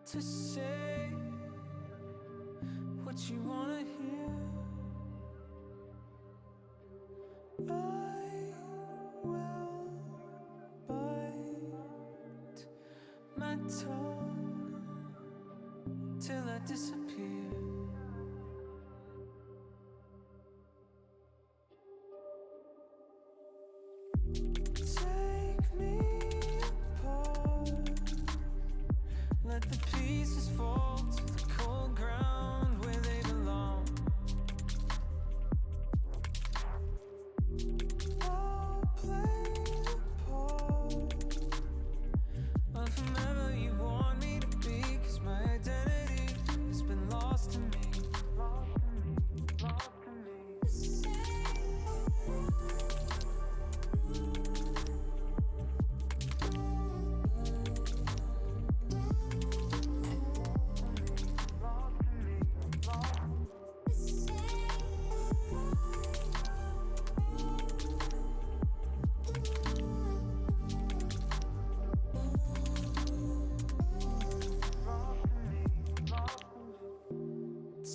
to say what you wanna hear. I will bite my tongue till I disappear. Take me apart, let the pieces fall to the cold ground where they belong. I'll play the part of whomever you want me to be, 'cause my identity has been lost to me.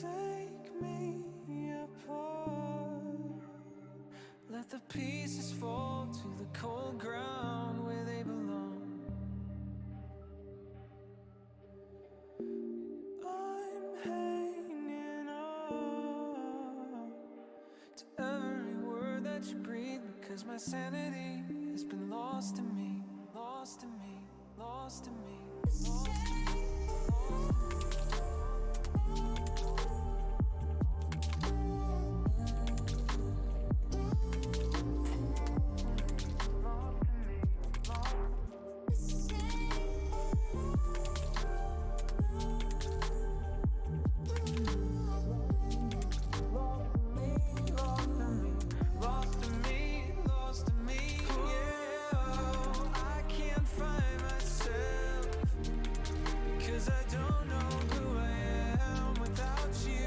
Take me apart, let the pieces fall to the cold ground where they belong. I'm hanging on to every word that you breathe, because my sanity has been lost to me, lost to me, lost to me, lost to me. I don't know who I am without you.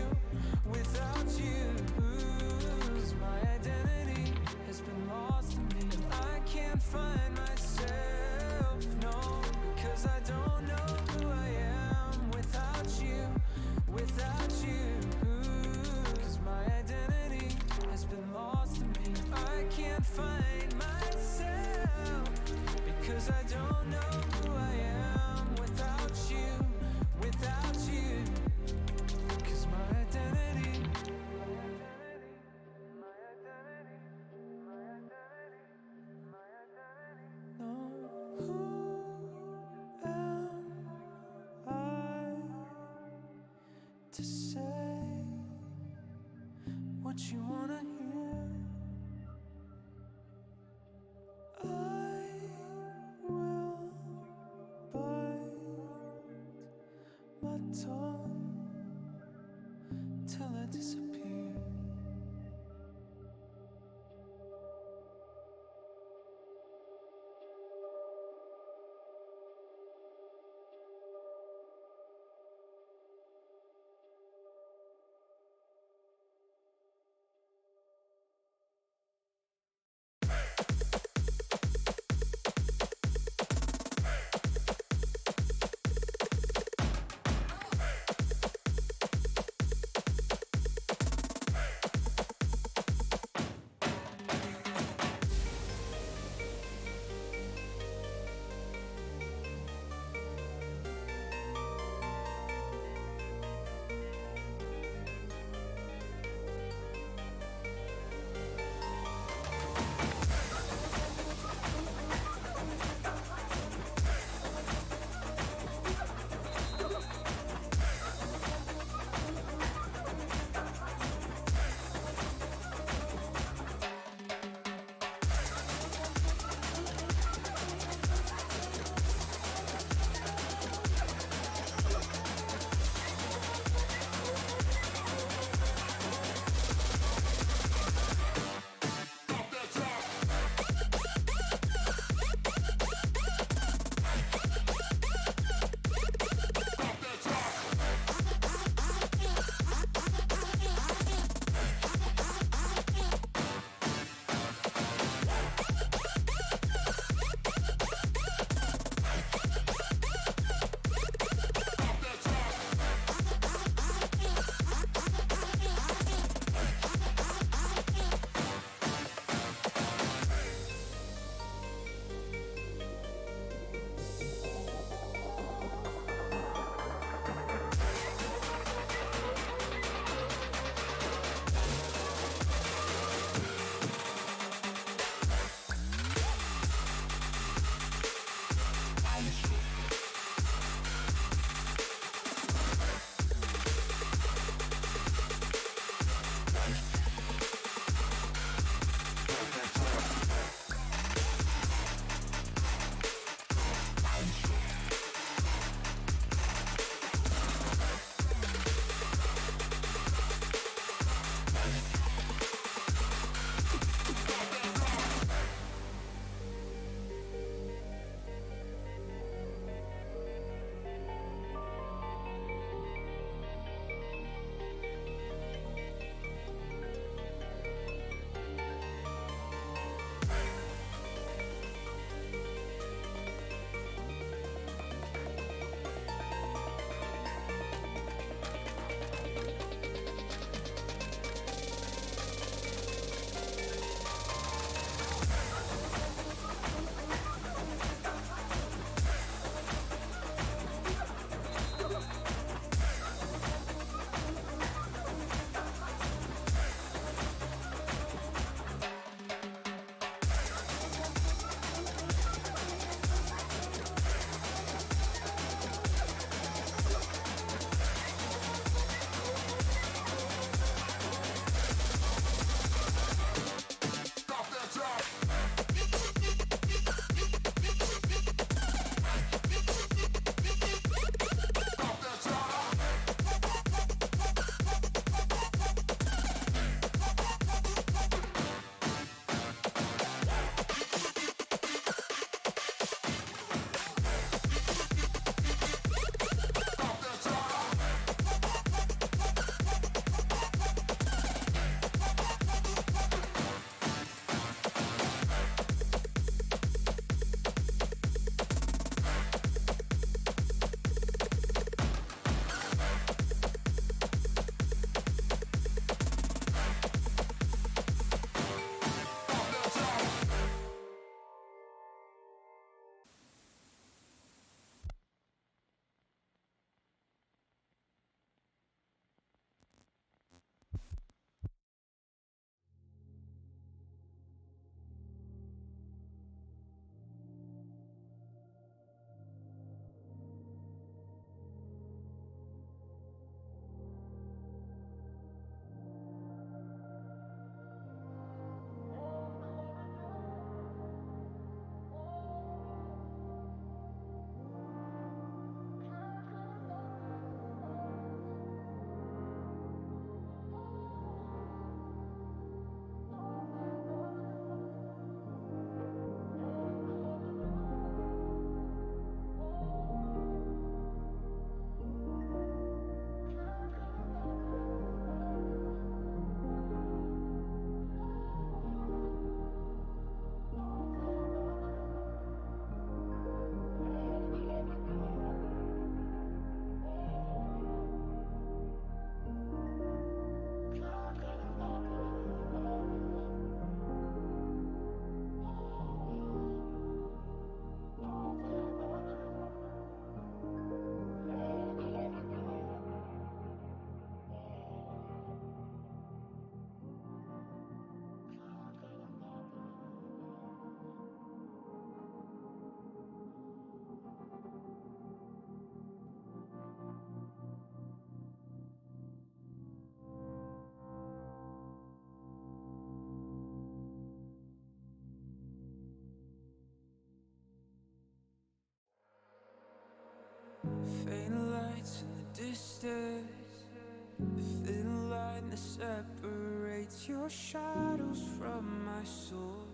your shadows from my soul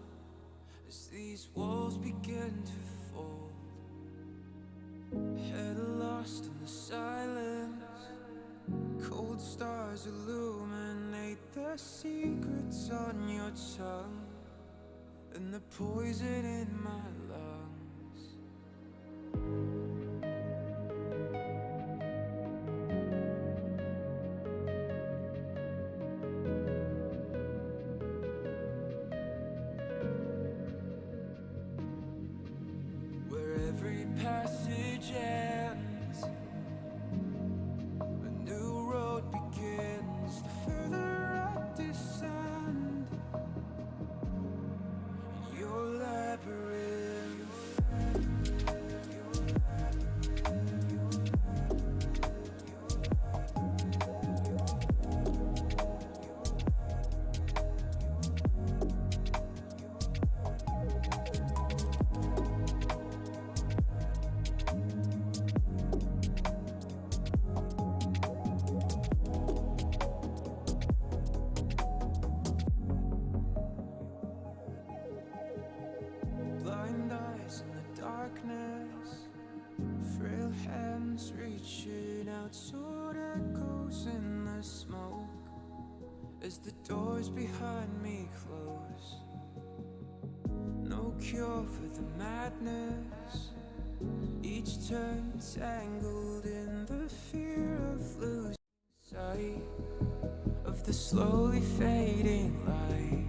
as these walls begin to fold. Head lost in the silence, cold stars illuminate the secrets on your tongue and the poison in my lungs. Where every passage ends, a new road begins. The further I descend, your labyrinth. Blind eyes in the darkness, frail hands reaching out, sword echoes in the smoke as the doors behind me close. No cure for the madness, each turn tangled in the fear of losing sight of the slowly fading light.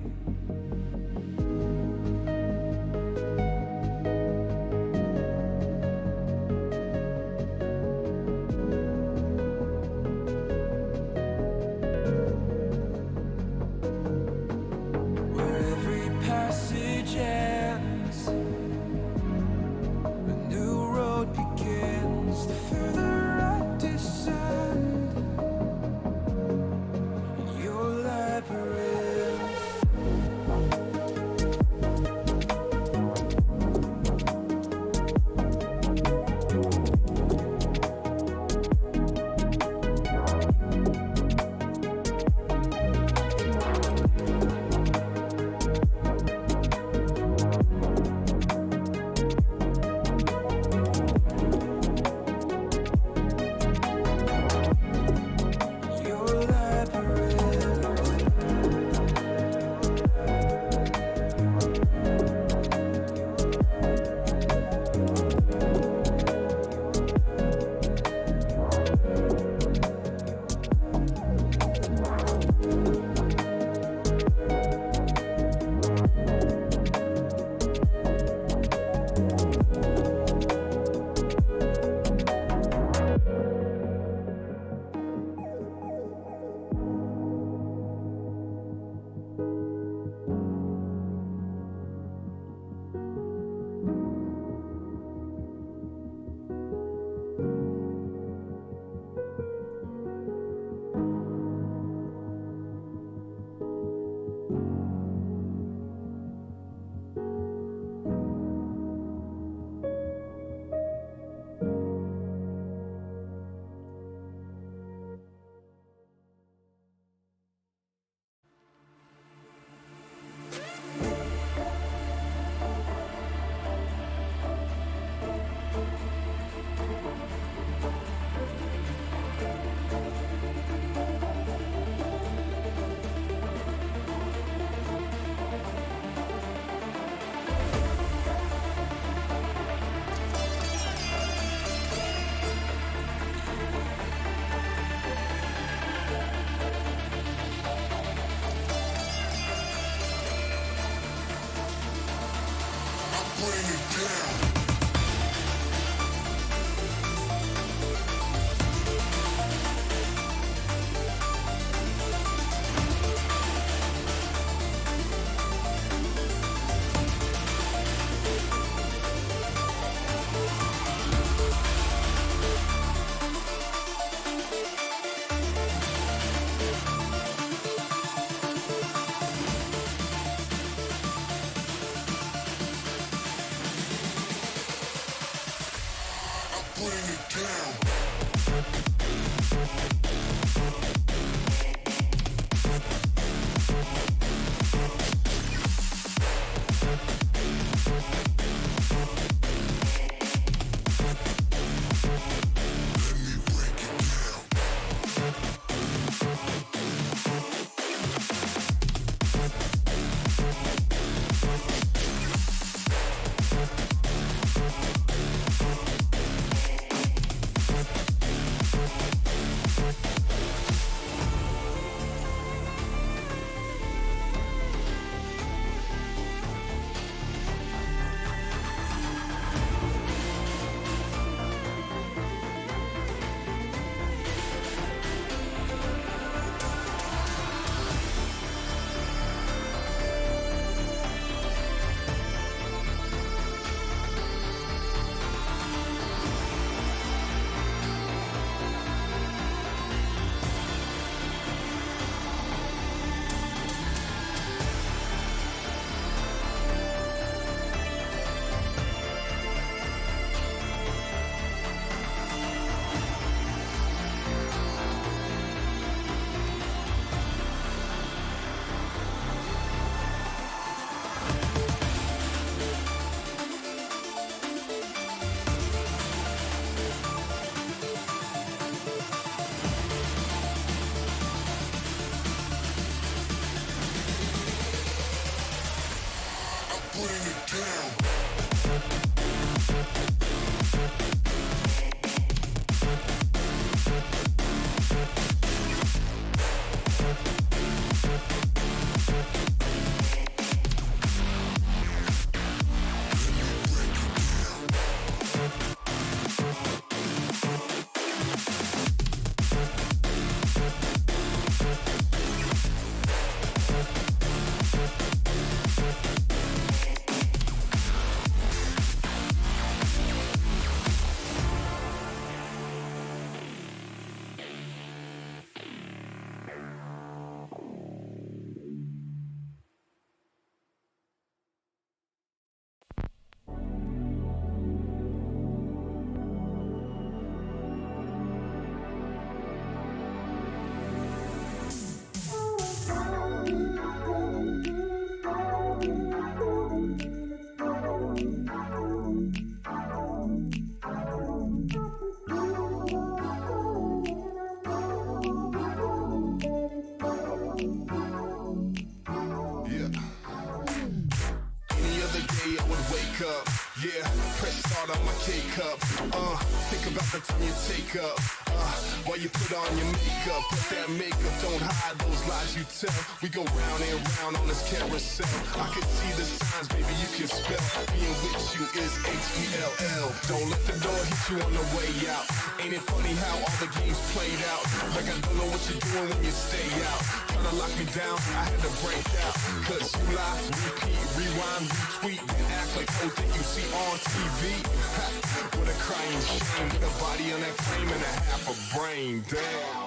Yeah, press start on my K-cup. Think about the time you take up. While you put on your makeup, but that makeup don't hide those lies you tell. We go round and round on this carousel. I can see the signs, baby, you can spell. Being with you is H-E-L-L. Don't let the door hit you on the way out. Ain't it funny how all the games played out? Like I don't know what you're doing when you stay out. Tryna lock me down, I had to break out. Cause you lie, repeat, rewind, retweet, then act like those that you see on TV. Ha, what a crying shame, with a body on that frame and a half a brain, damn.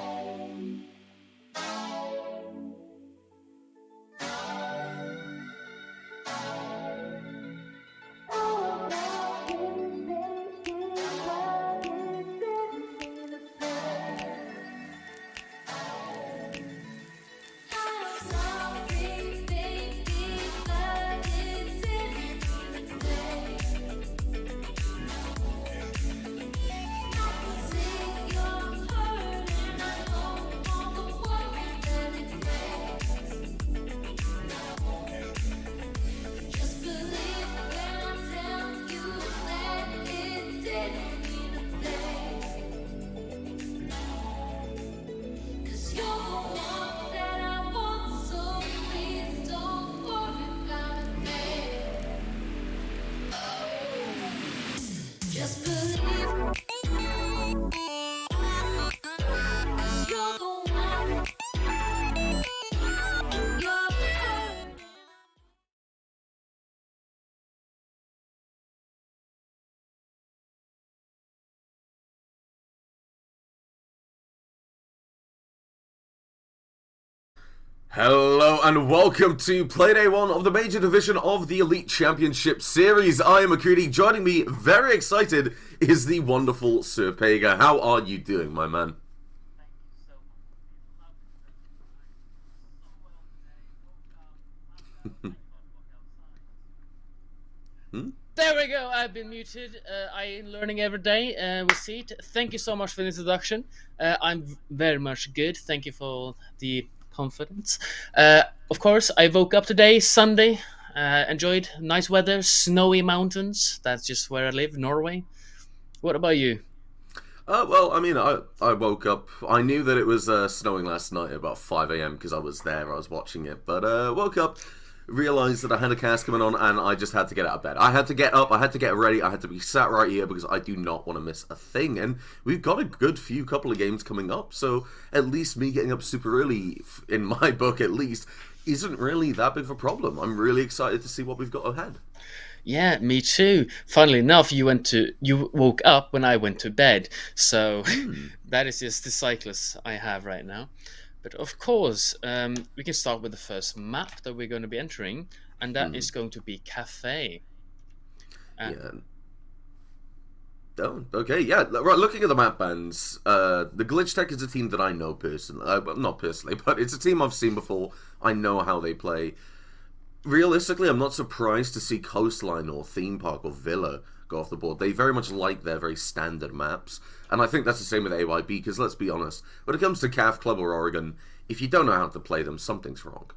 Hello and welcome to Playday 1 of the Major Division of the Elite Championship Series. I am McCready. Joining me, very excited, is the wonderful Sir Pega. How are you doing, my man? There we go, I've been muted. I'm learning every day with Seat. Thank you so much for the introduction. I'm very much good. Thank you for the confidence. Of course, I woke up today, Sunday. Enjoyed nice weather, snowy mountains. That's just where I live, Norway. What about you? Well, I mean, I woke up. I knew that it was snowing last night at about 5 a.m. because I was there, I was watching it. But woke up, realised that I had a cast coming on, and I just had to get out of bed. I had to get up, I had to get ready, I had to be sat right here because I do not want to miss a thing. And we've got a good couple of games coming up, so at least me getting up super early, in my book at least, isn't really that big of a problem. I'm really excited to see what we've got ahead. Yeah, me too. Funnily enough, you woke up when I went to bed, so that is just the cyclist I have right now. But of course, we can start with the first map that we're going to be entering, and that is going to be Cafe. Yeah. Oh, okay, yeah. Right, looking at the map bands, the Glitchtech is a team that I know personally. Not personally, but it's a team I've seen before. I know how they play. Realistically, I'm not surprised to see Coastline or Theme Park or Villa go off the board. They very much like their very standard maps. And I think that's the same with AYB, because let's be honest, when it comes to CAF Club or Oregon, if you don't know how to play them, something's wrong.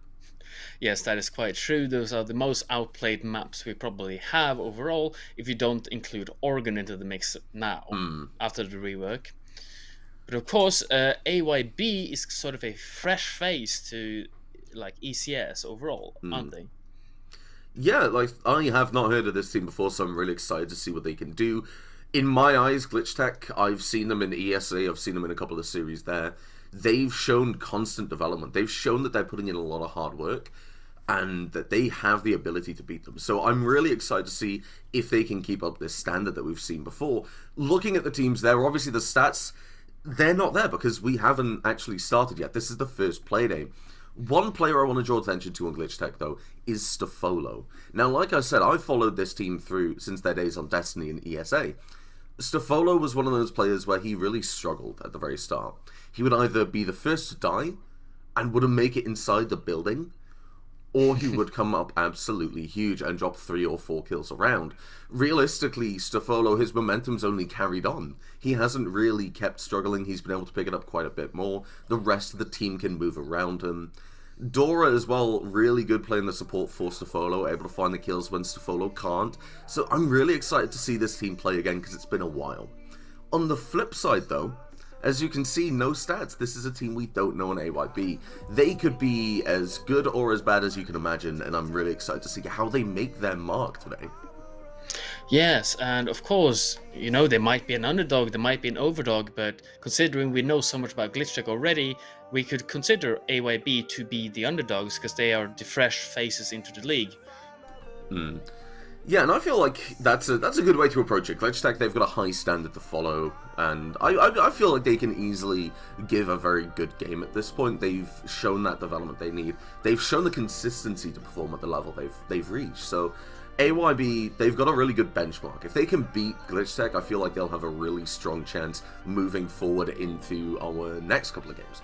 Yes, that is quite true. Those are the most outplayed maps we probably have overall, if you don't include Oregon into the mix now, after the rework. But of course, AYB is sort of a fresh face to like ECS overall, aren't they? Yeah, like I have not heard of this team before, so I'm really excited to see what they can do. In my eyes, Glitchtech, I've seen them in ESA, I've seen them in a couple of series there. They've shown constant development. They've shown that they're putting in a lot of hard work and that they have the ability to beat them. So I'm really excited to see if they can keep up this standard that we've seen before. Looking at the teams there, obviously the stats, they're not there because we haven't actually started yet. This is the first Playday. One player I want to draw attention to on Glitchtech, though, is Stafolo. Now, like I said, I've followed this team through since their days on Destiny and ESA. Stafolo was one of those players where he really struggled at the very start. He would either be the first to die and wouldn't make it inside the building, or he would come up absolutely huge and drop 3 or 4 kills around. Realistically, Stafolo, his momentum's only carried on. He hasn't really kept struggling. He's been able to pick it up quite a bit more. The rest of the team can move around him. Dora as well, really good playing the support for Stafolo, able to find the kills when Stafolo can't. So I'm really excited to see this team play again because it's been a while. On the flip side though, as you can see, no stats. This is a team we don't know in AYB. They could be as good or as bad as you can imagine, and I'm really excited to see how they make their mark today. Yes, and of course, you know, they might be an underdog, they might be an overdog, but considering we know so much about Glitchtech already, we could consider AYB to be the underdogs because they are the fresh faces into the league. Yeah, and I feel like that's a good way to approach it. Glitchtech, they've got a high standard to follow, and I feel like they can easily give a very good game at this point. They've shown that development they need. They've shown the consistency to perform at the level they've reached. So AYB, they've got a really good benchmark. If they can beat Glitchtech, I feel like they'll have a really strong chance moving forward into our next couple of games.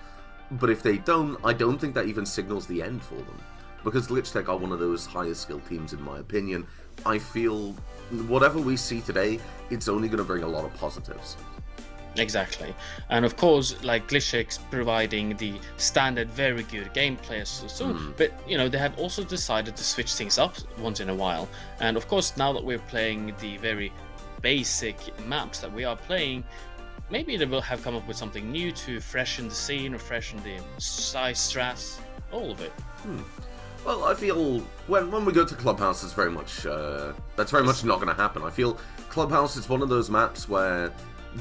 But if they don't, I don't think that even signals the end for them. Because Glitchtech are one of those highest skilled teams in my opinion. I feel whatever we see today, it's only going to bring a lot of positives. Exactly. And of course, like Glitchtech's providing the standard very good gameplay so but you know, they have also decided to switch things up once in a while. And of course, now that we're playing the very basic maps that we are playing, maybe they will have come up with something new to freshen the scene or freshen the size strats, all of it. Well, I feel when we go to Clubhouse, it's very much that's very much not going to happen. I feel Clubhouse is one of those maps where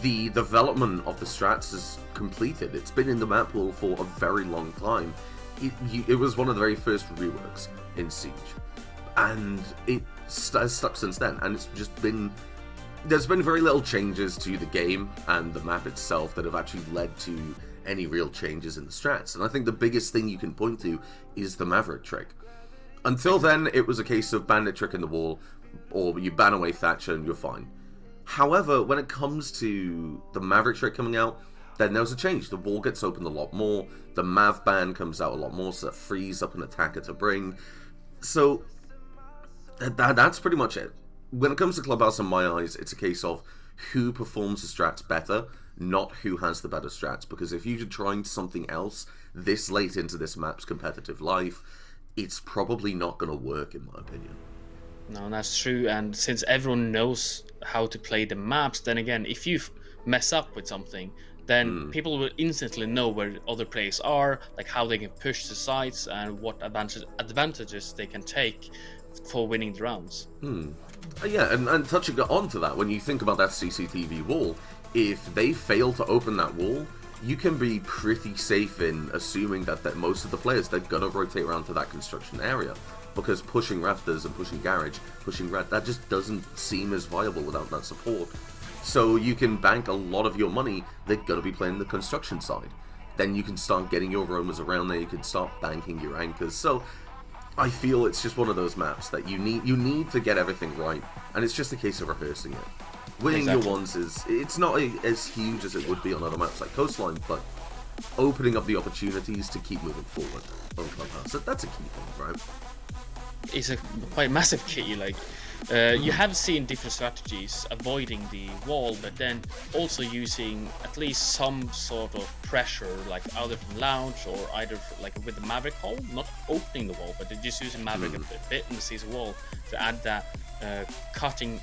the development of the strats is completed. It's been in the map pool for a very long time. It was one of the very first reworks in Siege, and it has stuck since then. And it's just been there's been very little changes to the game and the map itself that have actually led to any real changes in the strats. And I think the biggest thing you can point to is the Maverick trick. Until then, it was a case of bandit trick in the wall, or you ban away Thatcher and you're fine. However, when it comes to the Maverick trick coming out, then there's a change. The wall gets opened a lot more, the Mav ban comes out a lot more, so that frees up an attacker to bring. So that's pretty much it. When it comes to Clubhouse, in my eyes, it's a case of who performs the strats better, not who has the better strats. Because if you're trying something else this late into this map's competitive life, it's probably not going to work, in my opinion. No, that's true. And since everyone knows how to play the maps, then again, if you mess up with something, then people will instantly know where other players are, like how they can push the sides and what advantages they can take for winning the rounds. Yeah, and touching on to that, when you think about that CCTV wall, if they fail to open that wall, you can be pretty safe in assuming that most of the players, they're gonna rotate around to that construction area, because pushing rafters and pushing garage, pushing red, that just doesn't seem as viable without that support. So you can bank a lot of your money, they're gonna be playing the construction side. Then you can start getting your roamers around there, you can start banking your anchors. So I feel it's just one of those maps that you need to get everything right, and it's just a case of rehearsing it. Winning your ones it's not as huge as it would be on other maps like Coastline, but opening up the opportunities to keep moving forward on Clubhouse, that's a key thing, right? It's a quite massive key. Like, You have seen different strategies avoiding the wall, but then also using at least some sort of pressure, like either from launch or either like with the Maverick hull, not opening the wall, but they're just using Maverick a bit and sees a wall to add that cutting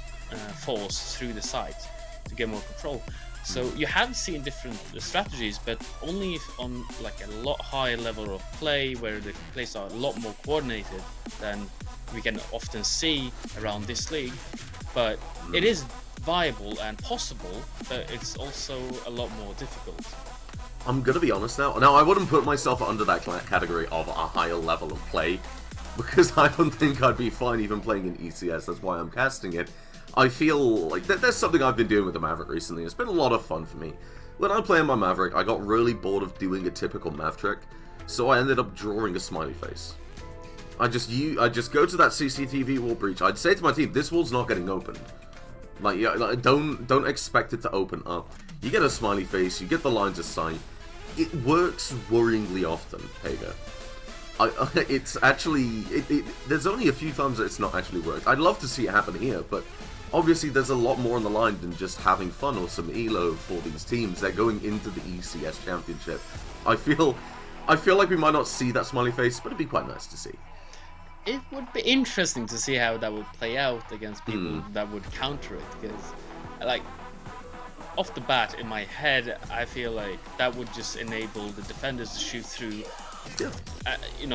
force through the sides to get more control. So you have seen different strategies, but only on like a lot higher level of play, where the plays are a lot more coordinated than we can often see around this league. But it is viable and possible, but it's also a lot more difficult. I'm gonna be honest now. Now, I wouldn't put myself under that category of a higher level of play, because I don't think I'd be fine even playing in ECS. That's why I'm casting it. I feel like there's something I've been doing with the Maverick recently. It's been a lot of fun for me. When I play on my Maverick, I got really bored of doing a typical Mav trick, so I ended up drawing a smiley face. I just go to that CCTV wall breach. I'd say to my team, this wall's not getting opened. Like, don't expect it to open up. You get a smiley face, you get the lines of sight. It works worryingly often, Hager. It's actually, there's only a few times that it's not actually worked. I'd love to see it happen here, but obviously there's a lot more on the line than just having fun or some elo for these teams. They're going into the ECS Championship. I feel like we might not see that smiley face, but it'd be quite nice to see. It would be interesting to see how that would play out against people that would counter it, because, like, off the bat in my head, I feel like that would just enable the defenders to shoot through,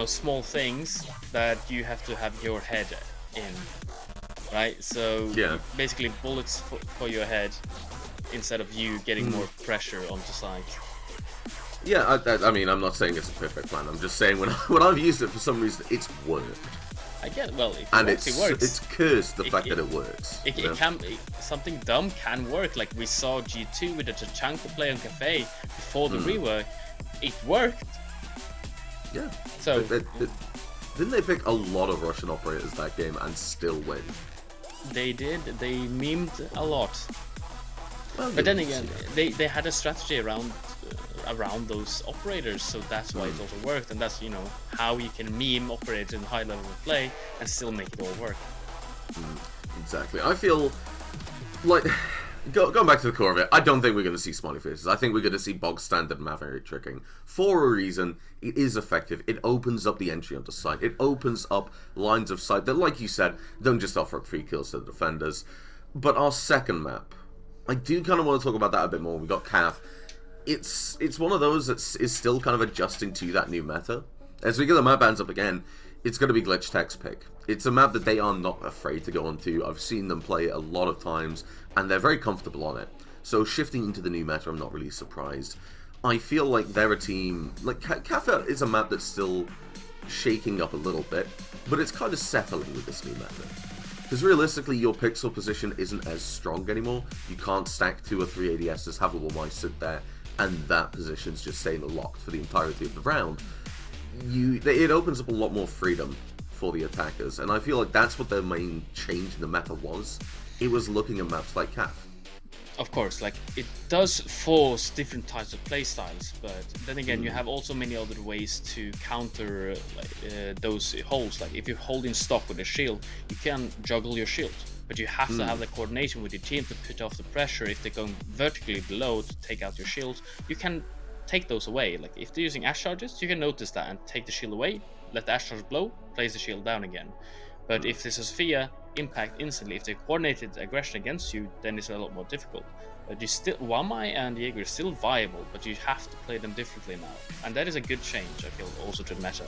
small things that you have to have your head in, right? So basically bullets for your head instead of you getting more pressure onto sides. Yeah, I mean, I'm not saying it's a perfect plan. I'm just saying when I've used it for some reason, it's worked. I get well, it works. It's cursed the fact that it works. It can something dumb can work. Like we saw G2 with the Tachanko play on Cafe before the rework. It worked. Yeah. So didn't they pick a lot of Russian operators that game and still win? They did. They memed a lot. Well, but then again, they had a strategy around those operators, so that's why it also worked, and that's how you can meme operators in high level of play and still make it all work. Exactly. I feel like going back to the core of it, I don't think we're going to see smiley faces. I think we're going to see bog standard Maverick tricking for a reason. It is effective. It opens up the entry onto site. It opens up lines of sight that, like you said, don't just offer up free kills to the defenders. But our second map, I do kind of want to talk about that a bit more. We got CAF. It's one of those that is still kind of adjusting to that new meta. As we get the map bands up again, it's going to be Glitchtech's pick. It's a map that they are not afraid to go onto. I've seen them play it a lot of times, and they're very comfortable on it. So shifting into the new meta, I'm not really surprised. I feel like they're a team... Like, CAF is a map that's still shaking up a little bit, but it's kind of settling with this new meta. Because realistically, your pixel position isn't as strong anymore. You can't stack 2 or 3 ADSs, have a 1Y sit there, and that position's just staying locked for the entirety of the round. It opens up a lot more freedom for the attackers, and I feel like that's what their main change in the meta was. It was looking at maps like CAF. Of course, like, it does force different types of playstyles, but then again, you have also many other ways to counter those holes. Like, if you're holding stock with a shield, you can juggle your shield, but you have to have the coordination with your team to put off the pressure. If they're going vertically below to take out your shields, you can take those away. Like, if they're using Ash charges, you can notice that and take the shield away, let the Ash charge blow, place the shield down again. But if this is Sophia, impact instantly. If they coordinated aggression against you, then it's a lot more difficult. But you still, Wamai and Jaeger are still viable, but you have to play them differently now. And that is a good change, I feel, also to the meta.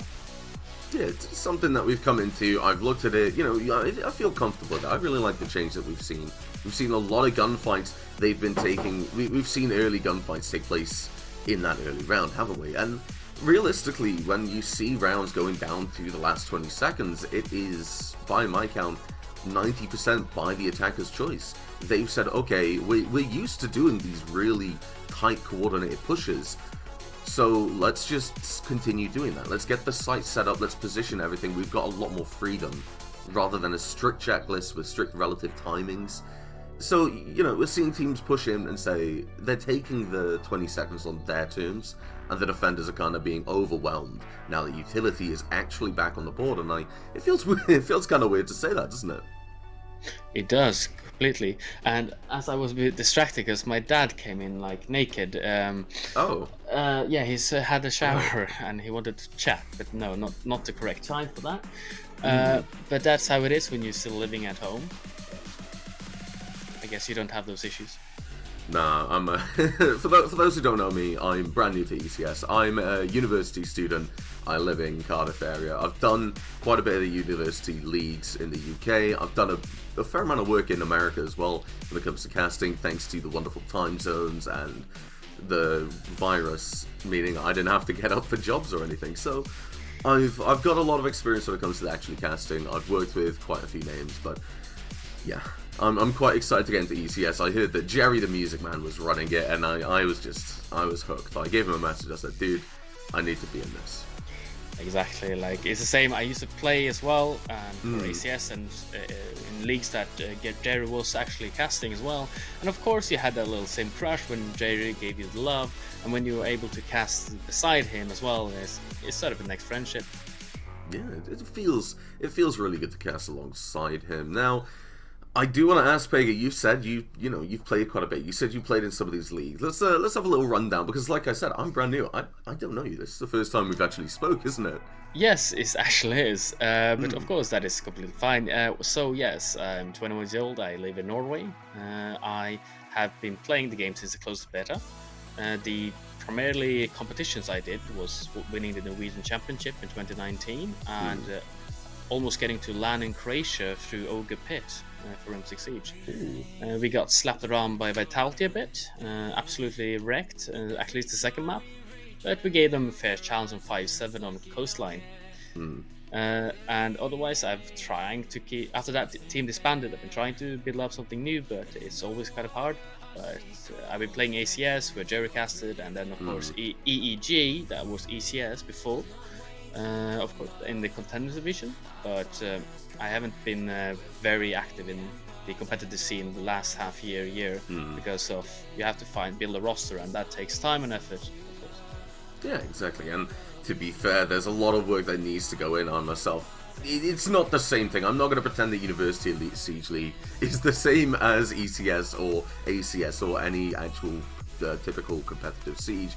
Yeah, it's something that we've come into. I've looked at it, I feel comfortable with it. I really like the change that we've seen. We've seen a lot of gunfights they've been taking. We've seen early gunfights take place in that early round, haven't we? And realistically, when you see rounds going down to the last 20 seconds, it is, by my count, 90% by the attacker's choice. They've said, okay, we're used to doing these really tight coordinated pushes, so let's just continue doing that. Let's get the site set up, let's position everything. We've got a lot more freedom, rather than a strict checklist with strict relative timings. So, we're seeing teams push in and say they're taking the 20 seconds on their terms, and the defenders are kind of being overwhelmed now that utility is actually back on the board. And it feels kind of weird to say that, doesn't it? It does completely. And as I was a bit distracted because my dad came in like naked. Oh, Yeah, he's had a shower and he wanted to chat, but no, not the correct time for that. But that's how it is when you're still living at home. I guess you don't have those issues. nah, I'm for those who don't know me, I'm brand new to ECS. I'm a university student. I live in Cardiff area. I've done quite a bit of the university leagues in the UK. I've done a fair amount of work in America as well when it comes to casting, thanks to the wonderful time zones and the virus, meaning I didn't have to get up for jobs or anything. So I've got a lot of experience when it comes to actually casting. I've worked with quite a few names, but yeah, I'm quite excited to get into ECS. I heard that Jerry the Music Man was running it, and I was hooked. I gave him a message. I said, dude, I need to be in this. Exactly, like it's the same. I used to play as well for ACS and in leagues that Jerry was actually casting as well. And of course, you had that little same crush when Jerry gave you the love, and when you were able to cast beside him as well, it's sort of a next friendship. Yeah, it feels really good to cast alongside him. Now, I do want to ask Pega. You said you've played quite a bit. You said you played in some of these leagues. Let's have a little rundown because, like I said, I'm brand new. I don't know you. This is the first time we've actually spoke, isn't it? Yes, it actually is. But of course, that is completely fine. So yes, I'm 21 years old. I live in Norway. I have been playing the game since the closed beta. The primarily competitions I did was winning the Norwegian Championship in 2019 and almost getting to land in Croatia through Ogre Pit for M6 Siege. We got slapped around by Vitality a bit, absolutely wrecked, at least the second map, but we gave them a fair challenge on 5-7 on Coastline. And otherwise I've trying to keep, after that the team disbanded, I've been trying to build up something new, but it's always kind of hard. But I've been playing ACS where Jerry casted, and then of course EEG, that was ECS before, of course in the contenders division, but I haven't been very active in the competitive scene the last half year because of you have to build a roster, and that takes time and effort, of course. Yeah, exactly. And to be fair, there's a lot of work that needs to go in on myself. It's not the same thing. I'm not going to pretend that University Elite Siege League is the same as ECS or ACS or any actual typical competitive siege.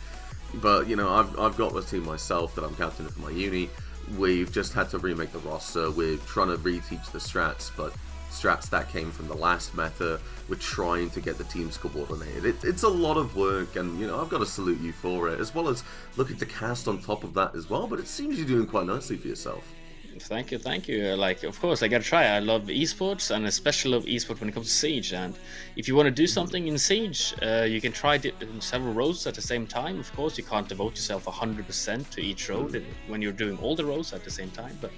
But, you know, I've got a team myself that I'm captaining for my uni. We've just had to remake the roster. We're trying to reteach the strats, but strats that came from the last meta. We're trying to get the teams coordinated. It's a lot of work, and, you know, I've got to salute you for it, as well as looking to cast on top of that as well. But it seems you're doing quite nicely for yourself. Thank you. Like, of course, I gotta try. I love esports, and especially love esports when it comes to Siege. And if you want to do something in Siege, you can try several roles at the same time. Of course, you can't devote yourself 100% to each role when you're doing all the roles at the same time. But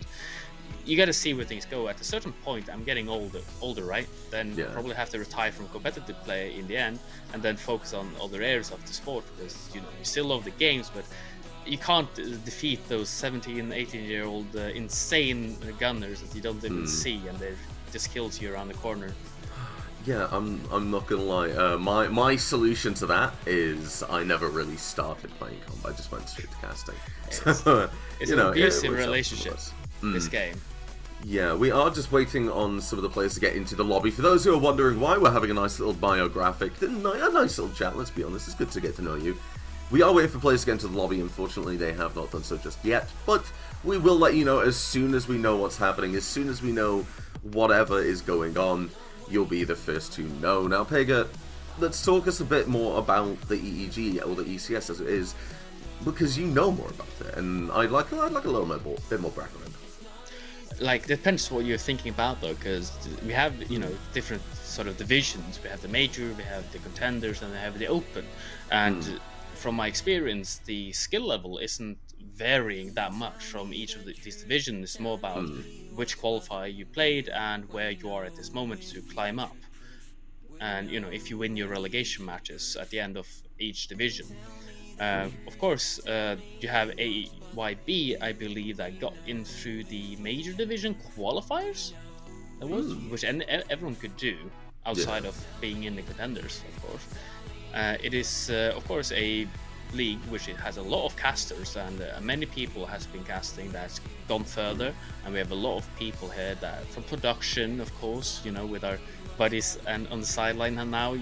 you gotta see where things go. At a certain point, I'm getting older, right? Then probably have to retire from competitive play in the end, and then focus on other areas of the sport, because you still love the games, but you can't defeat those 17, 18-year-old insane gunners that you don't even see, and they just kills you around the corner. Yeah, I'm not gonna lie. My solution to that is I never really started playing comp. I just went straight to casting. It's an abusive relationship. This game. Yeah, we are just waiting on some of the players to get into the lobby. For those who are wondering why we're having a nice little biographic, a nice little chat. Let's be honest, it's good to get to know you. We are waiting for players to get into the lobby. Unfortunately, they have not done so just yet, but we will let you know as soon as we know what's happening. As soon as we know whatever is going on, you'll be the first to know. Now, Pega, let's talk us a bit more about the EEG, or the ECS as it is, because you know more about it, and I'd like a little bit more background. Like, depends what you're thinking about, though, because we have, different sort of divisions. We have the major, we have the contenders, and we have the open, and from my experience, the skill level isn't varying that much from each of these divisions. It's more about which qualifier you played and where you are at this moment to climb up. And, if you win your relegation matches at the end of each division. Of course, you have AYB, I believe, that got in through the major division qualifiers. That was, which everyone could do outside of being in the contenders, of course. It is, of course, a league, which it has a lot of casters, and many people has been casting that's gone further, and we have a lot of people here that from production, of course, with our buddies and on the sideline and now,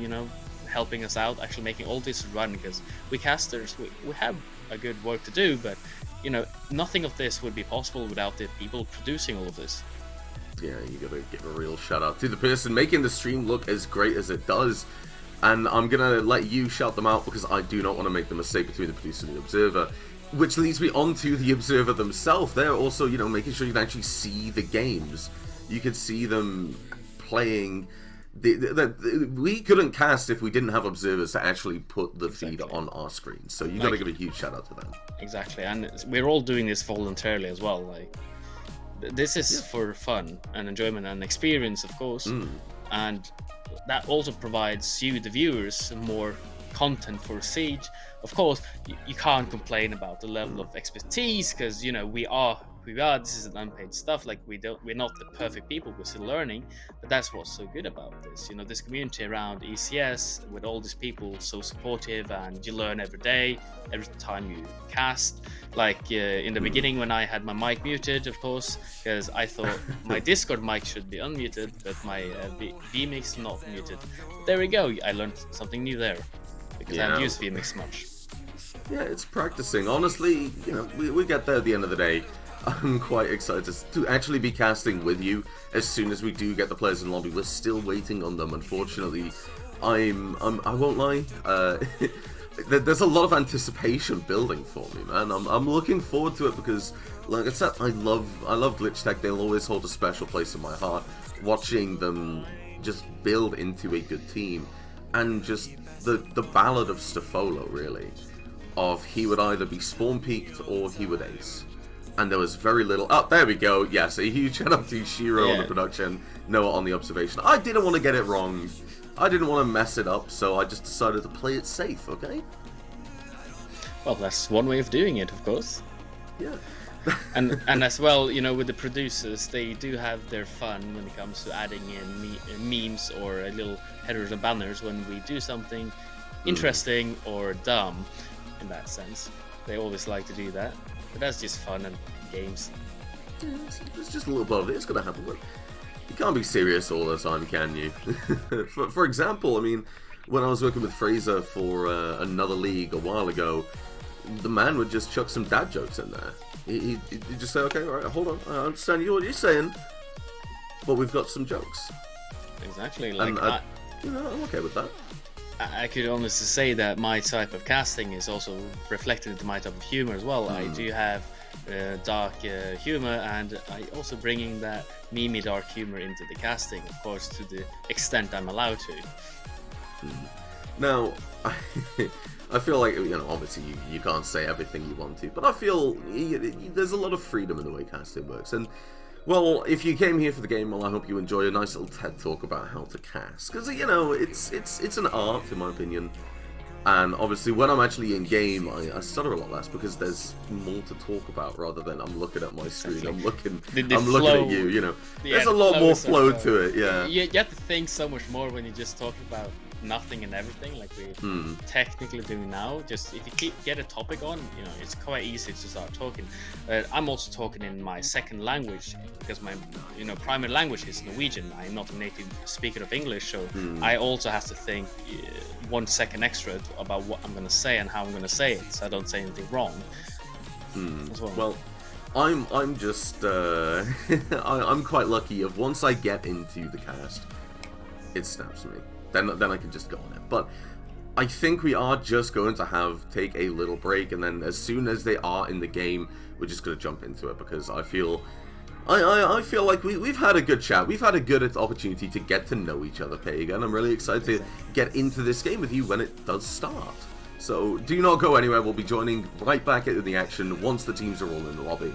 helping us out, actually making all this run, because we casters, we have a good work to do, but nothing of this would be possible without the people producing all of this. Yeah, you gotta give a real shout out to the person making the stream look as great as it does. And I'm gonna let you shout them out because I do not want to make the mistake between the producer and the observer. Which leads me on to the observer themselves. They're also, making sure you can actually see the games. You could see them playing. We couldn't cast if we didn't have observers to actually put the feed on our screen. So you gotta give a huge shout out to them. Exactly, and we're all doing this voluntarily as well. Like, this is for fun and enjoyment and experience, of course, and that also provides you, the viewers, more content for Siege. Of course, you can't complain about the level of expertise, because we are. This is an unpaid stuff. Like, we're not the perfect people. We're still learning, but that's what's so good about this. This community around ECS with all these people so supportive, and you learn every day, every time you cast. Like in the beginning when I had my mic muted, of course, because I thought my Discord mic should be unmuted, but my vMix not muted. But there we go. I learned something new there because I haven't used vMix much. Yeah, it's practicing. Honestly, we get there at the end of the day. I'm quite excited to actually be casting with you as soon as we do get the players in lobby. We're still waiting on them, unfortunately. I won't lie. There's a lot of anticipation building for me, man. I'm looking forward to it because, like I said, I love Glitchtech. They'll always hold a special place in my heart. Watching them just build into a good team, and just the ballad of Stafolo, really, of he would either be spawn peaked or he would ace. And there was very little. Oh, there we go. Yes, a huge shout out to Shiro on the production, Noah on the observation. I didn't want to get it wrong. I didn't want to mess it up, so I just decided to play it safe, okay? Well, that's one way of doing it, of course. Yeah. and as well, with the producers, they do have their fun when it comes to adding in memes or little headers and banners when we do something interesting or dumb, in that sense. They always like to do that. But that's just fun and games. Yeah, it's just a little bit of it. It's gonna happen. You can't be serious all the time, can you? for example, I mean, when I was working with Fraser for another league a while ago, the man would just chuck some dad jokes in there. He'd just say, okay, all right, hold on, I understand what you're saying, but we've got some jokes. Exactly. Like, I'm okay with that. I could honestly say that my type of casting is also reflected into my type of humor as well. I do have dark humor, and I also bringing that memey dark humor into the casting, of course, to the extent I'm allowed to. Now, I feel like, obviously you can't say everything you want to, but I feel there's a lot of freedom in the way casting works. And, well, if you came here for the game, well, I hope you enjoy a nice little TED talk about how to cast. Because, it's an art, in my opinion. And obviously, when I'm actually in game, I stutter a lot less because there's more to talk about rather than I'm looking at my screen. I'm looking at you. There's a lot more flow to it. Yeah. You have to think so much more when you just talk about nothing and everything like we're technically doing now. Just if you get a topic on, it's quite easy to start talking. I'm also talking in my second language because my primary language is Norwegian. I'm not a native speaker of English, so I also have to think 1 second extra about what I'm going to say and how I'm going to say it, so I don't say anything wrong. As well. I'm just I'm quite lucky. Of once I get into the cast, it snaps me. Then I can just go on it. But I think we are just going to take a little break, and then as soon as they are in the game, we're just going to jump into it because I feel like we've had a good chat. We've had a good opportunity to get to know each other, Pagan, and I'm really excited to get into this game with you when it does start. So do not go anywhere. We'll be joining right back into the action once the teams are all in the lobby.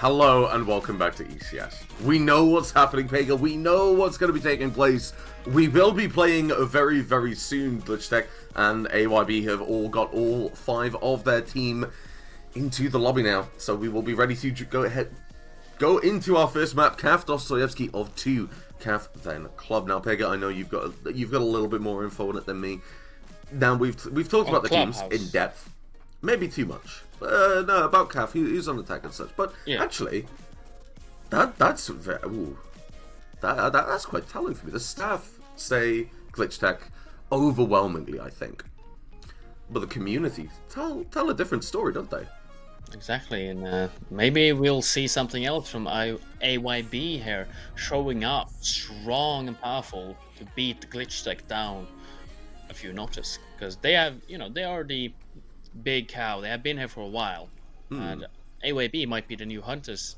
Hello and welcome back to ECS. We know what's happening, Pega. We know what's going to be taking place. We will be playing very, very soon. Glitchtech and AYB have all got all 5 of their team into the lobby now. So we will be ready to go into our first map, Kaf Dostoyevsky of 2. Kaf, then Club. Now, Pega, I know you've got a little bit more info on it than me. Now we've talked about the teams in depth. Maybe too much. No, about Kaf, he's on attack and such. But actually, that's quite telling for me. The staff say Glitchtech overwhelmingly, I think. But the community tell a different story, don't they? Exactly, and maybe we'll see something else from AYB here, showing up strong and powerful to beat the Glitchtech down a few notches. Because they have, they are the big cow. They have been here for a while, and AYB might be the new hunters.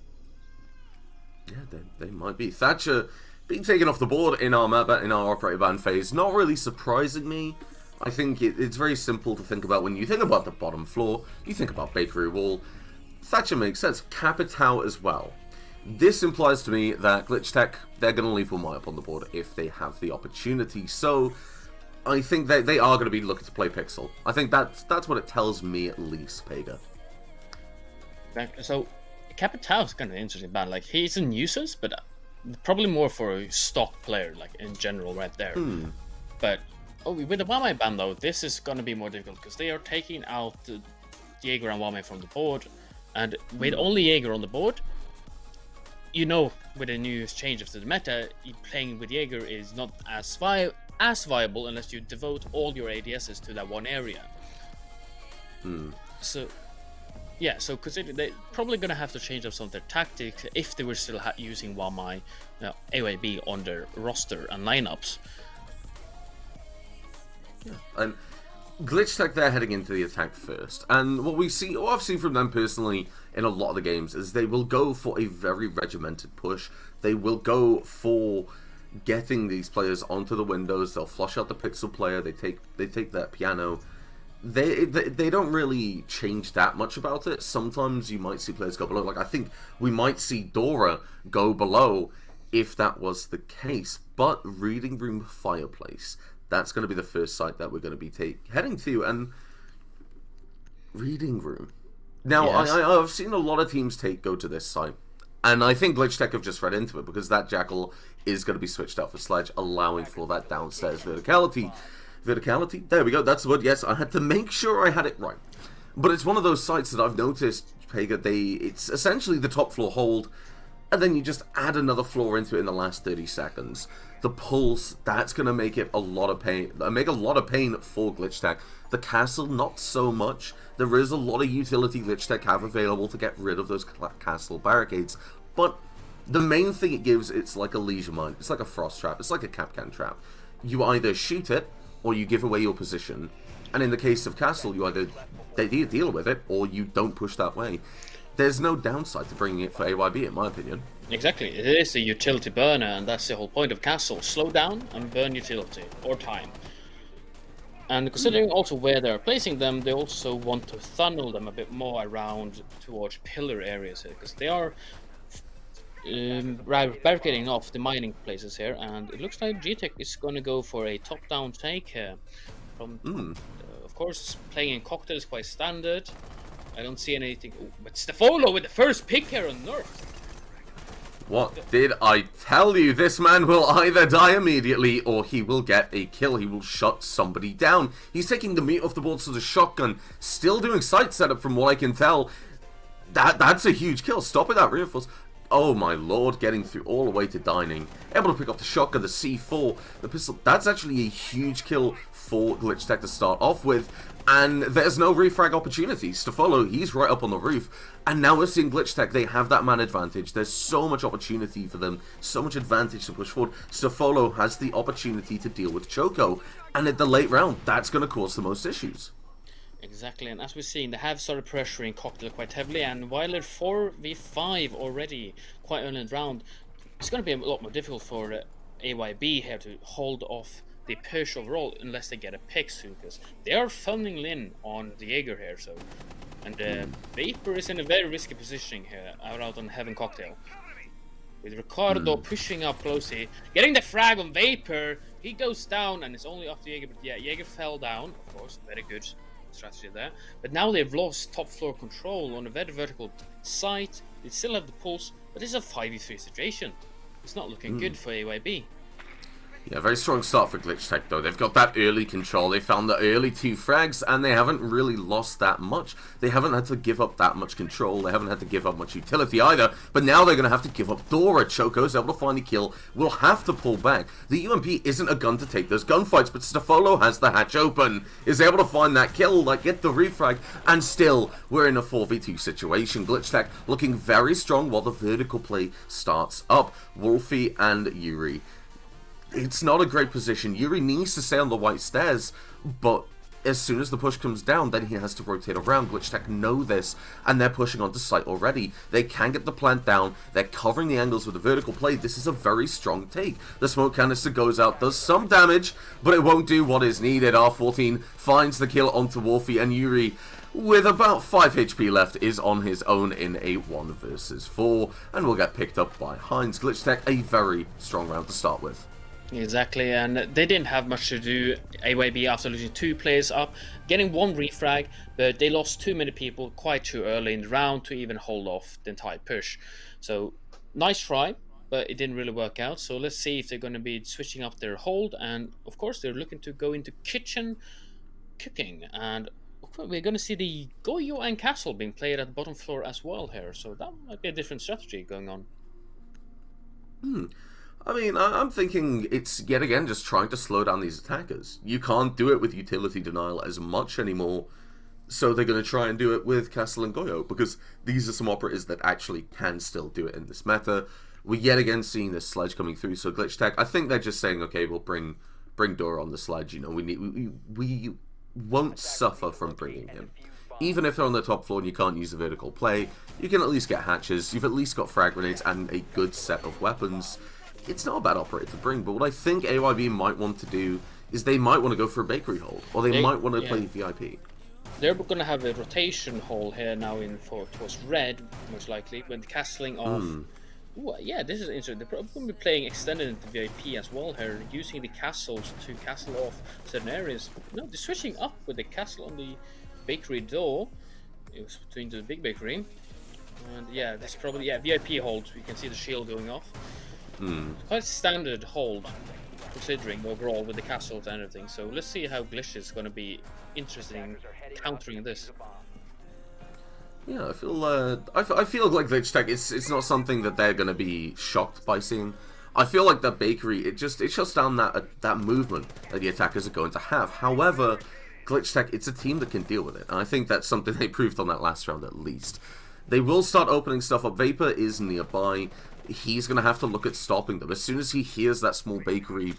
Yeah, they might be. Thatcher being taken off the board in our operator ban phase, not really surprising me. I think it's very simple to think about. When you think about the bottom floor, you think about Bakery Wall. Thatcher makes sense. Capital as well. This implies to me that Glitchtech, they're going to leave one up on the board if they have the opportunity. So I think they are going to be looking to play Pixel. I think that's what it tells me at least, Pega. So Capital is kind of an interesting ban. Like, he's a nuisance, but probably more for a stock player, like in general, right there. But with the Wame ban though, this is going to be more difficult because they are taking out Jaeger and Wame from the board, and with only Jaeger on the board, with the new changes to the meta, playing with Jaeger is not as viable unless you devote all your ADSs to that one area. So consider they're probably gonna have to change up some of their tactics if they were still using Wame, AYB on their roster and lineups. And Glitchtech, they're heading into the attack first, and what I've seen from them personally in a lot of the games is they will go for a very regimented push. They will go for getting these players onto the windows. They'll flush out the Pixel player. They take that piano. They don't really change that much about it. Sometimes you might see players go below. Like, I think we might see Dora go below if that was the case. But Reading Room Fireplace, that's going to be the first site that we're going to be heading to. And Reading Room. Now, yes. I've seen a lot of teams go to this site. And I think Glitchtech have just read into it because that Jackal is going to be switched out for Sledge, allowing for that downstairs verticality. Verticality? There we go, that's the word. Yes, I had to make sure I had it right. But it's one of those sites that I've noticed, Pega, it's essentially the top floor hold, and then you just add another floor into it in the last 30 seconds. The pulse, that's going to make it a lot of pain. Make a lot of pain for Glitchtech. The castle, not so much. There is a lot of utility Glitchtech have available to get rid of those castle barricades. But the main thing it gives, it's like a leisure mine. It's like a frost trap. It's like a Capcan trap. You either shoot it, or you give away your position. And in the case of castle, you either deal with it, or you don't push that way. There's no downside to bringing it for AYB, in my opinion. Exactly, it is a utility burner, and that's the whole point of castle. Slow down and burn utility, or time. And considering also where they're placing them, they also want to funnel them a bit more around towards pillar areas here, because they are barricading off the mining places here, and it looks like GTech is going to go for a top-down take here. Of course, playing in cocktail is quite standard. I don't see anything. But Stefolo with the first pick here on Nerf. What did I tell you? This man will either die immediately or he will get a kill. He will shut somebody down. He's taking the meat off the board, so the shotgun still doing sight setup from what I can tell. That's a huge kill. Stopping that reinforce. Oh my lord, getting through all the way to dining. Able to pick up the shotgun, the C4, the pistol. That's actually a huge kill for Glitchtech to start off with. And there's no refrag opportunity. Stefolo, he's right up on the roof. And now we're seeing Glitchtech, they have that man advantage. There's so much opportunity for them, so much advantage to push forward. Stefolo has the opportunity to deal with Choco. And at the late round, that's going to cause the most issues. Exactly, and as we're seeing, they have started pressuring Cocktail quite heavily, and while they're 4v5 already quite early in the round, it's going to be a lot more difficult for AYB here to hold off the push overall unless they get a pick soon, because they are funneling in on the Jaeger here. So, and Vapor is in a very risky position here, out on Heaven Cocktail. With Ricardo pushing up closely, getting the frag on Vapor, he goes down and it's only up to Jaeger, but yeah, Jaeger fell down, of course, very good strategy there. But now they've lost top floor control on a very vertical site, they still have the pulse, but this is a 5v3 situation. It's not looking good for AYB. Yeah, very strong start for Glitchtech though. They've got that early control, they found the early 2 frags, and they haven't really lost that much. They haven't had to give up that much control, they haven't had to give up much utility either, but now they're going to have to give up Dora. Choco's able to find a kill, will have to pull back. The UMP isn't a gun to take those gunfights, but Stefolo has the hatch open, is able to find that kill, like get the refrag, and still, we're in a 4v2 situation. Glitchtech looking very strong while the vertical play starts up. Wolfie and Yuri. It's not a great position. Yuri needs to stay on the white stairs, but as soon as the push comes down, then he has to rotate around. Glitchtech know this, and they're pushing onto site already. They can get the plant down. They're covering the angles with the vertical play. This is a very strong take. The smoke canister goes out, does some damage, but it won't do what is needed. R14 finds the kill onto Wolfie, and Yuri, with about 5 HP left, is on his own in a 1 versus 4, and will get picked up by Heinz. Glitchtech, a very strong round to start with. Exactly, and they didn't have much to do, AYB, after losing 2 players up, getting 1 refrag, but they lost too many people quite too early in the round to even hold off the entire push. So, nice try, but it didn't really work out. So let's see if they're going to be switching up their hold, and of course they're looking to go into kitchen cooking, and we're going to see the Goyo and Castle being played at the bottom floor as well here, so that might be a different strategy going on. I mean, I'm thinking it's, yet again, just trying to slow down these attackers. You can't do it with utility denial as much anymore, so they're going to try and do it with Castle and Goyo, because these are some operators that actually can still do it in this meta. We're yet again seeing this sledge coming through, so Glitchtech, I think they're just saying, okay, we'll bring Dora on the sledge, you know, we won't suffer from bringing him. Even if they're on the top floor and you can't use a vertical play, you can at least get hatches, you've at least got frag grenades and a good set of weapons. It's not a bad operator to bring, but what I think AYB might want to do is they might want to go for a bakery hold, or they might want to play VIP. They're going to have a rotation hold here now towards red, most likely, when the castling off. Ooh, yeah, this is interesting. They're probably going to be playing extended into VIP as well here, using the castles to castle off certain areas. No, they're switching up with the castle on the bakery door. It was between the big bakery. And yeah, that's probably, VIP hold. You can see the shield going off. Quite standard hold, considering overall with the castles and everything. So let's see how Glitch is going to be interested in countering this. Yeah, I feel like Glitchtech, it's not something that they're going to be shocked by seeing. I feel like that bakery, it shuts down that movement that the attackers are going to have. However, Glitchtech, it's a team that can deal with it, and I think that's something they proved on that last round at least. They will start opening stuff up. Vapor is nearby. He's going to have to look at stopping them. As soon as he hears that small bakery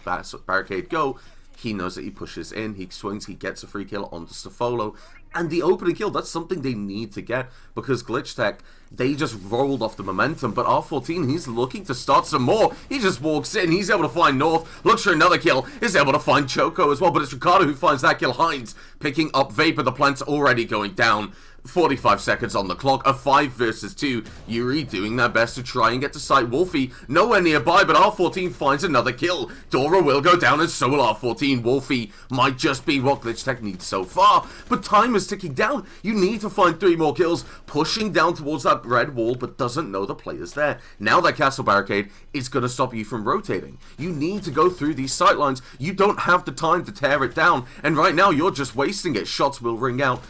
barricade go, he knows that he pushes in, he swings, he gets a free kill onto Stefolo. And the opening kill, that's something they need to get, because Glitchtech, they just rolled off the momentum. But R14, he's looking to start some more. He just walks in, he's able to find North, looks for another kill, is able to find Choco as well. But it's Ricardo who finds that kill. Heinz picking up Vapor, the plant's already going down. 45 seconds on the clock, a 5 versus 2. Yuri doing their best to try and get to site. Wolfie nowhere nearby, but R14 finds another kill. Dora will go down, and so will R14. Wolfie might just be what Glitchtech needs so far, but time is ticking down. You need to find 3 more kills, pushing down towards that red wall, but doesn't know the player's there. Now that castle barricade is going to stop you from rotating. You need to go through these sight lines. You don't have the time to tear it down, and right now you're just wasting it. Shots will ring out,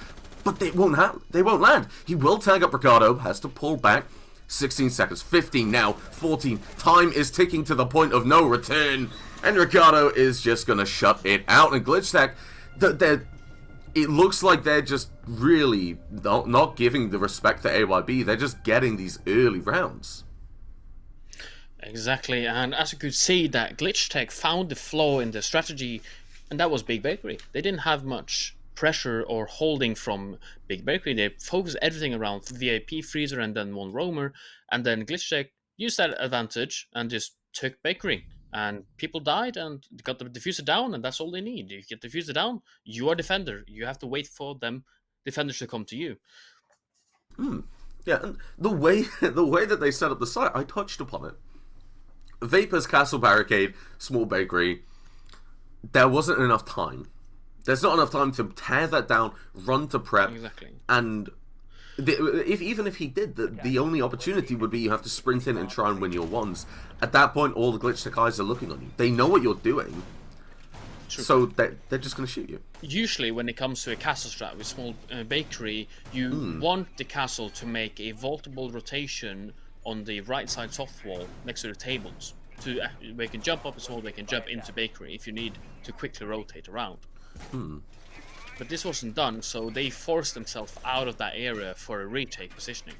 but they won't land. He will tag up Ricardo, has to pull back. 16 seconds, 15 now, 14. Time is ticking to the point of no return. And Ricardo is just going to shut it out. And Glitchtech, it looks like they're just really not giving the respect to AYB. They're just getting these early rounds. Exactly, and as you could see, that Glitchtech found the flaw in the strategy, and that was Big Bakery. They didn't have much pressure or holding from Big Bakery. They focused everything around VIP Freezer and then one roamer, and then Glitchtech used that advantage and just took Bakery. and people died and got the diffuser down, and that's all they need. You get the diffuser down, you are defender. You have to wait for them defenders to come to you. Yeah, and the way that they set up the site, I touched upon it. Vapor's Castle Barricade, small bakery. There wasn't enough time. There's not enough time to tear that down, run to prep, Exactly. and even if he did, the only opportunity would be you have to sprint in and try and win your ones. At that point, all the Glitchtech eyes are looking on you. They know what you're doing, so they're just going to shoot you. Usually, when it comes to a castle strat with small bakery, you want the castle to make a vaultable rotation on the right side soft wall next to the tables. They can jump up as well, they can jump into bakery if you need to quickly rotate around. But this wasn't done, so they forced themselves out of that area for a retake positioning.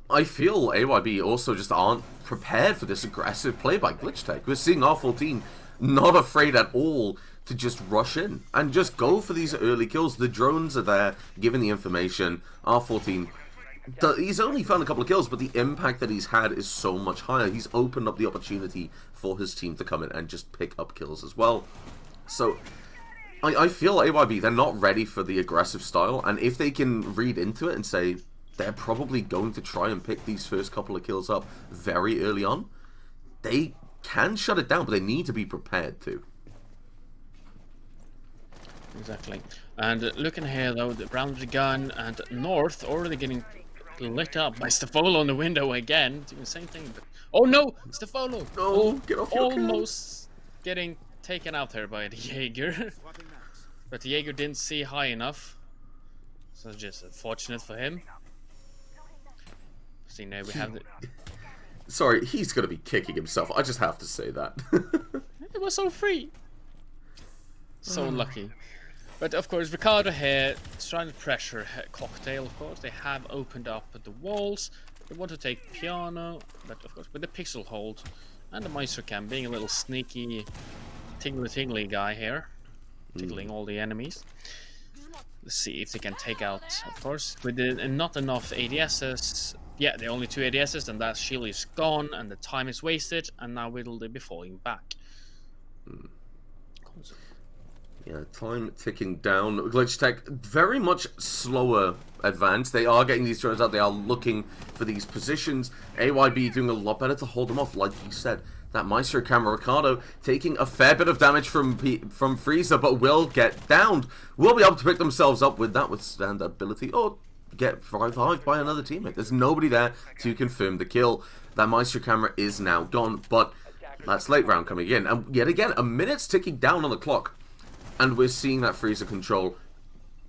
I feel AYB also just aren't prepared for this aggressive play by Glitchtech. We're seeing R14 not afraid at all to just rush in and just go for these early kills. The drones are there, giving the information. R14, he's only found a couple of kills, but the impact that he's had is so much higher. He's opened up the opportunity for his team to come in and just pick up kills as well. So I feel AYB, they're not ready for the aggressive style, and if they can read into it and say they're probably going to try and pick these first couple of kills up very early on, they can shut it down, but they need to be prepared to. Exactly. And looking here though, the round the gun and North already getting lit up by Stefolo on the window again, doing the same thing. But oh no, Stefolo! No, get off your almost getting taken out here by the Jaeger. But the Jaeger didn't see high enough, so it's just unfortunate for him. See, now we have the... Sorry, he's going to be kicking himself. I just have to say that. It was so free. So unlucky. But of course, Ricardo here is trying to pressure Cocktail, of course. They have opened up the walls. They want to take Piano, but of course with the pixel hold. And the Meister Cam being a little sneaky, tingly guy here. Tickling all the enemies. Let's see if they can take out, of course, with not enough ADSs. Yeah, the only 2 ADSs, and that shield is gone, and the time is wasted, and now will they be falling back? Yeah, time ticking down. Glitchtech, very much slower advance. They are getting these drones out. They are looking for these positions. AYB doing a lot better to hold them off, like you said. That Maestro Camera Ricardo taking a fair bit of damage from Freezer, but will get downed. Will be able to pick themselves up with that withstand ability, or get revived by another teammate. There's nobody there to confirm the kill. That Maestro Camera is now gone, but that's late round coming in. And yet again, a minute's ticking down on the clock. And we're seeing that Freezer control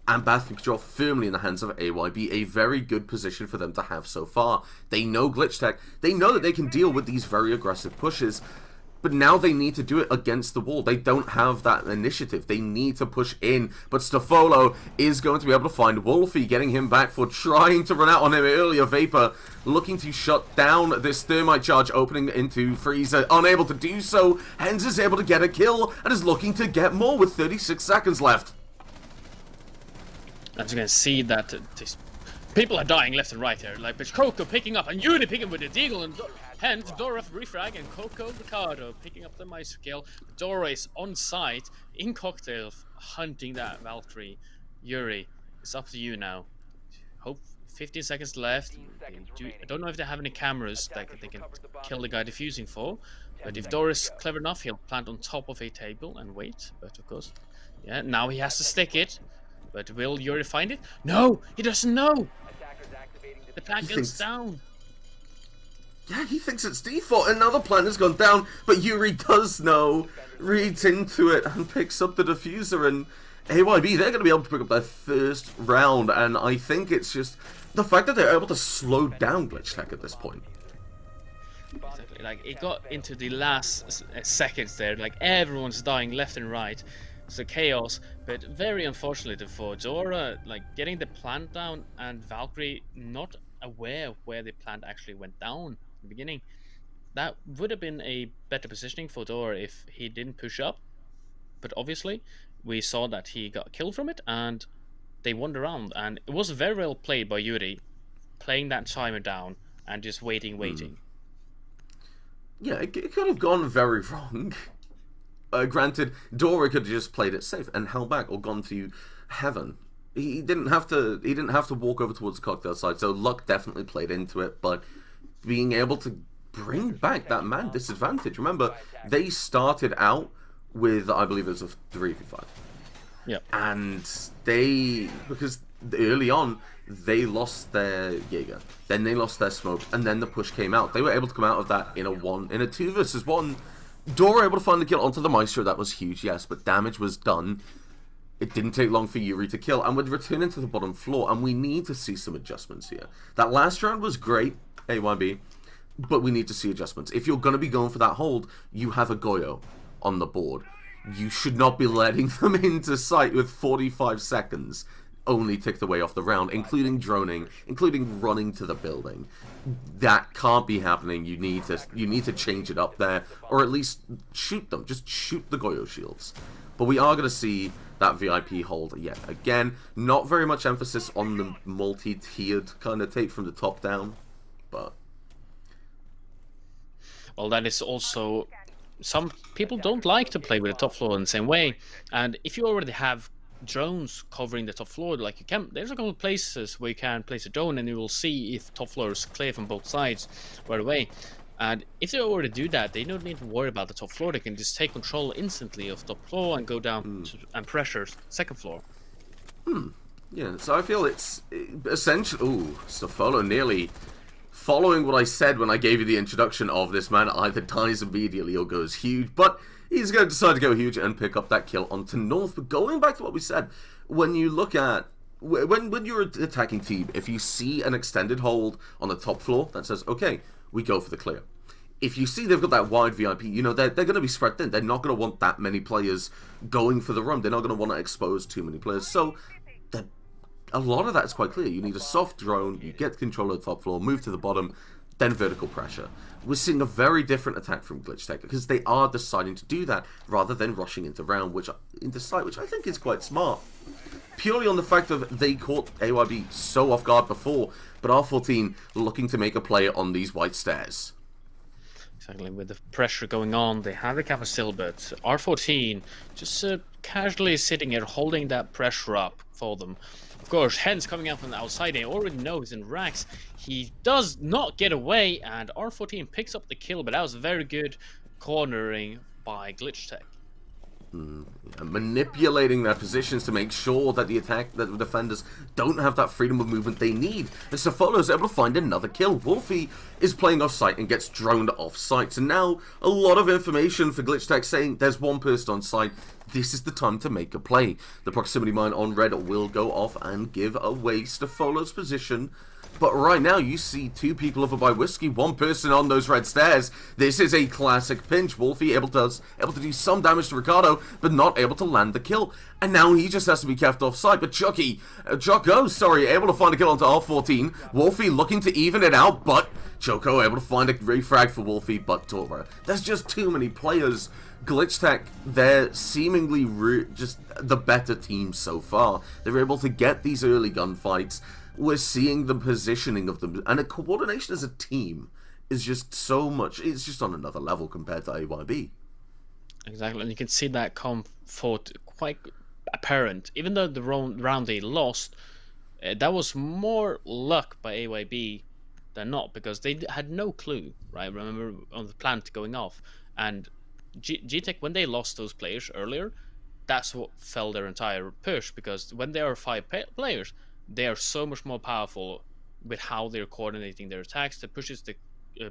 and bathroom control firmly in the hands of AYB. A very good position for them to have so far. They know Glitchtech. They know that they can deal with these very aggressive pushes. But now they need to do it against the wall. They don't have that initiative. They need to push in. But Stefolo is going to be able to find Wolfie, getting him back for trying to run out on him earlier. Vapor looking to shut down this thermite charge opening into Freezer. Unable to do so. Hens is able to get a kill and is looking to get more with 36 seconds left. As you can see that people are dying left and right here. Like, but Coco picking up, and Uni picking with the Deagle, and hence Dora refrag, and Coco Ricardo picking up the Meister kill. Dora is on site in Cocktail, hunting that Valkyrie. Yuri, it's up to you now. Hope 15 seconds left. I don't know if they have any cameras that they can kill the guy defusing for. But if Dora is clever enough, he'll plant on top of a table and wait. But of course, yeah, now he has to stick it. But will Yuri find it? No, he doesn't know. The plant goes down. Yeah, he thinks it's default, and now the plant has gone down, but Yuri does know, reads into it, and picks up the diffuser, and AYB, they're going to be able to pick up their first round, and I think it's just the fact that they're able to slow down Glitchtech at this point. Exactly. Like, it got into the last seconds there, like, everyone's dying left and right. So chaos, but very unfortunately for Dora, like getting the plant down and Valkyrie not aware of where the plant actually went down in the beginning. That would have been a better positioning for Dora if he didn't push up. But obviously, we saw that he got killed from it and they wandered around. And it was very well played by Yuri, playing that timer down and just waiting. Yeah, it could have gone very wrong. Granted, Dora could have just played it safe and held back or gone to heaven. He didn't have to. He didn't have to walk over towards the cocktail side. So luck definitely played into it. But being able to bring back that man disadvantage. Remember, they started out with, I believe it was a 3v5. Yeah. And because early on they lost their Jaeger, then they lost their smoke, and then the push came out. They were able to come out of that in a 2 versus 1. Dora able to find the kill onto the Maestro. That was huge, yes, but damage was done. It didn't take long for Yuri to kill, and we're returning to the bottom floor, and we need to see some adjustments here. That last round was great, AYB, but we need to see adjustments. If you're going to be going for that hold, you have a Goyo on the board. You should not be letting them into sight with 45 seconds only ticked away off the round, including droning, including running to the building. That can't be happening. You need to change it up there, or at least shoot them. Just shoot the Goyo shields. But we are going to see that VIP hold yet again. Not very much emphasis on the multi-tiered kind of take from the top down, but well, that is also, some people don't like to play with the top floor in the same way, and if you already have drones covering the top floor, like you can, there's a couple of places where you can place a drone and you will see if top floor is clear from both sides right away. And if they already do that, they don't need to worry about the top floor. They can just take control instantly of top floor and go down and pressure second floor. Yeah, so I feel it's essentially... Ooh, Stefano nearly following what I said when I gave you the introduction of this man. Either dies immediately or goes huge, but he's going to decide to go huge and pick up that kill onto North. But going back to what we said, when you look at... When you're an attacking team, if you see an extended hold on the top floor that says, okay, we go for the clear. If you see they've got that wide VIP, you know, they're going to be spread thin. They're not going to want that many players going for the run. They're not going to want to expose too many players. So a lot of that is quite clear. You need a soft drone, you get control of the top floor, move to the bottom, then vertical pressure. We're seeing a very different attack from Glitchtech because they are deciding to do that rather than rushing into round, into sight, which I think is quite smart. Purely on the fact of they caught AYB so off guard before, but R14 looking to make a play on these white stairs. Exactly, with the pressure going on, they have a cap still, but R14 just casually sitting here holding that pressure up for them. Of course, Hens coming out from the outside, they already know he's in racks. He does not get away, and R14 picks up the kill, but that was very good cornering by Glitchtech. Manipulating their positions to make sure that the defenders don't have that freedom of movement they need. And Safolo is able to find another kill. Wolfie is playing off site and gets droned off site. So now a lot of information for Glitchtech saying there's one person on site. This is the time to make a play. The proximity mine on red will go off and give away Stafolo's position. But right now, you see two people over by Whiskey, one person on those red stairs. This is a classic pinch. Wolfie able to do some damage to Ricardo, but not able to land the kill. And now he just has to be kept offside. But Jocko, able to find a kill onto R14. Wolfie looking to even it out, but Choco able to find a refrag for Wolfie, but Tora. There's just too many players. Glitchtech, they're seemingly just the better team so far. They're able to get these early gunfights. We're seeing the positioning of them, and the coordination as a team is just so much, it's just on another level compared to AYB. Exactly, and you can see that come forth quite apparent. Even though the round they lost, that was more luck by AYB than not, because they had no clue, right? Remember on the plant going off, and G-Tech, when they lost those players earlier, that's what fell their entire push, because when there are 5 players, they are so much more powerful with how they're coordinating their attacks, the pushes, the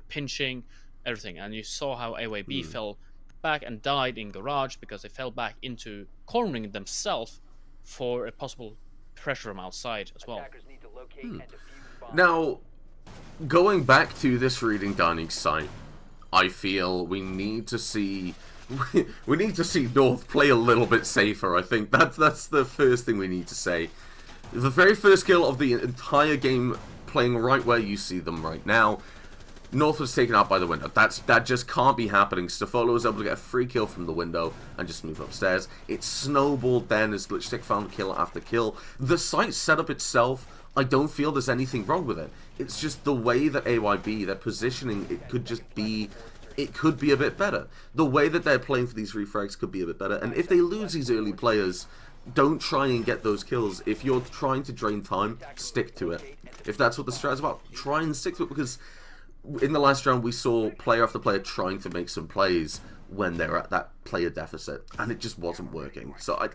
pinching, everything. And you saw how AYB fell back and died in garage because they fell back into cornering themselves for a possible pressure from outside as well. Now, going back to this reading dining site, I feel we need to see North play a little bit safer. I think that's the first thing we need to say. The very first kill of the entire game, playing right where you see them right now. North was taken out by the window. That just can't be happening. Stafolo was able to get a free kill from the window and just move upstairs. It snowballed then as Glitchtech found kill after kill. The site setup itself, I don't feel there's anything wrong with it. It's just the way that AYB, their positioning, it could just be it could be a bit better. The way that they're playing for these refrags could be a bit better. And if they lose these early players, don't try and get those kills. If you're trying to drain time, stick to it. If that's what the strat is about, try and stick to it, because in the last round we saw player after player trying to make some plays when they're at that player deficit, and it just wasn't working. So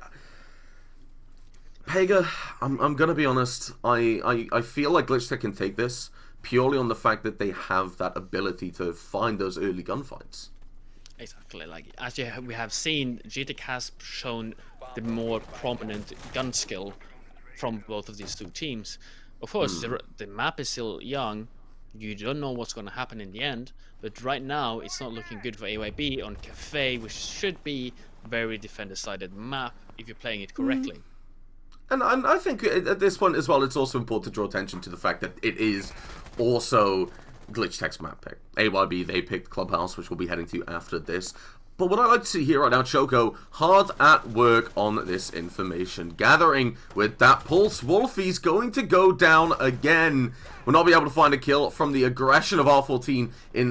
Pega, I'm gonna be honest, I feel like Glitchtech can take this purely on the fact that they have that ability to find those early gunfights. Exactly, like as we have seen, GTech has shown the more prominent gun skill from both of these two teams. Of course, the map is still young. You don't know what's going to happen in the end, but right now it's not looking good for AYB on Cafe, which should be a very defender-sided map if you're playing it correctly. And I think at this point as well, it's also important to draw attention to the fact that it is also Glitchtech's map pick. AYB, they picked Clubhouse, which we'll be heading to after this. But what I like to see here right now, Choco, hard at work on this information gathering with that pulse. Wolfie's going to go down again. We'll not be able to find a kill from the aggression of R14 in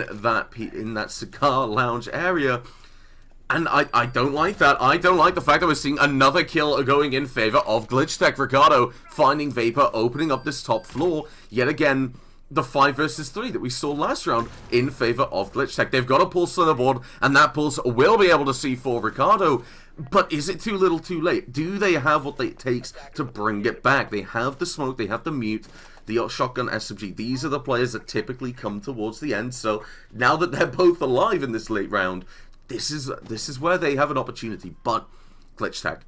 that cigar lounge area. And I don't like that. I don't like the fact that we're seeing another kill going in favor of Glitchtech. Ricardo finding Vapor, opening up this top floor. Yet again, the 5 versus 3 that we saw last round in favor of Glitchtech. They've got a pulse on the board, and that pulse will be able to see for Ricardo. But is it too little too late? Do they have what it takes to bring it back? They have the smoke, they have the mute, the shotgun SMG. These are the players that typically come towards the end. So now that they're both alive in this late round, this is where they have an opportunity. But Glitchtech,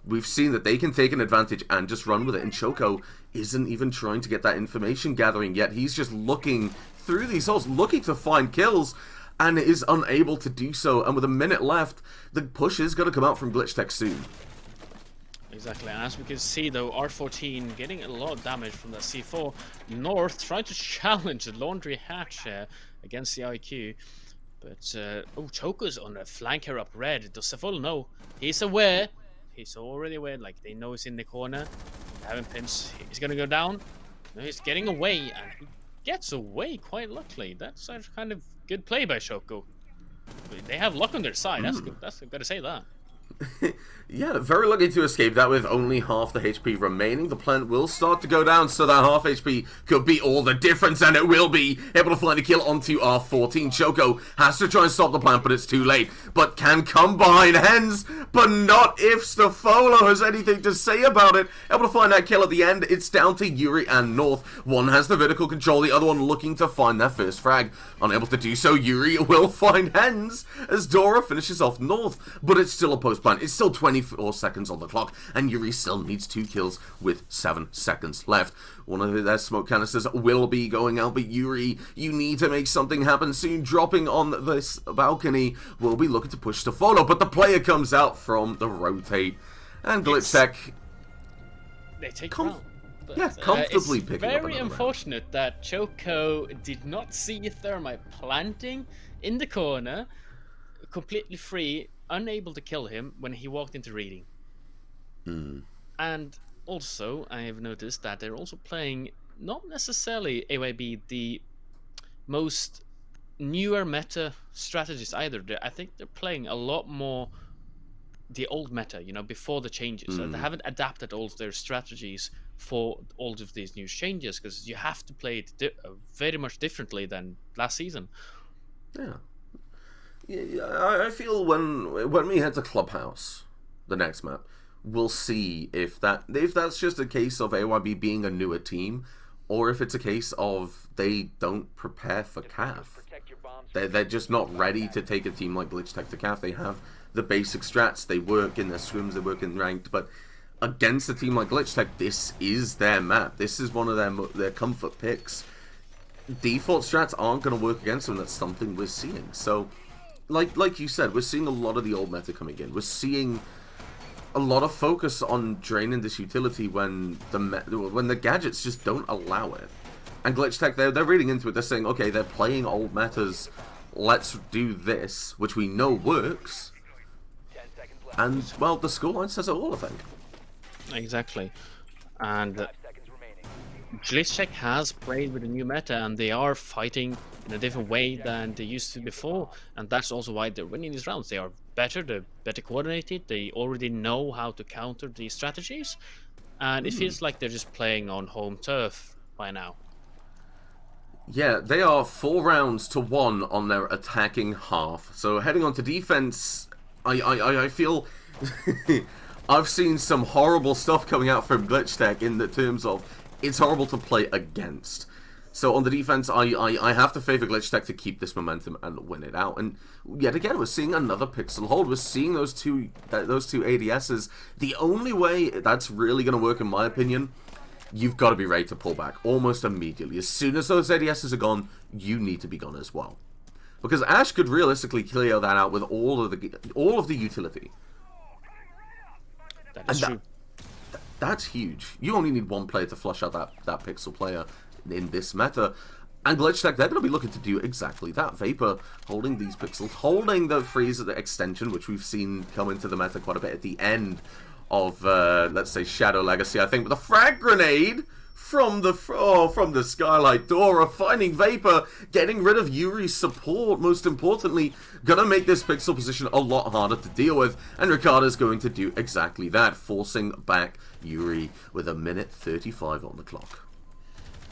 we've seen that they can take an advantage and just run with it. And Choco isn't even trying to get that information gathering yet. He's just looking through these holes, looking to find kills, and is unable to do so. And with a minute left, the push is going to come out from Glitchtech soon. Exactly, and as we can see though, R14 getting a lot of damage from that C4. North trying to challenge the laundry hatch against the IQ. But, oh, Choco's on a flanker up red. Does Safol know? He's aware. He's already aware, like they know he's in the corner. Having pins, he's gonna go down. No, he's getting away, and he gets away quite luckily. That's a kind of good play by Choco. They have luck on their side. That's good. I've got to say that. Yeah, very lucky to escape that with only half the HP remaining. The plant will start to go down, so that half HP could be all the difference, and it will be able to find a kill onto R14. Choco has to try and stop the plant, but it's too late. But can come behind Hens, but not if Stafolo has anything to say about it. Able to find that kill at the end. It's down to Yuri and North. One has the vertical control, the other one looking to find their first frag. Unable to do so, Yuri will find Hens as Dora finishes off North, but it's still a post-plant. It's still 24 seconds on the clock, and Yuri still needs 2 kills with 7 seconds left. One of their smoke canisters will be going out, but Yuri, you need to make something happen soon. Dropping on this balcony, will be looking to push to follow, but the player comes out from the rotate, and Glitchtech, they take round. Yeah, comfortably it's picking up very unfortunate that Choco did not see Thermite planting in the corner, completely free, unable to kill him when he walked into reading. And also, I have noticed that they're also playing, not necessarily AYB, the most newer meta strategies either. I think they're playing a lot more the old meta, you know, before the changes. They haven't adapted all of their strategies for all of these new changes, because you have to play it very much differently than last season. Yeah, I feel when we head to Clubhouse, the next map, we'll see if that's just a case of AYB being a newer team, or if it's a case of they don't prepare for CAF. They're just not ready to take a team like Glitchtech to CAF. They have the basic strats, they work in their scrims, they work in ranked, but against a team like Glitchtech, this is their map. This is one of their comfort picks. Default strats aren't going to work against them. That's something we're seeing. So, like you said, we're seeing a lot of the old meta coming in. We're seeing a lot of focus on draining this utility when the gadgets just don't allow it. And Glitchtech, they're reading into it. They're saying, okay, they're playing old metas. Let's do this, which we know works. And, well, the scoreline says it all, I think. Exactly. And Glitchtech has played with a new meta, and they are fighting in a different way than they used to before, and that's also why they're winning these rounds. They are better, they're better coordinated, they already know how to counter these strategies, and it feels like they're just playing on home turf by now. Yeah, they are 4 rounds to 1 on their attacking half. So heading on to defense, I feel I've seen some horrible stuff coming out from Glitchtech in the terms of it's horrible to play against. So on the defense, I have to favor Glitchtech to keep this momentum and win it out. And yet again, we're seeing another pixel hold. We're seeing those two ADSs. The only way that's really going to work, in my opinion, you've got to be ready to pull back almost immediately. As soon as those ADSs are gone, you need to be gone as well. Because Ash could realistically clear that out with all of the utility. That is true. That's huge. You only need one player to flush out that pixel player in this meta. And Glitchtech, they're going to be looking to do exactly that. Vapor holding these pixels, holding the freeze of the extension, which we've seen come into the meta quite a bit at the end of, let's say, Shadow Legacy, I think. But the frag grenade from the Skylight Dora, finding Vapor, getting rid of Yuri's support, most importantly, gonna make this pixel position a lot harder to deal with, and Ricardo's going to do exactly that, forcing back Yuri with 1:35 on the clock.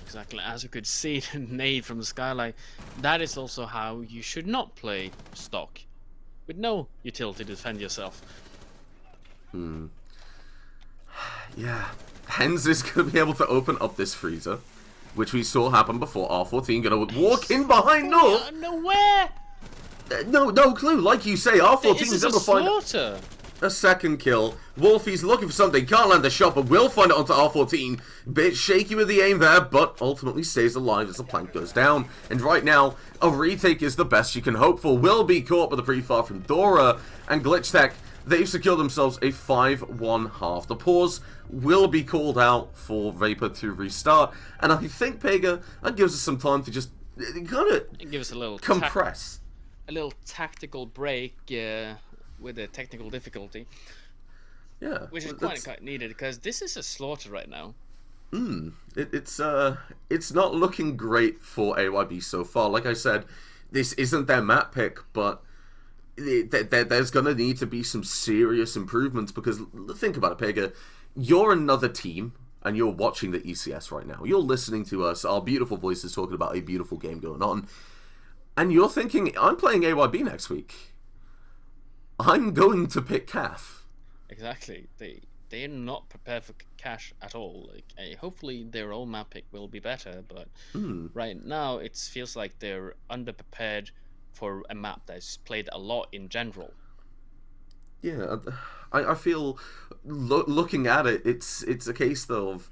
Exactly, as you could see, the nade from the Skylight, that is also how you should not play stock, with no utility to defend yourself. Yeah. Hens is going to be able to open up this freezer, which we saw happen before. R14 going to walk in behind North. Nowhere! No clue. Like you say, R14 is able to find a second kill. Wolfie's looking for something, can't land the shot, but will find it onto R14. Bit shaky with the aim there, but ultimately stays alive as the plank goes down. And right now, a retake is the best you can hope for. Will be caught by the pre-fire from Dora, and Glitchtech, they've secured themselves a 5-1 half. The pause will be called out for Vapor to restart, and I think, Pega, that gives us some time to just kind of give us a little compress. A little tactical break with a technical difficulty. Yeah. Which is quite needed, because this is a slaughter right now. It's not looking great for AYB so far. Like I said, this isn't their map pick, but there's going to need to be some serious improvements, because think about it, Pega. You're another team, and you're watching the ECS right now. You're listening to us, our beautiful voices talking about a beautiful game going on, and you're thinking, I'm playing AYB next week. I'm going to pick CAF. Exactly. They're not prepared for cash at all. Like, hopefully their own map pick will be better, but right now it feels like they're underprepared for a map that's played a lot in general. Yeah, I feel looking at it, it's a case though of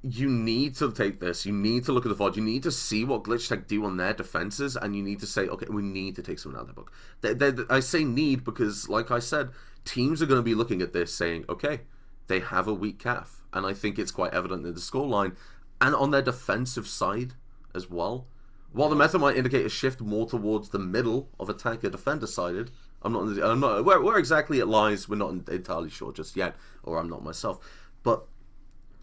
you need to take this, you need to look at the VOD, you need to see what Glitchtech do on their defenses, and you need to say, okay, we need to take someone out of the book. I say need because, like I said, teams are going to be looking at this saying, okay, they have a weak CAF, and I think it's quite evident in the scoreline, and on their defensive side as well. While the meta might indicate a shift more towards the middle of attacker-defender sided, I'm not where exactly it lies, we're not entirely sure just yet, or I'm not myself, but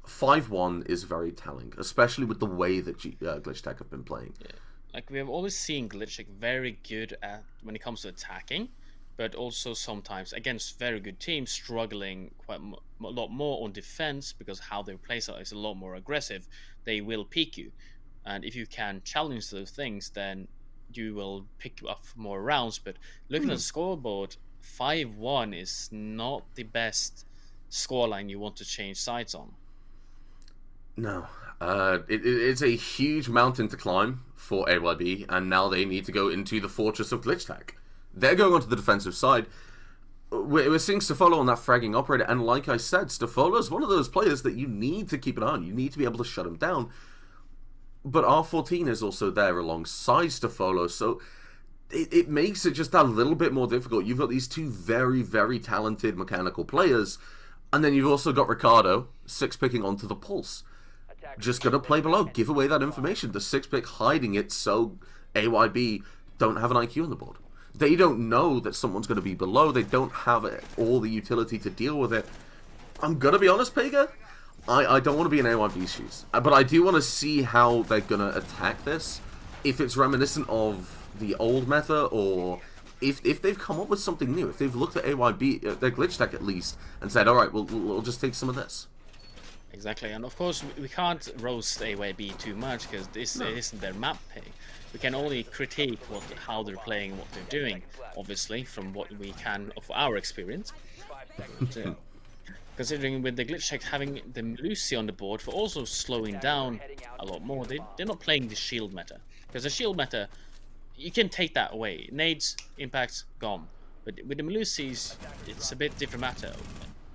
5-1 is very telling, especially with the way that Glitchtech have been playing. Yeah. Like, we have always seen Glitchtech very good at when it comes to attacking, but also sometimes against very good teams struggling quite a lot more on defense, because how their playstyle is a lot more aggressive. They will peek you, and if you can challenge those things, then you will pick up more rounds. But looking at the scoreboard, 5-1 is not the best scoreline you want to change sides on. No, it's a huge mountain to climb for AYB, and now they need to go into the fortress of Glitchtech. They're going onto the defensive side. We're seeing Stafolo on that fragging operator, and like I said, Stafolo is one of those players that you need to keep an eye on. You need to be able to shut him down. But R14 is also there alongside Stafolo, so it makes it just a little bit more difficult. You've got these two very, very talented mechanical players, and then you've also got Ricardo, 6-picking onto the Pulse. Just gonna play below, give away that information. The 6-pick hiding it so AYB don't have an IQ on the board. They don't know that someone's going to be below. They don't have all the utility to deal with it. I'm going to be honest, Pega. I don't want to be in AYB's shoes. But I do want to see how they're going to attack this. if it's reminiscent of the old meta, or if they've come up with something new, if they've looked at AYB, their Glitchtech at least, and said, all right, we'll just take some of this. Exactly, and of course we can't roast AYB too much because this isn't their map pick. We can only critique how they're playing, what they're doing, obviously, from what we can of our experience. But, considering with the Glitchtech having the Lucy on the board for also slowing down a lot more, they're not playing the shield meta. Because the shield meta, you can take that away. Nades, impacts, gone. But with the Melusi's, it's a bit different matter.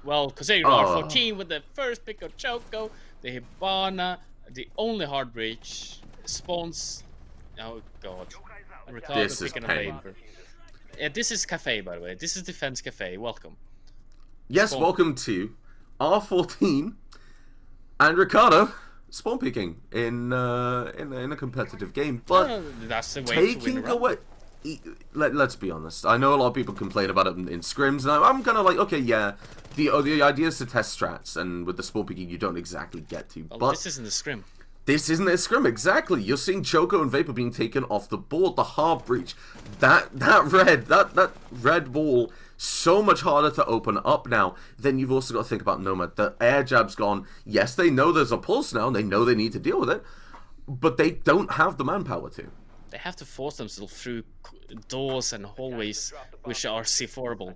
Well, considering R14 with the first pick of Choco, the Hibana, the only hard breach, spawns. Oh god. Ricardo This is picking pain. a Vapor. Yeah, this is Cafe, by the way. This is Defense Cafe. Welcome. Yes, Spawn. welcome to R14 and Ricardo spawn picking in a competitive game, but That's the way to win taking a round. away. Let's be honest. I know a lot of people complain about it in scrims, and I'm kind of like, okay, yeah, the idea is to test strats, and with the spawn picking, you don't exactly get to. Well, but this isn't a scrim. this isn't a scrim, exactly. You're seeing Choco and Vapor being taken off the board. The hard breach, that red ball, so much harder to open up now. Then you've also got to think about Nomad. The air jab's gone. Yes, they know there's a pulse now, and they know they need to deal with it, but they don't have the manpower to. They have to force themselves through doors and hallways which are C4able.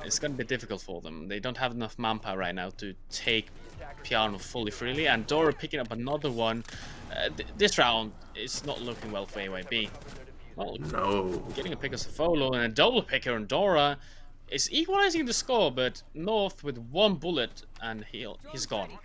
It's going to be difficult for them. They don't have enough manpower right now to take Piano fully freely, and Dora picking up another one. This round is not looking well for AYB. Well, No. getting a pick of Safolo and a double picker on Dora is equalizing the score, but North with one bullet and he's gone.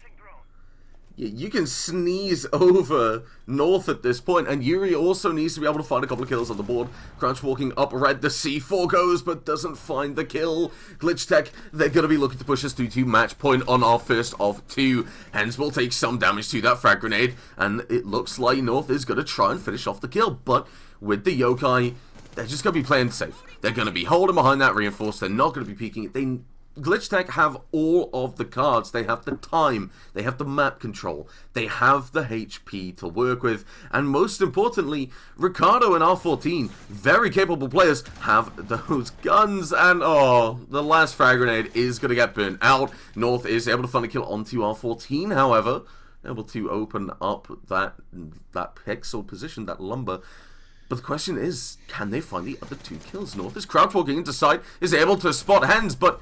You can sneeze over North at this point, and Yuri also needs to be able to find a couple of kills on the board. Crouch walking up red, the C4 goes, but doesn't find the kill. Glitchtech, they're going to be looking to push us through to match point on our first of two. Hens will take some damage to that frag grenade, and it looks like North is going to try and finish off the kill, but with the yokai, they're just going to be playing safe. They're going to be holding behind that reinforce, they're not going to be peeking it. Glitchtech have all of the cards. They have the time, they have the map control, they have the HP to work with, and most importantly, Ricardo and R14, very capable players, have those guns, and the last frag grenade is going to get burnt out. North is able to find a kill onto R14, however, able to open up that pixel position, that lumber. But the question is, can they find the other two kills? North is crouch walking into sight, is able to spot Hens, but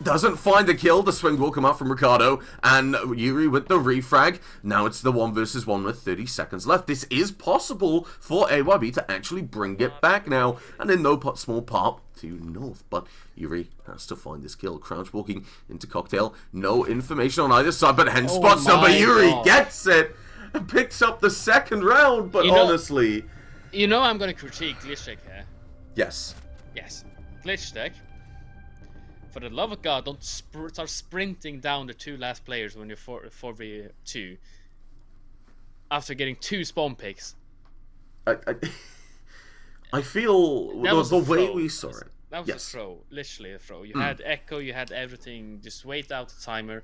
doesn't find the kill. The swing will come out from Ricardo, and Yuri with the refrag. Now it's the 1 versus 1 with 30 seconds left. This is possible for AYB to actually bring it back now, and in no small part to North. But Yuri has to find this kill. Crouch walking into Cocktail. No information on either side, but Hens spots him, but Yuri gets it and picks up the second round. But honestly, you know I'm going to critique Glitchtech here. Yes. Yes. Glitchtech, for the love of God, don't start sprinting down the two last players when you're 4v2 after getting 2 spawn picks. I feel the way we saw it. That was a throw, literally a throw. You had Echo, you had everything, just wait out the timer.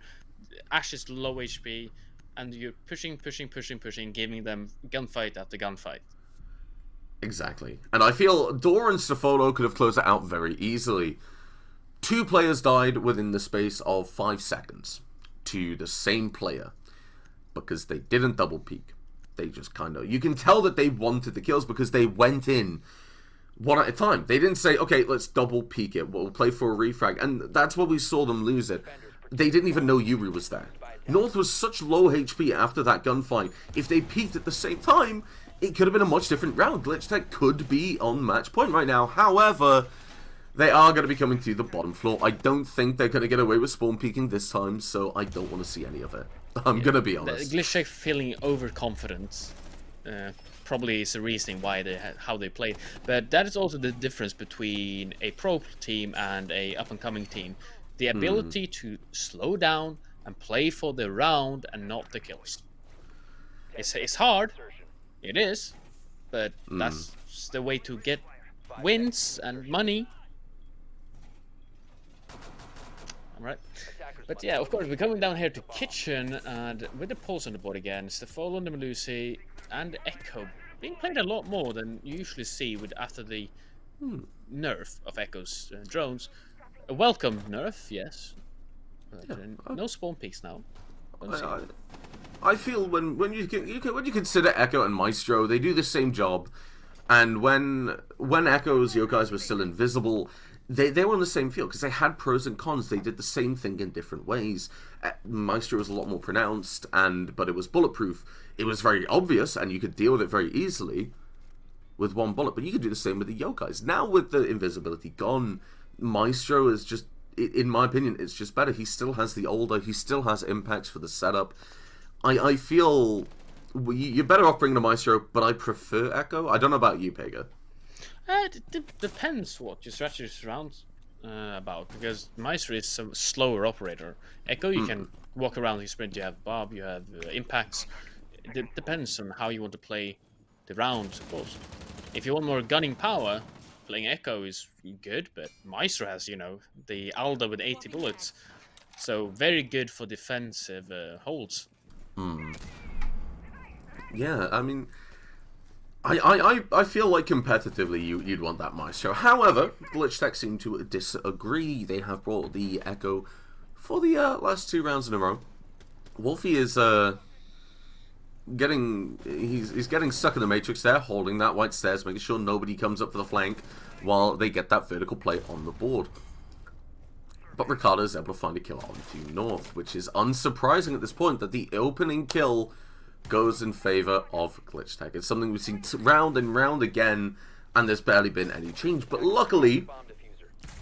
Ash is low HP, and you're pushing, giving them gunfight after gunfight. Exactly. And I feel Dora and Safolo could have closed it out very easily. 2 players died within the space of 5 seconds to the same player because they didn't double peek. They just kind of... You can tell that they wanted the kills because they went in one at a time. They didn't say, okay, let's double peek it. We'll play for a refrag. And that's where we saw them lose it. They didn't even know Yuri was there. North was such low HP after that gunfight. If they peeked at the same time, it could have been a much different round. Glitchtech could be on match point right now. However, they are going to be coming to the bottom floor. I don't think they're going to get away with spawn peeking this time, so I don't want to see any of it. I'm going to be honest. Glitchtech feeling overconfident probably is the reasoning why how they played. But that is also the difference between a pro team and a up-and-coming team. The ability to slow down and play for the round and not the kills. It's hard. It is. But that's the way to get wins and money. Alright. But yeah, of course, we're coming down here to Kitchen, and with the pulse on the board again, Stefolo and the Melusi, and Echo being played a lot more than you usually see with after the nerf of Echo's drones. A welcome nerf, yes. But, no spawn peaks now. I feel when you consider Echo and Maestro, they do the same job, and when Echo's yokais were still invisible, they were on the same field because they had pros and cons. They did the same thing in different ways. Maestro was a lot more pronounced, but it was bulletproof. It was very obvious, and you could deal with it very easily with one bullet. But you could do the same with the yokais. Now with the invisibility gone, Maestro is just, in my opinion, it's just better. He still has the older, he still has impacts for the setup. I feel you're better off bringing the Maestro, but I prefer Echo. I don't know about you, Pega. It depends what your strategy is around about, because Maestro is a slower operator. Echo, you can walk around, you sprint, you have Bob, you have impacts. It depends on how you want to play the round, of course. If you want more gunning power, playing Echo is good, but Maestro has, the Alda with 80 bullets. So very good for defensive holds. Yeah, I mean, I feel like competitively you'd want that Maestro. However, Glitchtech seem to disagree. They have brought the Echo for the last 2 rounds in a row. Wolfie is he's getting stuck in the matrix there, holding that white stairs, making sure nobody comes up for the flank while they get that vertical play on the board. But Ricardo's able to find a kill onto North, which is unsurprising at this point that the opening kill goes in favor of Glitchtech. It's something we've seen round and round again, and there's barely been any change. But luckily,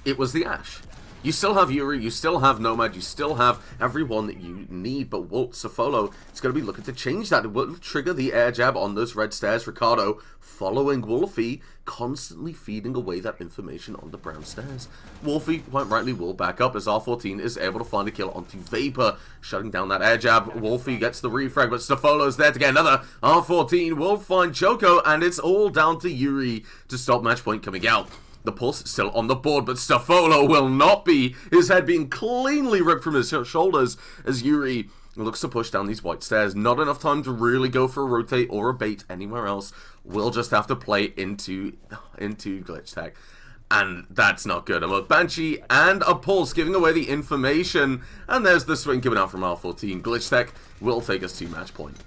it was the Ash. You still have Yuri, you still have Nomad, you still have everyone that you need, but Walt Sofolo is going to be looking to change that. It will trigger the air jab on those red stairs. Ricardo, following Wolfie, constantly feeding away that information on the brown stairs. Wolfie, quite rightly, will back up as R14 is able to find a kill onto Vapor, shutting down that air jab. Wolfie gets the refrag, but Sofolo's there to get another. R14 will find Choco, and it's all down to Yuri to stop match point coming out. The Pulse is still on the board, but Stafolo will not be. His head being cleanly ripped from his shoulders as Yuri looks to push down these white stairs. Not enough time to really go for a rotate or a bait anywhere else. We'll just have to play into Glitchtech. And that's not good. A look, Banshee and a Pulse giving away the information. And there's the swing coming out from R14. Glitchtech will take us to match point.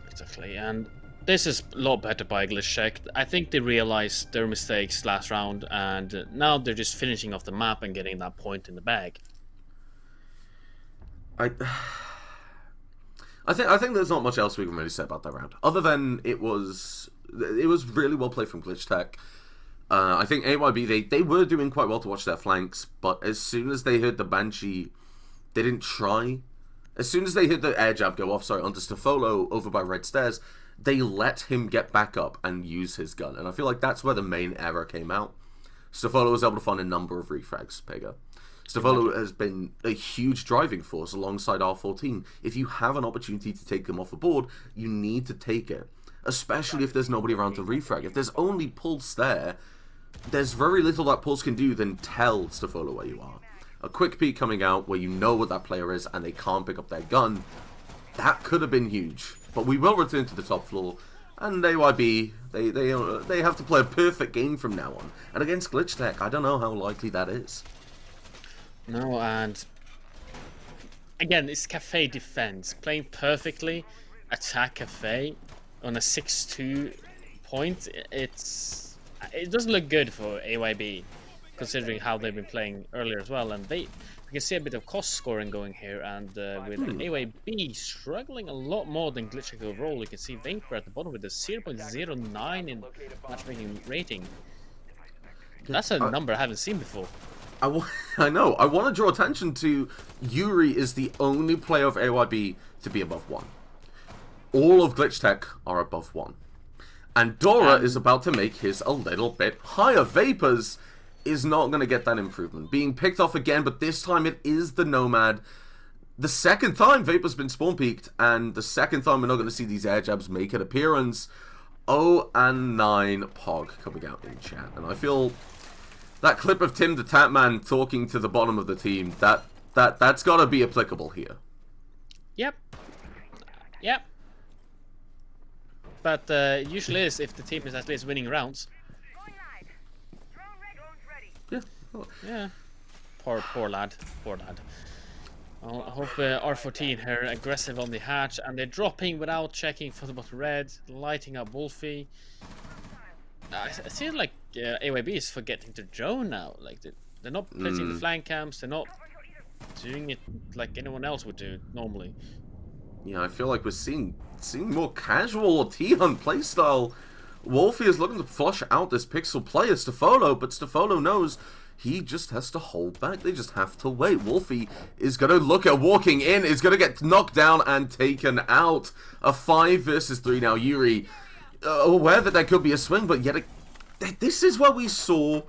Exactly, and this is a lot better by Glitchtech. I think they realized their mistakes last round, and now they're just finishing off the map and getting that point in the bag. I think there's not much else we can really say about that round, other than it was really well played from Glitchtech. I think AYB they were doing quite well to watch their flanks, but as soon as they heard the Banshee, they didn't try. As soon as they heard the air jab go off, onto Stafolo over by red stairs, they let him get back up and use his gun. And I feel like that's where the main error came out. Stafolo was able to find a number of refrags, Pega. Stafolo has been a huge driving force alongside R14. If you have an opportunity to take them off the board, you need to take it. Especially if there's nobody around to refrag. If there's only Pulse there, there's very little that Pulse can do than tell Stafolo where you are. A quick peek coming out where you know what that player is and they can't pick up their gun, that could have been huge. But we will return to the top floor, and AYB, they have to play a perfect game from now on. And against Glitchtech, I don't know how likely that is. No, and again, it's Cafe defense. Playing perfectly, attack Cafe on a 6-2 point, it doesn't look good for AYB, considering how they've been playing earlier as well. And we can see a bit of cost scoring going here, and with AYB struggling a lot more than Glitchtech overall. You can see Vapor at the bottom with a 0.09 in matchmaking rating. That's a number I haven't seen before. I know. I want to draw attention to Yuri is the only player of AYB to be above 1. All of Glitchtech are above 1. And Dora is about to make his a little bit higher. Vapors is not going to get that improvement. Being picked off again, but this time it is the Nomad. The second time Vapor's been spawn peaked, and the second time we're not going to see these air jabs make an appearance. 0 and 9 Pog coming out in chat. And I feel that clip of Tim the Tatman talking to the bottom of the team, that's got to be applicable here. Yep. but it usually is if the team is at least winning rounds. Yeah. Yeah. Poor lad. Poor lad. I hope R14 here aggressive on the hatch, and they're dropping without checking for the bottom red, lighting up Wolfie. I feel like AYB is forgetting to drone now. Like they're not placing the flank camps. They're not doing it like anyone else would do normally. Yeah, I feel like we're seeing more casual or T-Hunt playstyle. Wolfie is looking to flush out this pixel player, Stefolo, but Stefolo knows he just has to hold back. They just have to wait. Wolfie is going to look at walking in, is going to get knocked down and taken out. A 5 versus 3 now. Yuri, aware that there could be a swing, but yet this is where we saw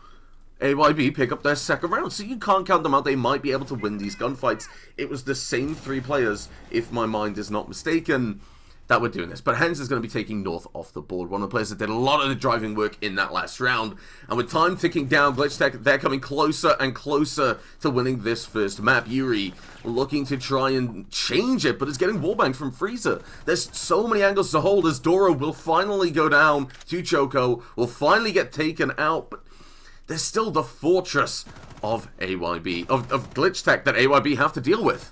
AYB pick up their second round, so you can't count them out. They might be able to win these gunfights. It was the same 3 players, if my mind is not mistaken, that were doing this. But Hens is going to be taking North off the board. One of the players that did a lot of the driving work in that last round. And with time ticking down, Glitchtech, they're coming closer and closer to winning this first map. Yuri looking to try and change it, but it's getting wallbanged from Freezer. There's so many angles to hold as Doro will finally go down to Choco, will finally get taken out, but there's still the fortress of AYB, of Glitchtech that AYB have to deal with.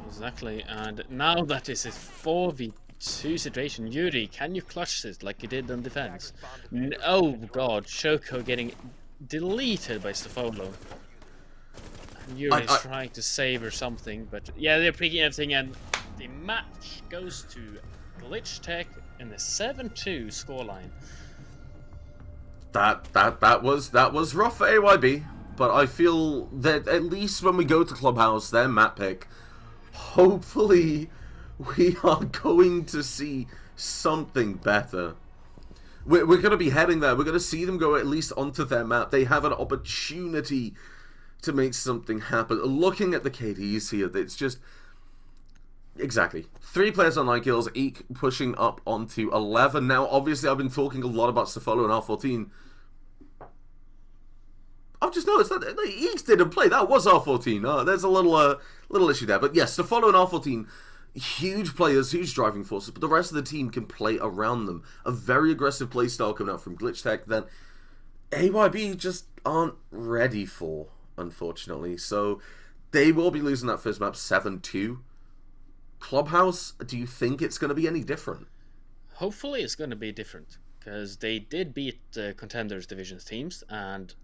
Exactly, and now that this is 4v2 situation, Yuri, can you clutch this like you did on defense? Oh god, Choco getting deleted by Stefolo. Yuri's trying to save or something, but yeah, they're picking everything, and the match goes to Glitchtech in the 7-2 scoreline. That was rough for AYB, but I feel that at least when we go to Clubhouse, their map pick, hopefully we are going to see something better. We're going to be heading there. We're going to see them go at least onto their map. They have an opportunity to make something happen. Looking at the KDs here, it's just... Exactly. 3 players on 9 kills, Eek pushing up onto 11. Now, obviously, I've been talking a lot about Stefolo and R14. I've just noticed that the Eeks didn't play. That was R14. There's a little issue there. But yes, Stefolo and R14, huge players, huge driving forces, but the rest of the team can play around them. A very aggressive playstyle coming out from Glitchtech that AYB just aren't ready for, unfortunately. So they will be losing that first map 7-2. Clubhouse, do you think it's going to be any different? Hopefully it's going to be different, because they did beat the Contenders Divisions teams, and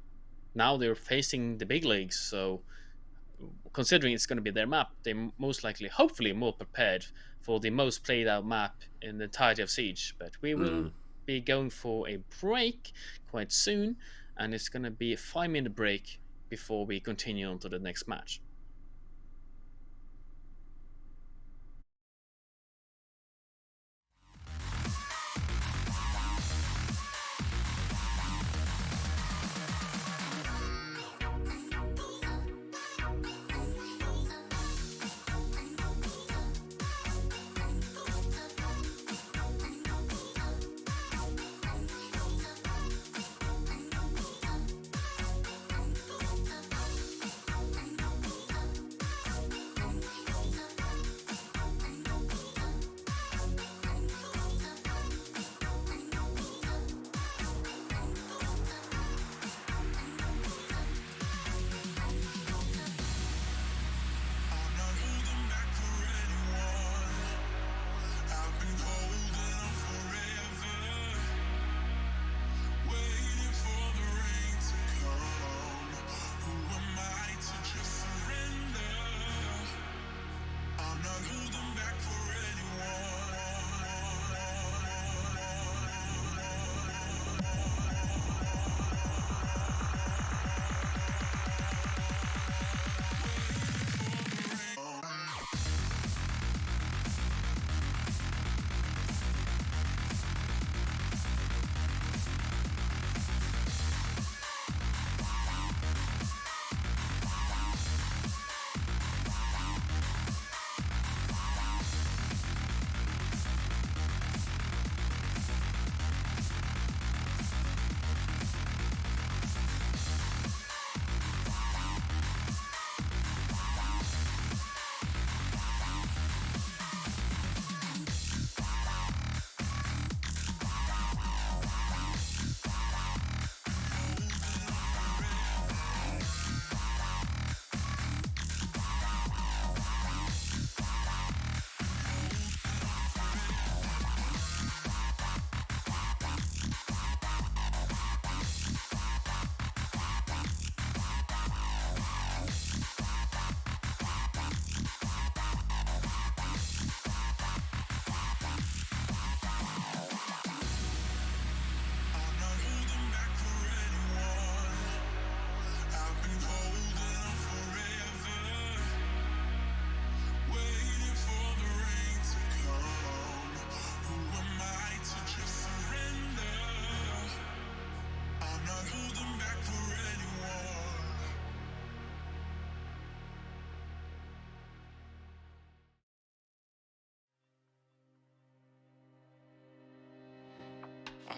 now they're facing the big leagues, so considering it's going to be their map, they're most likely, hopefully, more prepared for the most played out map in the entirety of Siege. But we will be going for a break quite soon, and it's going to be a 5-minute break before we continue on to the next match.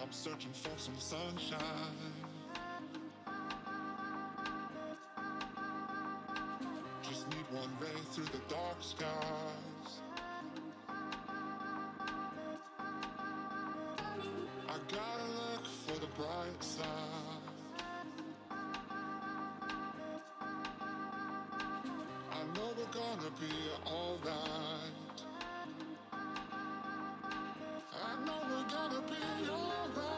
I'm searching for some sunshine. Just need one ray through the dark skies. I gotta look for the bright side. I know we're gonna be alright. I know we're gonna be alright.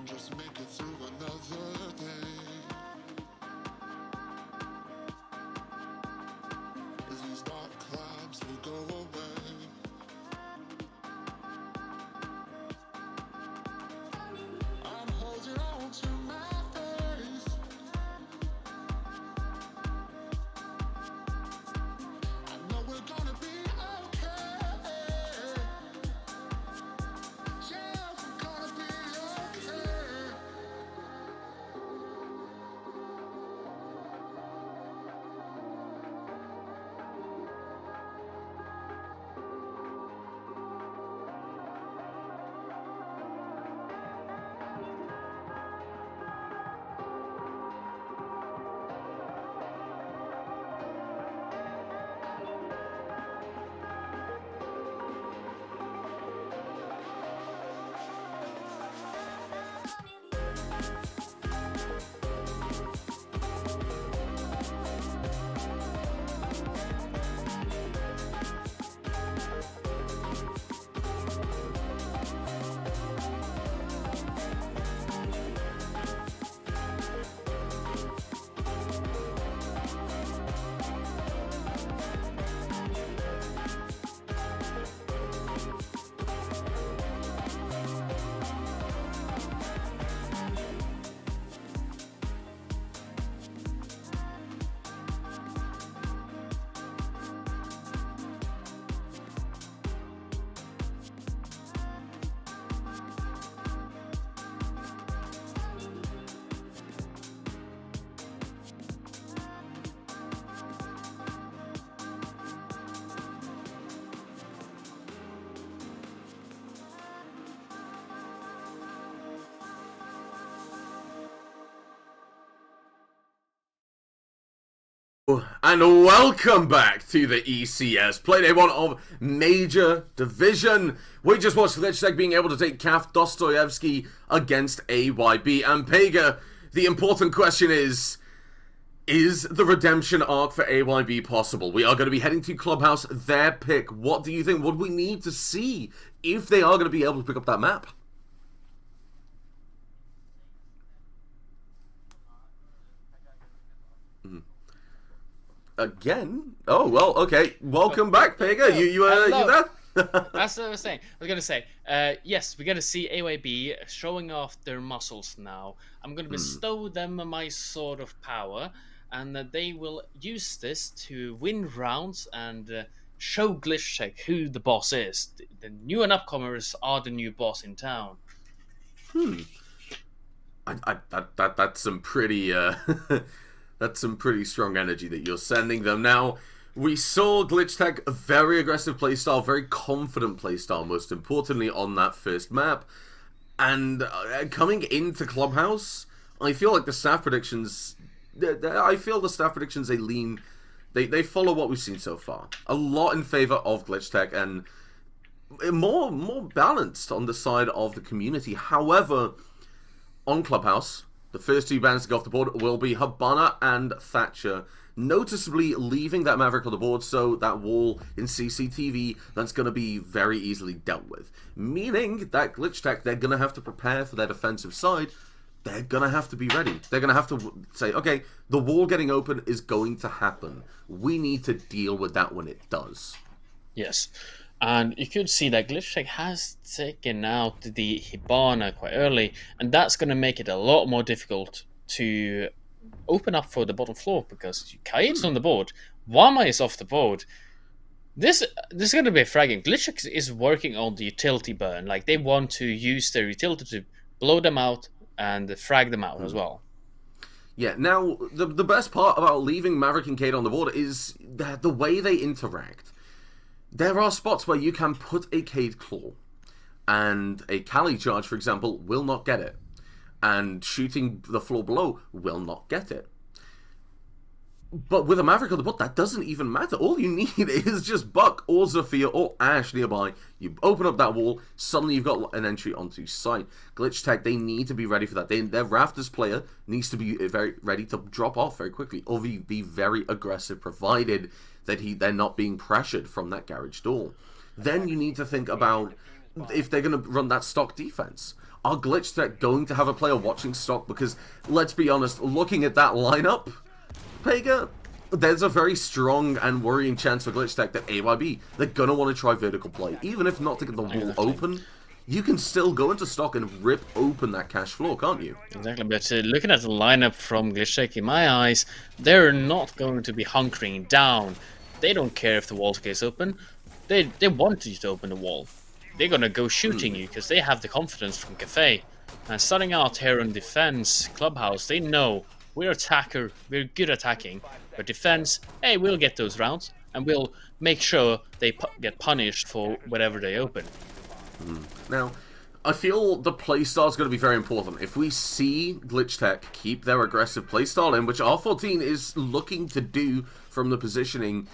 Just make it through another day. These dark clouds will go away. I'm holding on to my face. I know we're gonna be okay. Yeah, we're gonna be okay. And welcome back to the ECS Playday 1 of Major Division. We just watched Glitchtech being able to take Kaf Dostoyevsky against AYB. And Pega, the important question is the redemption arc for AYB possible? We are going to be heading to Clubhouse, their pick. What do you think? What do we need to see if they are going to be able to pick up that map? Again? Oh, well, okay. Welcome back, Pega. You there? That's what I was saying. I was going to say, yes, we're going to see AYB showing off their muscles now. I'm going to bestow them my sword of power, and they will use this to win rounds and show Glitchtech who the boss is. The new and upcomers are the new boss in town. That's some pretty that's some pretty strong energy that you're sending them. Now, we saw Glitchtech, a very aggressive playstyle, very confident playstyle, most importantly on that first map. And coming into Clubhouse, I feel like the staff predictions, they follow what we've seen so far. A lot in favor of Glitchtech and more balanced on the side of the community. However, on Clubhouse, The first two bans to go off the board will be Habana and Thatcher, noticeably leaving that Maverick on the board, so that wall in CCTV, that's going to be very easily dealt with. Meaning that Glitchtech, they're going to have to prepare for their defensive side. They're going to have to be ready. They're going to have to say, okay, the wall getting open is going to happen. We need to deal with that when it does. Yes. And you could see that Glitchtech has taken out the Hibana quite early, and that's going to make it a lot more difficult to open up for the bottom floor, because Kaid's on the board, Wama is off the board. This is going to be a fragging. Glitchtech is working on the utility burn. Like, they want to use their utility to blow them out and frag them out as well. Yeah, now, the best part about leaving Maverick and Cade on the board is that the way they interact. There are spots where you can put a Cade Claw, and a Kali charge, for example, will not get it. And shooting the floor below will not get it. But with a Maverick on the board, that doesn't even matter. All you need is just Buck or Zafir or Ash nearby. You open up that wall, suddenly you've got an entry onto site. Glitchtech, they need to be ready for that. Their Rafters player needs to be very ready to drop off very quickly, or be very aggressive, provided that they're not being pressured from that garage door. Then you need to think about if they're going to run that stock defense. Are Glitchtech going to have a player watching stock? Because, let's be honest, looking at that lineup, Pega, there's a very strong and worrying chance for Glitchtech that AYB, they're going to want to try vertical play. Even if not to get the wall open, you can still go into stock and rip open that cash floor, can't you? Exactly, but looking at the lineup from Glitchtech, in my eyes, they're not going to be hunkering down. They don't care if the wall gets open. They want you to open the wall. They're gonna go shooting you because they have the confidence from Cafe. And starting out here on defense clubhouse, they know we're attacker, we're good attacking, but defense, hey, we'll get those rounds and we'll make sure they get punished for whatever they open. Now, I feel the playstyle is going to be very important. If we see Glitchtech keep their aggressive playstyle in, which R14 is looking to do from the positioning,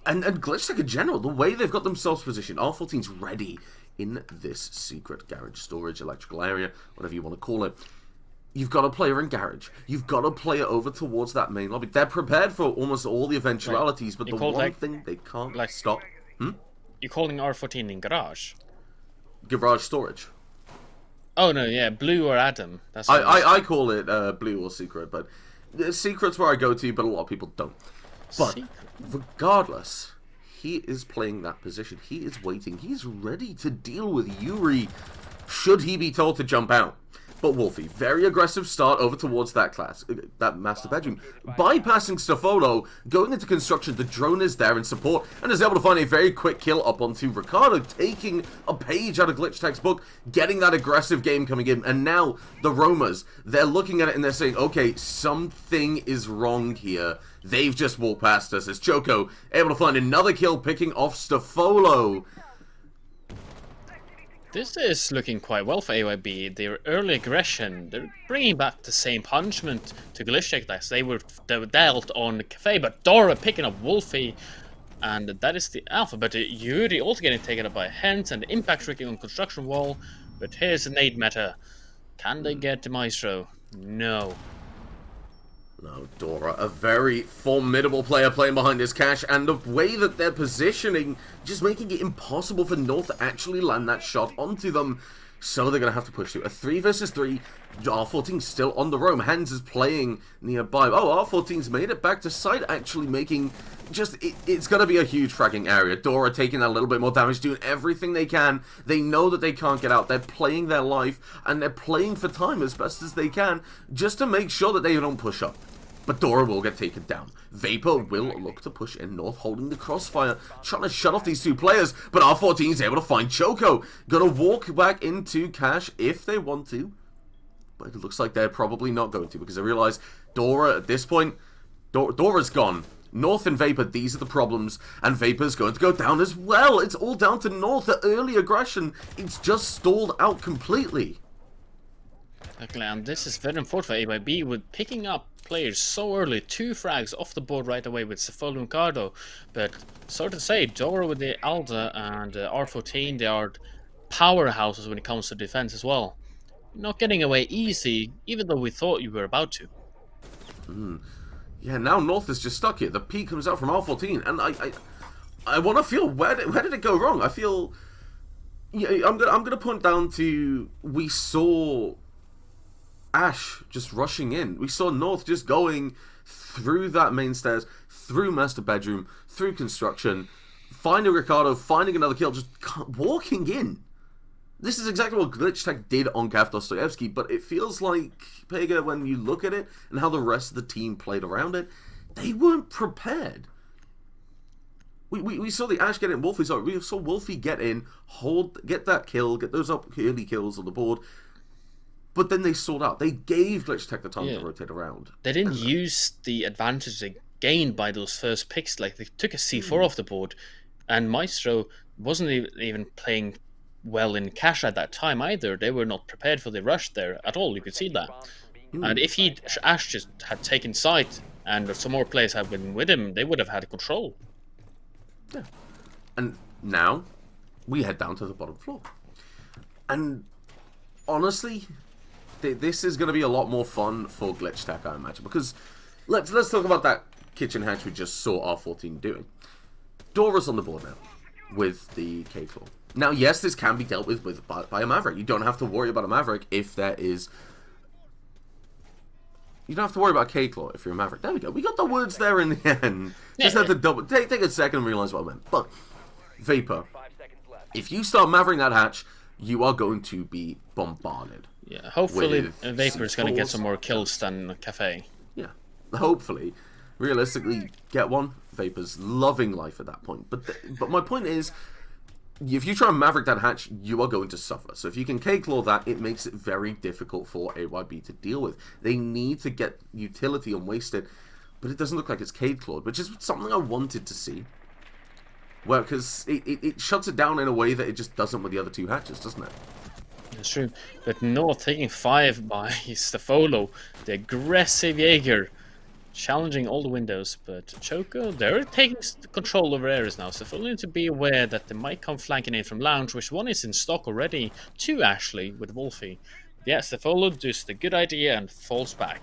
and Glitchtech in general, the way they've got themselves positioned, R14's ready in this secret garage storage, electrical area, whatever you want to call it. You've got a player in garage. You've got a player over towards that main lobby. They're prepared for almost all the eventualities, but the one thing they can't stop... You're calling R14 in garage? Garage storage. Oh no, yeah, Blue or Adam. That's I call it Blue or Secret, but Secret's where I go to, but a lot of people don't. But Secret. regardless, he is playing that position. He is waiting. He's ready to deal with Yuri should he be told to jump out. But Wolfie, very aggressive start over towards that master bedroom. Bypassing Stafolo, going into construction, the drone is there in support, and is able to find a very quick kill up onto Ricardo, taking a page out of Glitchtech's book, getting that aggressive game coming in. And now, the Romas, they're looking at it and they're saying, okay, something is wrong here. They've just walked past us. As Choco able to find another kill, picking off Stafolo. This is looking quite well for AYB. Their early aggression, they're bringing back the same punishment to Glitchtech as they were dealt on Cafe, but Dora picking up Wolfie, and that is the alpha. But Yuri also getting taken up by Hens and the impact tricking on construction wall. But here's the nade meta. Can they get the Maestro? No. No, Dora, a very formidable player playing behind his cash, and the way that they're positioning, just making it impossible for North to actually land that shot onto them. So they're going to have to push through. A 3 versus 3, R14's still on the roam. Hans is playing nearby. Oh, R14's made it back to site, actually making just... It's going to be a huge fragging area. Dora taking a little bit more damage, doing everything they can. They know that they can't get out. They're playing their life, and they're playing for time as best as they can, just to make sure that they don't push up. But Dora will get taken down. Vapor will look to push in North, holding the crossfire, trying to shut off these two players, but R14 is able to find Choco. Gonna walk back into Cash if they want to, but it looks like they're probably not going to, because they realize Dora, at this point, Dora's gone. North and Vapor, these are the problems, and Vapor's going to go down as well. It's all down to North. The early aggression, it's just stalled out completely. Exactly, and this is very unfortunate for AYB with picking up players so early. 2 frags off the board right away with Cefalo and Ricardo. But so to say, Dora with the Alda and R14, they are powerhouses when it comes to defense as well. not getting away easy, even though we thought you were about to. Yeah, now North is just stuck here. The P comes out from R14, and I want to feel where did it go wrong? I feel, yeah, I'm gonna point down to we saw Ash just rushing in. We saw North just going through that main stairs, through master bedroom, through construction, finding Ricardo, finding another kill, just walking in. This is exactly what Glitchtech did on Kav Dostoyevsky, but it feels like, Pega, when you look at it and how the rest of the team played around it, they weren't prepared. We saw the Ash get in, we saw Wolfie get in, get that kill, get those early kills on the board, but then they sold out. They gave Glitchtech the time to rotate around. They didn't use the advantage they gained by those first picks. Like, they took a C4 off the board, and Maestro wasn't even playing well in cash at that time either. They were not prepared for the rush there at all. You could see that. And if Ash just had taken sight and some more players had been with him, they would have had control. Yeah. And now we head down to the bottom floor. And honestly, this is going to be a lot more fun for Glitchtech, I imagine, because let's talk about that kitchen hatch we just saw R14 doing. Dora's on the board now with the K-Claw. Now, yes, this can be dealt with by a Maverick. You don't have to worry about a Maverick if there is... You don't have to worry about K-Claw if you're a Maverick. There we go. We got the words there in the end. Just had to double... Take a second and realize what I meant. But, Vapor, if you start Mavericking that hatch, you are going to be bombarded. Yeah, hopefully Vapor is going to get some more kills than Cafe. Yeah, hopefully. Realistically, get one. Vapor's loving life at that point. But my point is, if you try and Maverick that hatch, you are going to suffer. So if you can K-Claw that, it makes it very difficult for AYB to deal with. They need to get utility and waste it, but it doesn't look like it's K-Clawed, which is something I wanted to see. Well, because it shuts it down in a way that it just doesn't with the other two hatches, doesn't it? That's true. But North taking 5 by Stefolo, the aggressive Jaeger, challenging all the windows, but Choco, they're taking control over areas now, so they need to be aware that they might come flanking in from Lounge, which one is in stock already, 2 actually, with Wolfie. Yeah, Stefolo does the good idea and falls back.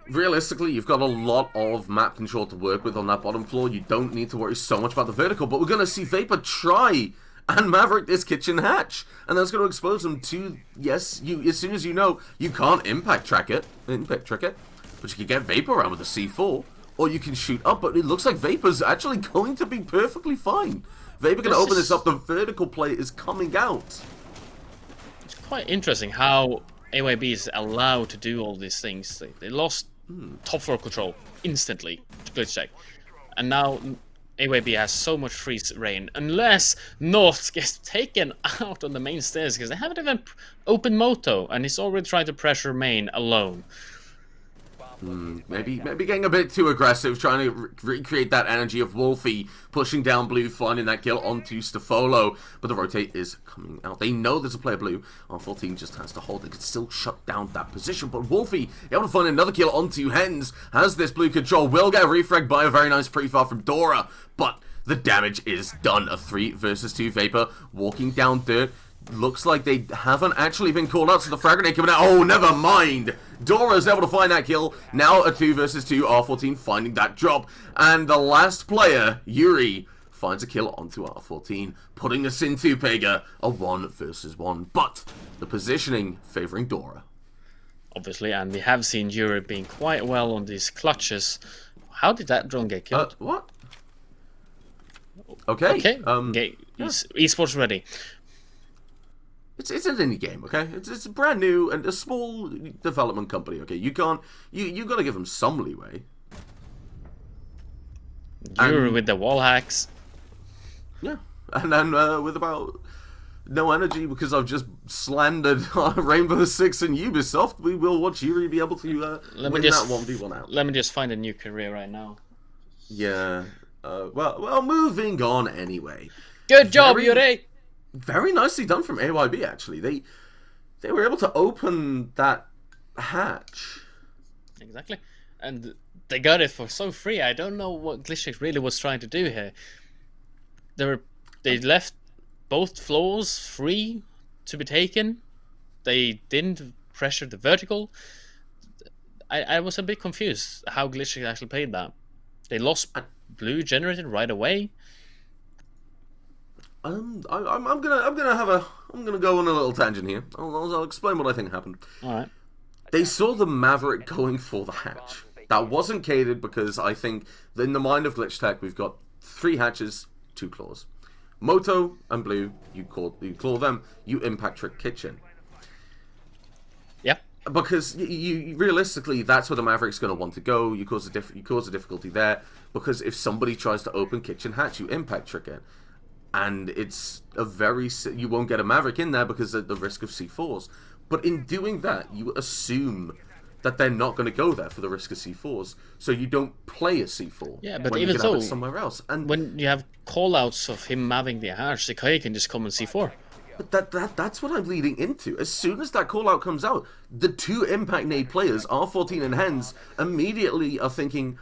Realistically, you've got a lot of map control to work with on that bottom floor. You don't need to worry so much about the vertical, but we're going to see Vapor try and Maverick this kitchen hatch, and that's going to expose them to, yes, as soon as you know, you can't impact trick it, but you can get Vapor around with a C4, or you can shoot up, but it looks like Vapor's actually going to be perfectly fine. Vapor can open this up, the vertical play is coming out. It's quite interesting how AYB is allowed to do all these things. They lost top floor control instantly to Glitchtech, and now AYB has so much free reign, unless North gets taken out on the main stairs, because they haven't even opened Moto, and he's already trying to pressure main alone. Maybe getting a bit too aggressive, trying to recreate that energy of Wolfie pushing down blue, finding that kill onto Stefolo, but the rotate is coming out. They know there's a player blue. R14 just has to hold. They can still shut down that position, but Wolfie able to find another kill onto Hens, has this blue control, will get refragged by a very nice pre-fire from Dora, but the damage is done. A 3 versus 2 Vapor walking down dirt. Looks like they haven't actually been called out, so the frag grenade coming out. Oh, never mind. Dora's able to find that kill. Now a 2 versus 2. R14 finding that drop. And the last player, Yuri, finds a kill onto R14, putting us into, Pega, a 1 versus 1. But the positioning favoring Dora. Obviously, and we have seen Yuri being quite well on these clutches. How did that drone get killed? What? Okay. Okay. Esports ready. It's an indie game, okay? It's brand new and a small development company, okay? You got to give them some leeway. Yuri with the wall hacks. Yeah, and then with about no energy because I've just slandered Rainbow Six and Ubisoft, we will watch Yuri be able to win that 1v1 out. Let me just find a new career right now. Yeah. Well, moving on anyway. Good job, Yuri! Very nicely done from AYB, actually. They were able to open that hatch. Exactly. And they got it for so free. I don't know what Glitchtech really was trying to do here. They left both floors free to be taken. They didn't pressure the vertical. I was a bit confused how Glitchtech actually played that. They lost blue generated right away. I'm gonna go on a little tangent here. I'll explain what I think happened. All right. They saw the Maverick going for the hatch. That wasn't catered because I think that in the mind of Glitchtech, we've got 3 hatches, 2 claws. Moto and Blue, you claw them, you impact trick kitchen. Yeah. Because you realistically, that's where the Maverick's going to want to go. You cause a difficulty there because if somebody tries to open kitchen hatch, you impact trick it, and it's you won't get a Maverick in there because of the risk of C4s. But in doing that, you assume that they're not going to go there for the risk of C4s, so you don't play a C4. Yeah, but when even you can have so, it somewhere else. And when you have callouts of him having the hatch, the Kai can just come and C4. But that's what I'm leading into. As soon as that call out comes out, the 2 Impact Nade players, R14 and Hens, immediately are thinking,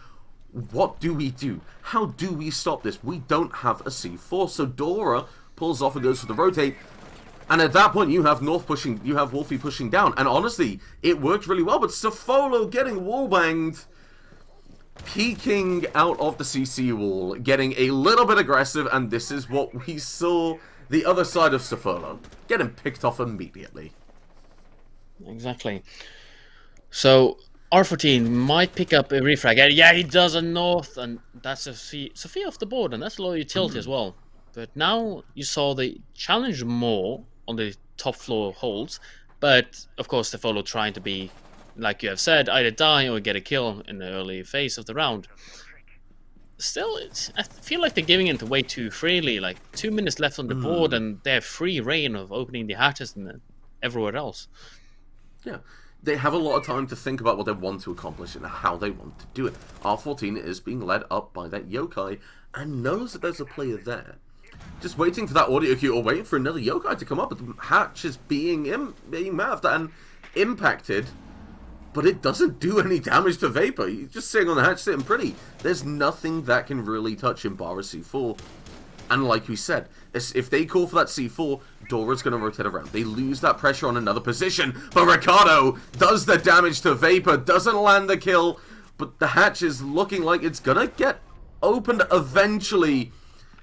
what do we do? How do we stop this? We don't have a C4. So Dora pulls off and goes for the rotate. And at that point, you have Wolfie pushing down. And honestly, it worked really well. But Safolo getting wallbanged, peeking out of the CC wall, getting a little bit aggressive. And this is what we saw. The other side of Safolo getting picked off immediately. Exactly. So R14 might pick up a refrag. Yeah, he does a north, and that's a Sophia off the board, and that's low utility as well. But now you saw the challenge more on the top floor holds, but of course the follow trying to be, like you have said, either die or get a kill in the early phase of the round. Still, I feel like they're giving it away too freely. Like 2 minutes left on the board, and they have free reign of opening the hatches and everywhere else. Yeah, they have a lot of time to think about what they want to accomplish and how they want to do it. R14 is being led up by that yokai and knows that there's a player there. Just waiting for that audio cue or waiting for another yokai to come up, but the hatch is being maved and impacted. But it doesn't do any damage to Vapor. He's just sitting on the hatch, sitting pretty. There's nothing that can really touch him bar a C4. And like we said, if they call for that C4, Dora's going to rotate around. They lose that pressure on another position. But Ricardo does the damage to Vapor, doesn't land the kill. But the hatch is looking like it's going to get opened eventually.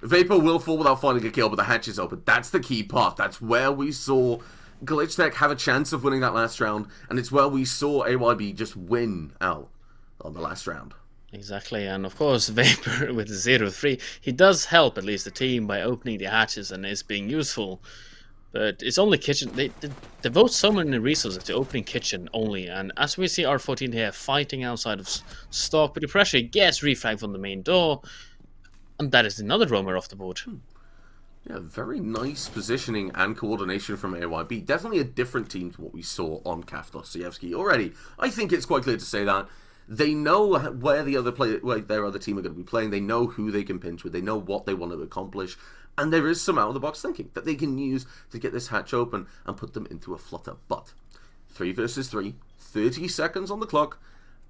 Vapor will fall without finding a kill, but the hatch is open. That's the key part. That's where we saw Glitchtech have a chance of winning that last round, and it's where we saw AYB just win out on the last round. Exactly, and of course Vapor with 0-3, he does help at least the team by opening the hatches and is being useful. But it's only kitchen, they devote so many resources to opening kitchen only, and as we see R14 here fighting outside of stock, but the pressure gets refragged from the main door, and that is another roamer off the board. Yeah, very nice positioning and coordination from AYB. Definitely a different team to what we saw on KAF Dostoyevsky already. I think it's quite clear to say that. They know where their other team are going to be playing. They know who they can pinch with. They know what they want to accomplish. And there is some out-of-the-box thinking that they can use to get this hatch open and put them into a flutter. But 3 versus 3, 30 seconds on the clock,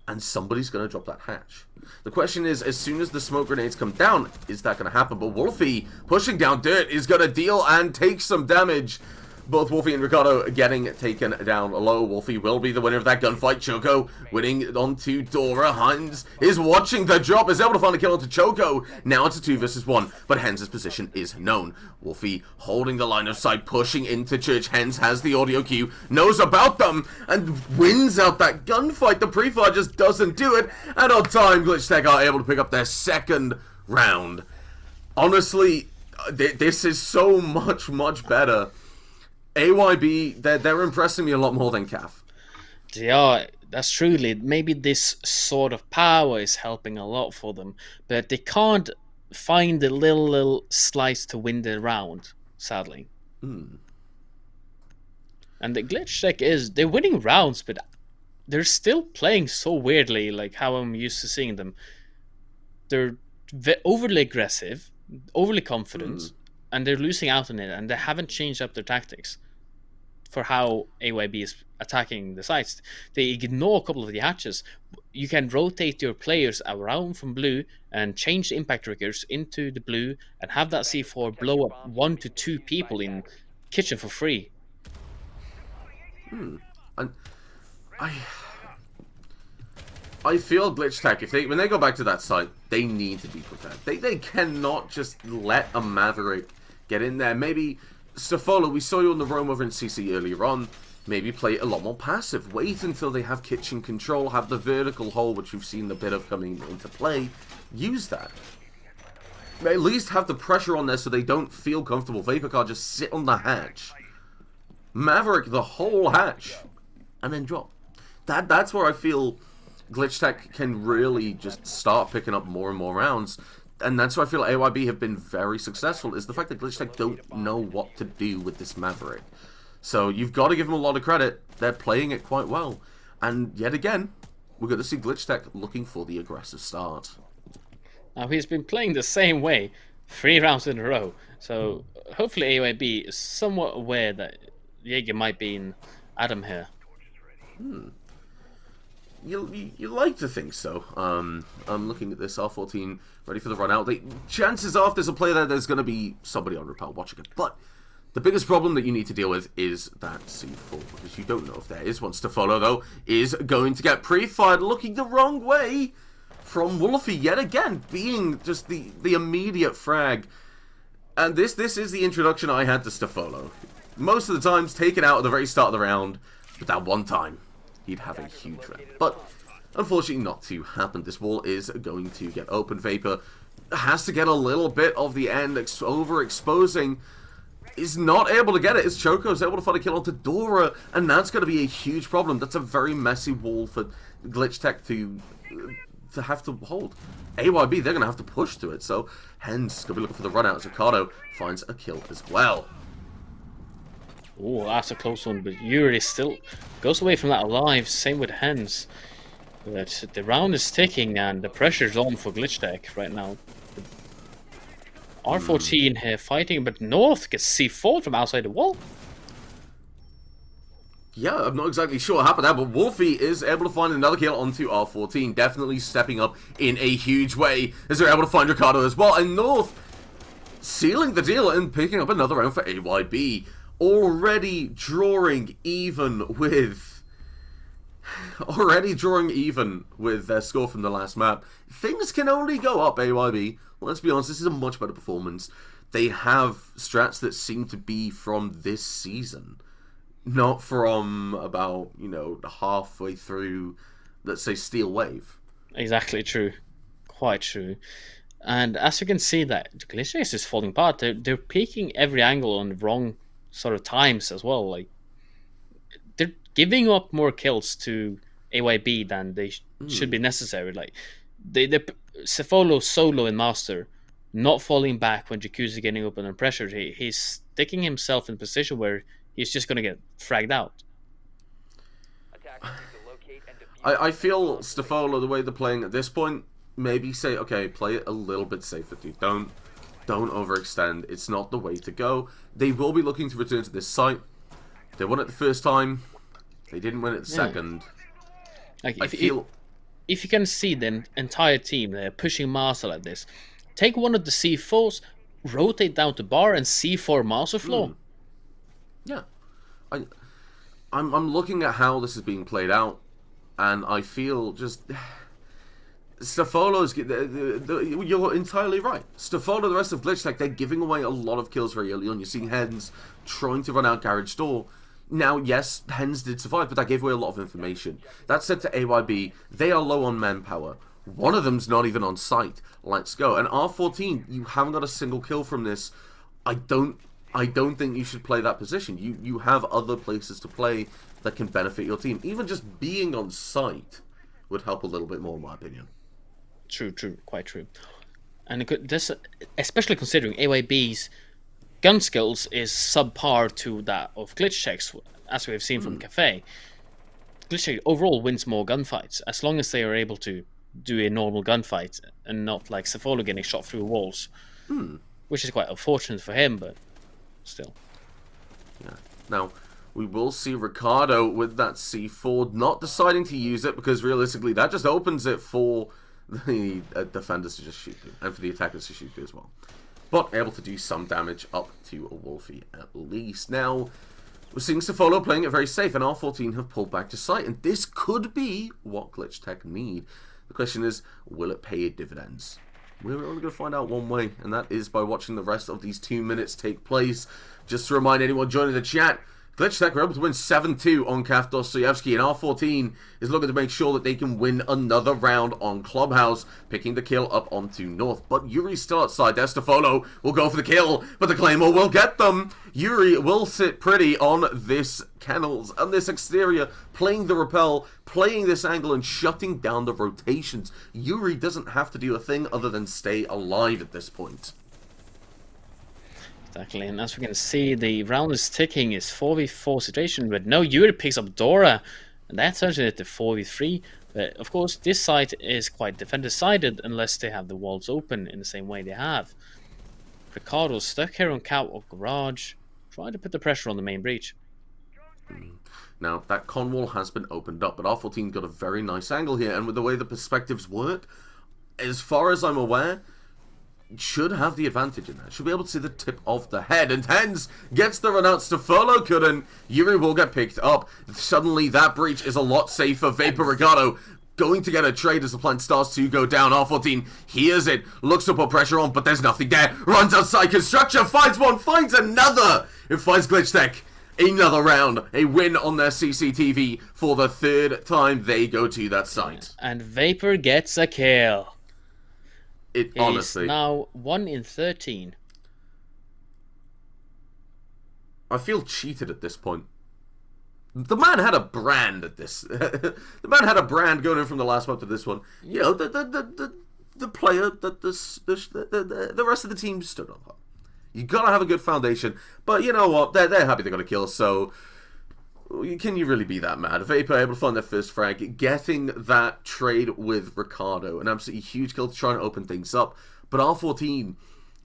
and somebody's going to drop that hatch. The question is, as soon as the smoke grenades come down, is that going to happen? But Wolfie, pushing down dirt, is going to deal and take some damage. Both Wolfie and Ricardo getting taken down low. Wolfie will be the winner of that gunfight. Choco winning onto Dora. Hens is watching the drop, is able to find a kill onto Choco. Now it's a 2 versus 1, but Hens' position is known. Wolfie holding the line of sight, pushing into Church. Hens has the audio cue, knows about them, and wins out that gunfight. The pre-fire just doesn't do it, and on time, Glitchtech are able to pick up their second round. Honestly, this is so much better. AYB, they're impressing me a lot more than KAF. Yeah, that's truly. Maybe this sort of power is helping a lot for them, but they can't find the little slice to win the round, sadly. And the Glitchtech they're winning rounds, but they're still playing so weirdly, like how I'm used to seeing them. They're overly aggressive, overly confident, and they're losing out on it, and they haven't changed up their tactics for how AYB is attacking the sites. They ignore a couple of the hatches. You can rotate your players around from blue and change the impact triggers into the blue and have that C4 blow up 1 to 2 people in kitchen for free. And I feel Glitchtech, when they go back to that site, they need to be prepared. They cannot just let a Maverick get in there. Maybe, Stafolo, we saw you on the roam over in CC earlier on. Maybe play a lot more passive. Wait until they have kitchen control, have the vertical hole, which we've seen a bit of coming into play. Use that. At least have the pressure on there so they don't feel comfortable. Vapor Car just sit on the hatch. Maverick the whole hatch. And then drop. That's where I feel Glitchtech can really just start picking up more and more rounds. And that's where I feel AYB have been very successful, is the fact that Glitchtech don't know what to do with this Maverick. So you've got to give them a lot of credit. They're playing it quite well. And yet again, we're going to see Glitchtech looking for the aggressive start. Now, he's been playing the same way 3 rounds in a row. So hopefully AYB is somewhat aware that Jaeger might be in Adam here. You like to think so. I'm looking at this R14 ready for the run out. Chances are if there's a player there, there's going to be somebody on repel watching it. But the biggest problem that you need to deal with is that C4, because you don't know if there is one. Stafolo, though, is going to get pre-fired, looking the wrong way from Wolfie yet again, being just the immediate frag. And this is the introduction I had to Stafolo. Most of the times taken out at the very start of the round, but that one time he'd have a huge round. But unfortunately not to happen. This wall is going to get open. Vapor has to get a little bit of the end, overexposing. Is not able to get it. As Choco's able to find a kill onto Dora, and that's going to be a huge problem. That's a very messy wall for Glitchtech to have to hold. AYB, they're going to have to push to it, so hence going to be looking for the run out. Ricardo finds a kill as well. Oh, that's a close one, but Yuri still goes away from that alive. Same with Hens. But the round is ticking and the pressure's on for Glitchtech right now. R14 here fighting, but North gets C4 from outside the wall. Yeah, I'm not exactly sure what happened there, but Wolfie is able to find another kill onto R14. Definitely stepping up in a huge way as they're able to find Ricardo as well. And North sealing the deal and picking up another round for AYB. Already drawing even with their score from the last map. Things can only go up, AYB. Let's be honest, this is a much better performance. They have strats that seem to be from this season, not from about, halfway through, let's say, Steel Wave. Exactly true. Quite true. And as you can see, that Glitchtech is falling apart. They're peeking every angle on the wrong sort of times as well. Like, they're giving up more kills to AYB than they should be necessary. Like, they Cefalo solo in Master, not falling back when Jacuzzi getting up under pressure. He's sticking himself in a position where he's just going to get fragged out. I feel Stafolo, the way they're playing at this point, maybe say, okay, play it a little bit safer, dude. Don't overextend. It's not the way to go. They will be looking to return to this site. They won it the first time. They didn't win it the second. Like, if you can see the entire team there pushing Master like this, take one of the C4s, rotate down to bar, and C4 Master floor. Yeah. I'm looking at how this is being played out, and I feel just... Stafolo's... You're entirely right. Stafolo, the rest of Glitchtech, they're giving away a lot of kills very early on. You're seeing Hens trying to run out Garage Door. Now, yes, Hens did survive, but that gave away a lot of information. That said to AYB, they are low on manpower. One of them's not even on site. Let's go. And R14, you haven't got a single kill from this. I don't think you should play that position. You have other places to play that can benefit your team. Even just being on site would help a little bit more, in my opinion. True, quite true. And this, especially considering AYB's gun skills is subpar to that of Glitchtech's, as we have seen from Cafe. Glitchtech overall wins more gunfights, as long as they are able to do a normal gunfight and not like Cefalo getting shot through walls. Which is quite unfortunate for him, but still. Yeah. Now, we will see Ricardo with that C4 not deciding to use it, because realistically that just opens it for the defenders to just shoot you, and for the attackers to shoot you as well. But able to do some damage up to a Wolfie at least. Now, We're seeing Sofolo playing it very safe, and R14 have pulled back to site, and this could be what Glitchtech need. The question is, will it pay dividends? We're only going to find out one way, and that is by watching the rest of these 2 minutes take place. Just to remind anyone joining the chat, Glitchtech were able to win 7-2 on Kaf Dostoyevsky, and R14 is looking to make sure that they can win another round on Clubhouse, picking the kill up onto North. But Yuri's still outside. Estefolo will go for the kill, but the Claymore will get them. Yuri will sit pretty on this kennels, on this exterior, playing the rappel, playing this angle, and shutting down the rotations. Yuri doesn't have to do a thing other than stay alive at this point. Exactly, and as we can see, the round is ticking. It's 4v4 situation, but no, Yuri picks up Dora, and that turns it to 4v3. But of course, this side is quite defender-sided unless they have the walls open in the same way they have. Ricardo's stuck here on Catwalk Garage, trying to put the pressure on the main breach. Now, that con wall has been opened up, but R14 got a very nice angle here, and with the way the perspectives work, as far as I'm aware, should have the advantage in that. Should be able to see the tip of the head. And Hens gets the run out. Stefolo couldn't. Yuri will get picked up. Suddenly, that breach is a lot safer. Vapor Ricardo going to get a trade as the plant starts to go down. R14 hears it. Looks to put pressure on, but there's nothing there. Runs outside construction. Finds one. Finds another. It finds Glitchtech. Another round. A win on their CCTV for the 3rd time they go to that site. And Vapor gets a kill. It honestly. He's now 1 in 13. I feel cheated at this point. The man had a brand at this. The man had a brand going in from the last one to this one. You know, the player that the rest of the team stood on. You gotta have a good foundation. But you know what? They're happy they got a kill. So can you really be that mad? Vapor able to find their first frag, getting that trade with Ricardo, an absolutely huge kill to try and open things up. But R14,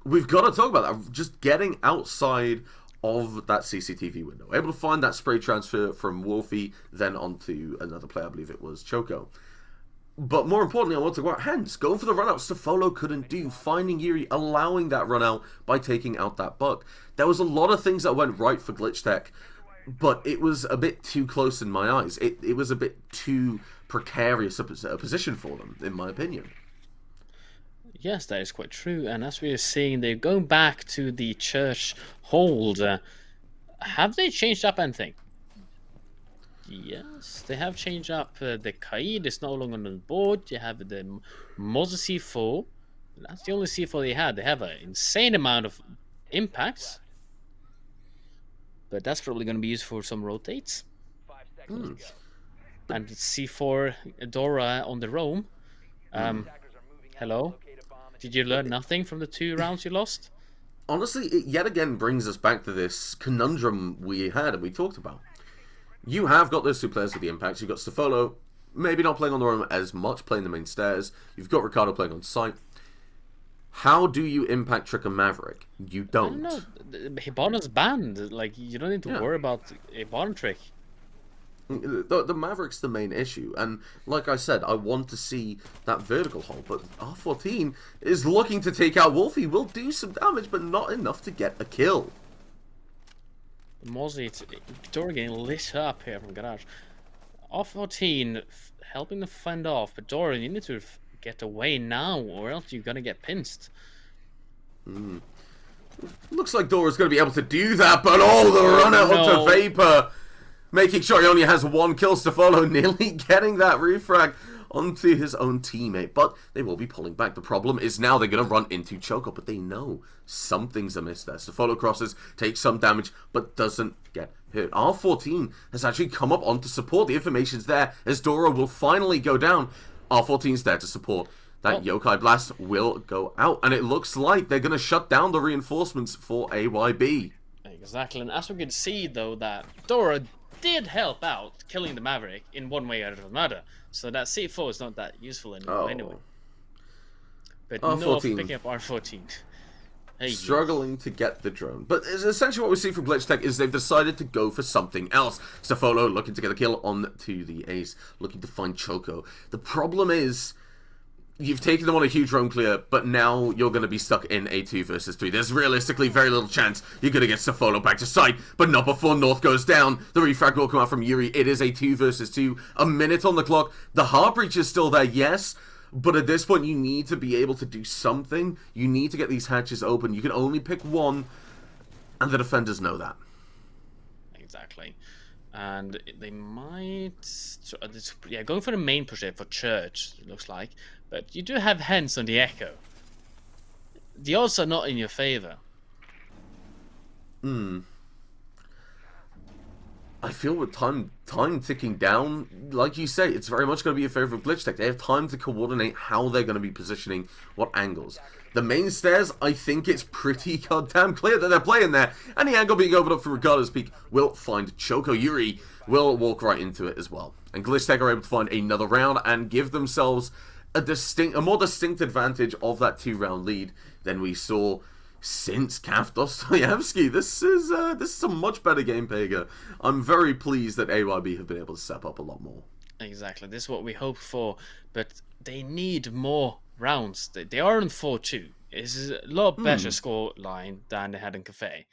we've got to talk about that. Just getting outside of that CCTV window, able to find that spray transfer from Wolfie, then onto another player, I believe it was Choco. But more importantly, I want to go out Hens, going for the run out. Stefolo couldn't do, finding Yuri, allowing that run out by taking out that buck. There was a lot of things that went right for Glitchtech, but it was a bit too close in my eyes. It was a bit too precarious a position for them, in my opinion. Yes, that is quite true. And as we are seeing, they're going back to the church hold. Have they changed up anything? Yes, they have changed up. The Kaid is no longer on the board. You have the Moza C4. That's the only C4 they had. They have an insane amount of impacts. But that's probably going to be used for some rotates. And C4 Dora on the roam. Hello? Did you learn nothing from the 2 rounds you lost? Honestly, it yet again brings us back to this conundrum we had and we talked about. You have got those 2 players with the impacts. You've got Stefolo, maybe not playing on the roam as much, playing the main stairs. You've got Ricardo playing on site. How do you impact Trick and Maverick? You don't. No, Hibana's banned. Like, you don't need to worry about Hibana Trick. The Maverick's the main issue, and like I said, I want to see that vertical hole, but R14 is looking to take out Wolfie. Will do some damage, but not enough to get a kill. Mozzie, Dora getting lit up here from Garage. R14 helping to fend off, but Dora, you need to get away now, or else you're gonna get pinched. Looks like Dora's going to be able to do that, but oh, the run out onto Vapor, making sure he only has 1 kill. Stefolo nearly getting that refrag onto his own teammate, but they will be pulling back. The problem is now they're going to run into Choco, but they know something's amiss there. Stefolo crosses, takes some damage, but doesn't get hurt. R14 has actually come up on to support. The information's there as Dora will finally go down. R14's there to support. That Yokai Blast will go out, and it looks like they're going to shut down the reinforcements for AYB. Exactly, and as we can see, though, that Dora did help out killing the Maverick in one way or another, so that C4 is not that useful anymore anyway. But North picking up R14. Hey, struggling to get the drone. But essentially what we see from Glitchtech is they've decided to go for something else. Stefolo looking to get a kill on to the ace, looking to find Choco. The problem is, you've taken them on a huge roam clear, but now you're going to be stuck in a 2 versus 3. There's realistically very little chance you're going to get Safolo back to site, but not before North goes down. The refrag will come out from Yuri. It is a 2 versus 2. A minute on the clock. The heart breach is still there, yes, but at this point you need to be able to do something. You need to get these hatches open. You can only pick one, and the defenders know that. Exactly. And they might... yeah, going for the main push there for Church, it looks like. But you do have Hens on the Echo. The odds are not in your favor. I feel with time ticking down, like you say, it's very much going to be in favor of Glitchtech. They have time to coordinate how they're going to be positioning, what angles. The main stairs, I think it's pretty goddamn clear that they're playing there. Any angle being opened up for Ricardo's peak will find Choco. Yuri will walk right into it as well. And Glitchtech are able to find another round and give themselves a more distinct advantage of that 2-round lead than we saw since Kaf Dostoyevsky. This is a much better game, Pega. I'm very pleased that AYB have been able to step up a lot more. Exactly, this is what we hoped for, but they need more rounds. They are on 4-2. It's a lot better score line than they had in Cafe.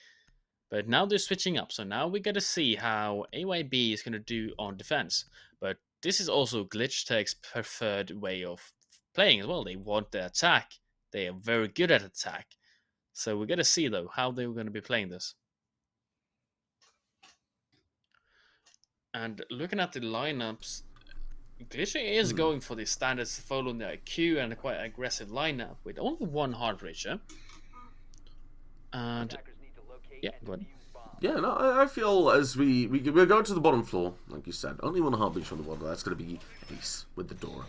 But now they're switching up, so now we got to see how AYB is going to do on defense. But this is also Glitchtech's preferred way of playing as well. They want the attack. They are very good at attack. So we got to see, though, how they're going to be playing this. And looking at the lineups, Glitchtech is going for the standard follow the IQ and a quite aggressive lineup with only one hard breacher. And yeah, go ahead. Yeah, no, I feel as we're going to the bottom floor, like you said. Only one hard breach on the bottom. That's going to be Ace with the door.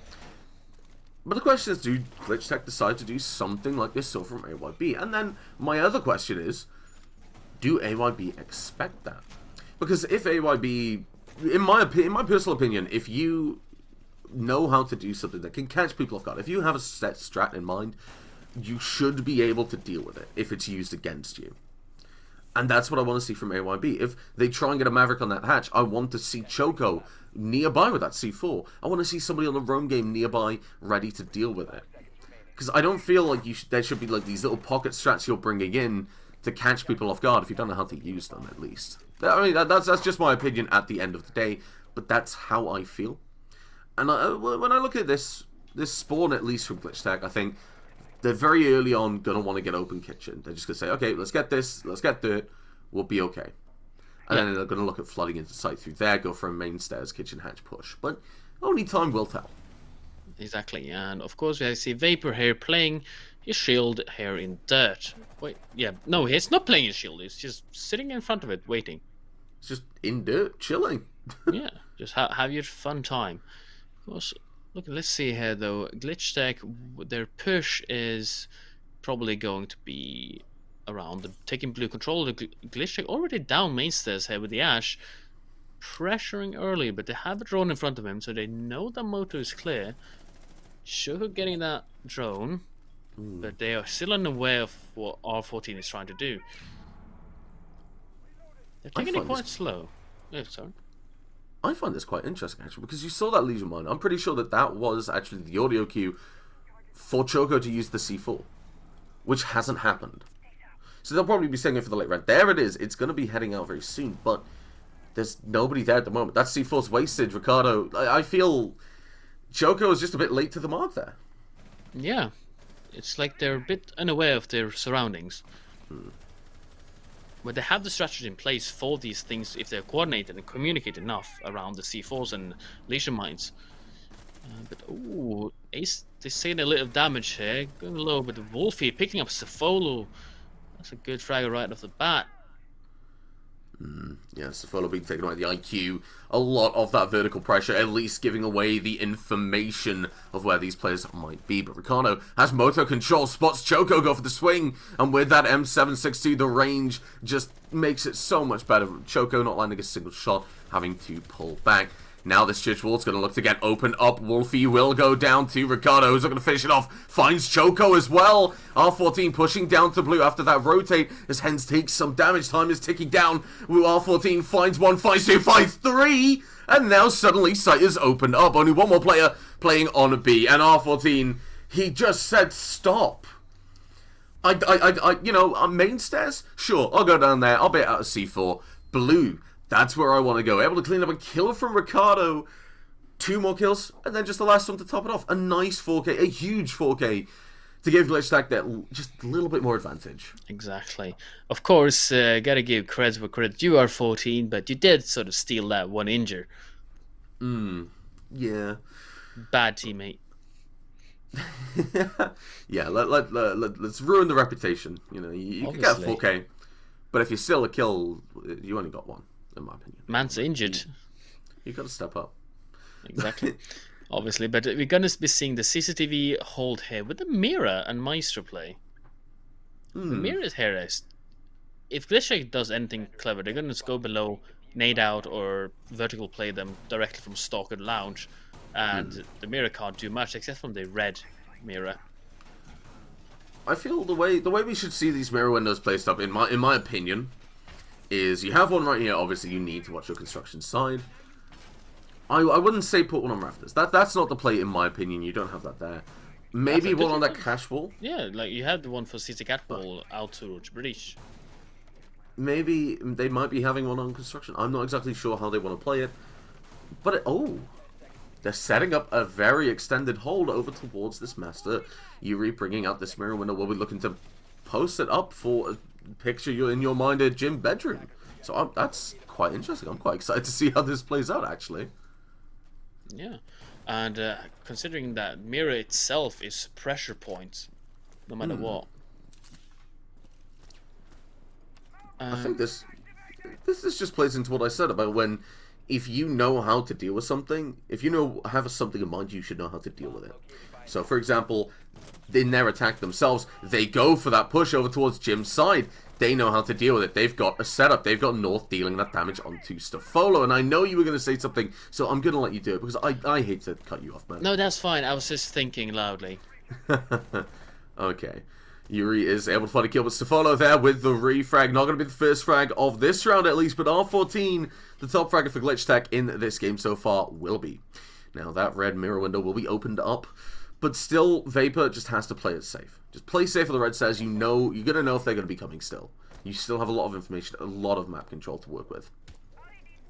But the question is, do Glitchtech decide to do something like this from AYB? And then my other question is, do AYB expect that? Because if AYB, in my personal opinion, if you know how to do something that can catch people off guard, if you have a set strat in mind, you should be able to deal with it if it's used against you. And that's what I want to see from AYB. If they try and get a Maverick on that hatch, I want to see Choco nearby with that C4. I want to see somebody on the roam game nearby ready to deal with it. Because I don't feel like there should be like these little pocket strats you're bringing in to catch people off guard if you don't know how to use them, at least. I mean, that's just my opinion at the end of the day, but that's how I feel. And when I look at this spawn, at least from Glitchtech, I think they're very early on going to want to get open kitchen. They're just going to say, okay, let's get this, let's get dirt, we'll be okay. And then they're going to look at flooding into site through there, go for a main stairs kitchen hatch push. But only time will tell. Exactly, and of course we see Vapor here playing his shield here in dirt. Wait, yeah, no, he's not playing his shield, he's just sitting in front of it, waiting. It's just in dirt, chilling. Yeah, just have your fun time. Of course, look, let's see here though. Glitchtech, their push is probably going to be around taking blue control. The Glitchtech already down main stairs here with the Ash, pressuring early, but they have a drone in front of him, so they know the motor is clear. Choco getting that drone, but they are still unaware of what R14 is trying to do. They're taking it quite slow. Oh, sorry. I find this quite interesting, actually, because you saw that Legion mine. I'm pretty sure that was actually the audio cue for Choco to use the C4, which hasn't happened. So they'll probably be saying it for the late red. There it is. It's going to be heading out very soon, but there's nobody there at the moment. That C4's wasted, Ricardo. I feel Choco is just a bit late to the mark there. Yeah, it's like they're a bit unaware of their surroundings. But they have the strategy in place for these things if they're coordinated and communicate enough around the C4s and Legion mines. But ooh, Ace, they're saying a little damage here. Going low, but the Wolfie picking up Safolo. That's a good fragger right off the bat. Yeah, Safolo being taken away the IQ. A lot of that vertical pressure, at least giving away the information of where these players might be. But Ricardo has motor control, spots Choco go for the swing, and with that M762, the range just makes it so much better. Choco not landing a single shot, having to pull back. Now this church wall's going to look to get opened up. Wolfie will go down to Ricardo, who's not going to finish it off. Finds Choco as well. R14 pushing down to blue after that rotate as Hens takes some damage. Time is ticking down. R14 finds one, finds two, finds three. And now suddenly sight is opened up. Only one more player playing on B. And R14 He just said stop. On main stairs, sure, I'll go down there, I'll bait out a C4. Blue, that's where I want to go. Able to clean up a kill from Ricardo, 2 more kills, and then just the last one to top it off. A nice 4K, a huge 4K, to give Glitchtech that just a little bit more advantage. Exactly. Of course, gotta give credit where credit. You are 14, but you did sort of steal that one injure. Yeah. Bad teammate. Yeah, let's ruin the reputation. You know, you can get a Obviously. 4K, but if you steal a kill, you only got one, in my opinion. Man's injured. You got to step up. Exactly. Obviously, but we're gonna be seeing the CCTV hold here with the Mira and Maestro play. The Mira's here is, if Glitchtech does anything clever, they're gonna just go below, nade out, or vertical play them directly from Stalker Lounge, and the Mira can't do much except from the red Mira. I feel the way we should see these mirror windows placed up, in my opinion, is you have one right here. Obviously, you need to watch your construction side. I wouldn't say put one on rafters. That's not the play, in my opinion. You don't have that there. Maybe one on that cash wall. Yeah, like you had the one for CC Cat Ball out to Breach. Maybe they might be having one on construction. I'm not exactly sure how they want to play it. But they're setting up a very extended hold over towards this master. Yuri bringing out this mirror window. We'll be looking to post it up for a picture you in your mind at gym bedroom. So that's quite interesting. I'm quite excited to see how this plays out, actually. Yeah, and considering that Mira itself is pressure points, no matter what. I think this just plays into what I said about when, if you know how to deal with something, if you have something in mind, you should know how to deal with it. So, for example, in their attack themselves, they go for that push over towards Jim's side. They know how to deal with it. They've got a setup. They've got North dealing that damage onto Stafolo. And I know you were going to say something, so I'm going to let you do it, because I hate to cut you off, man. No, that's fine. I was just thinking loudly. Okay. Yuri is able to find a kill with Stafolo there with the refrag. Not going to be the first frag of this round at least, but R14, the top fragger for Glitchtech in this game so far, will be. Now that red mirror window will be opened up, but still Vapor just has to play it safe. Just play safe for the red stairs. You know, you're going to know if they're going to be coming still. You still have a lot of information, a lot of map control to work with.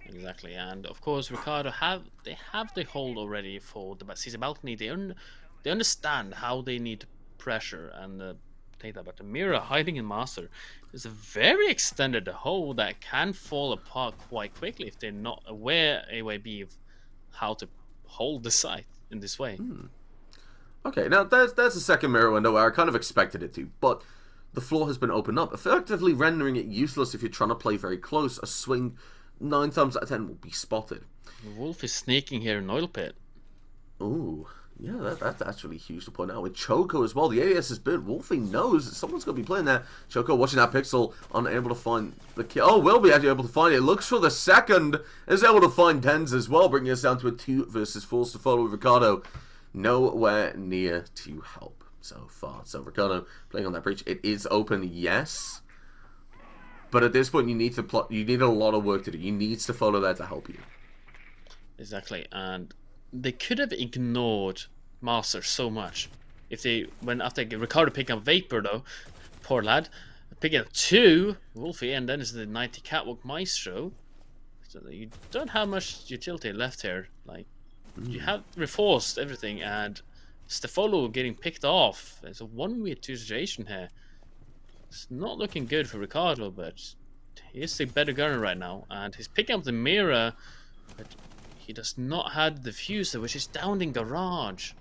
Exactly, and of course Ricardo have the hold already for the CC balcony. They understand how they need pressure and take that. But the Mira hiding in Master is a very extended hold that can fall apart quite quickly if they're not aware, AYB, of how to hold the site in this way. Okay, now there's a second mirror window where I kind of expected it to, but the floor has been opened up, effectively rendering it useless if you're trying to play very close. A swing 9 times out of 10 will be spotted. Wolf is sneaking here in oil pit. Ooh, yeah, that's actually huge to point out. With Choco as well, the AES is bit. Wolfie knows that someone's going to be playing there. Choco watching that pixel, unable to find the kill. Oh, will be actually able to find it. Looks for the second. Is able to find Tens as well, bringing us down to a 2 versus 4 to follow with Ricardo. Nowhere near to help so far. So Ricardo playing on that breach. It is open, yes. But at this point, you need a lot of work to do. You need to follow there to help you. Exactly, and they could have ignored Master so much if they after Ricardo picking up Vapor though, poor lad, picking up 2 Wolfie, and then it's the 90 Catwalk Maestro. So you don't have much utility left here. Like you have reinforced everything, and Stefolo getting picked off. It's a 1v2 situation here. It's not looking good for Ricardo, but he's the better gunner right now, and he's picking up the Mira, but he does not have the diffuser, which is down in garage.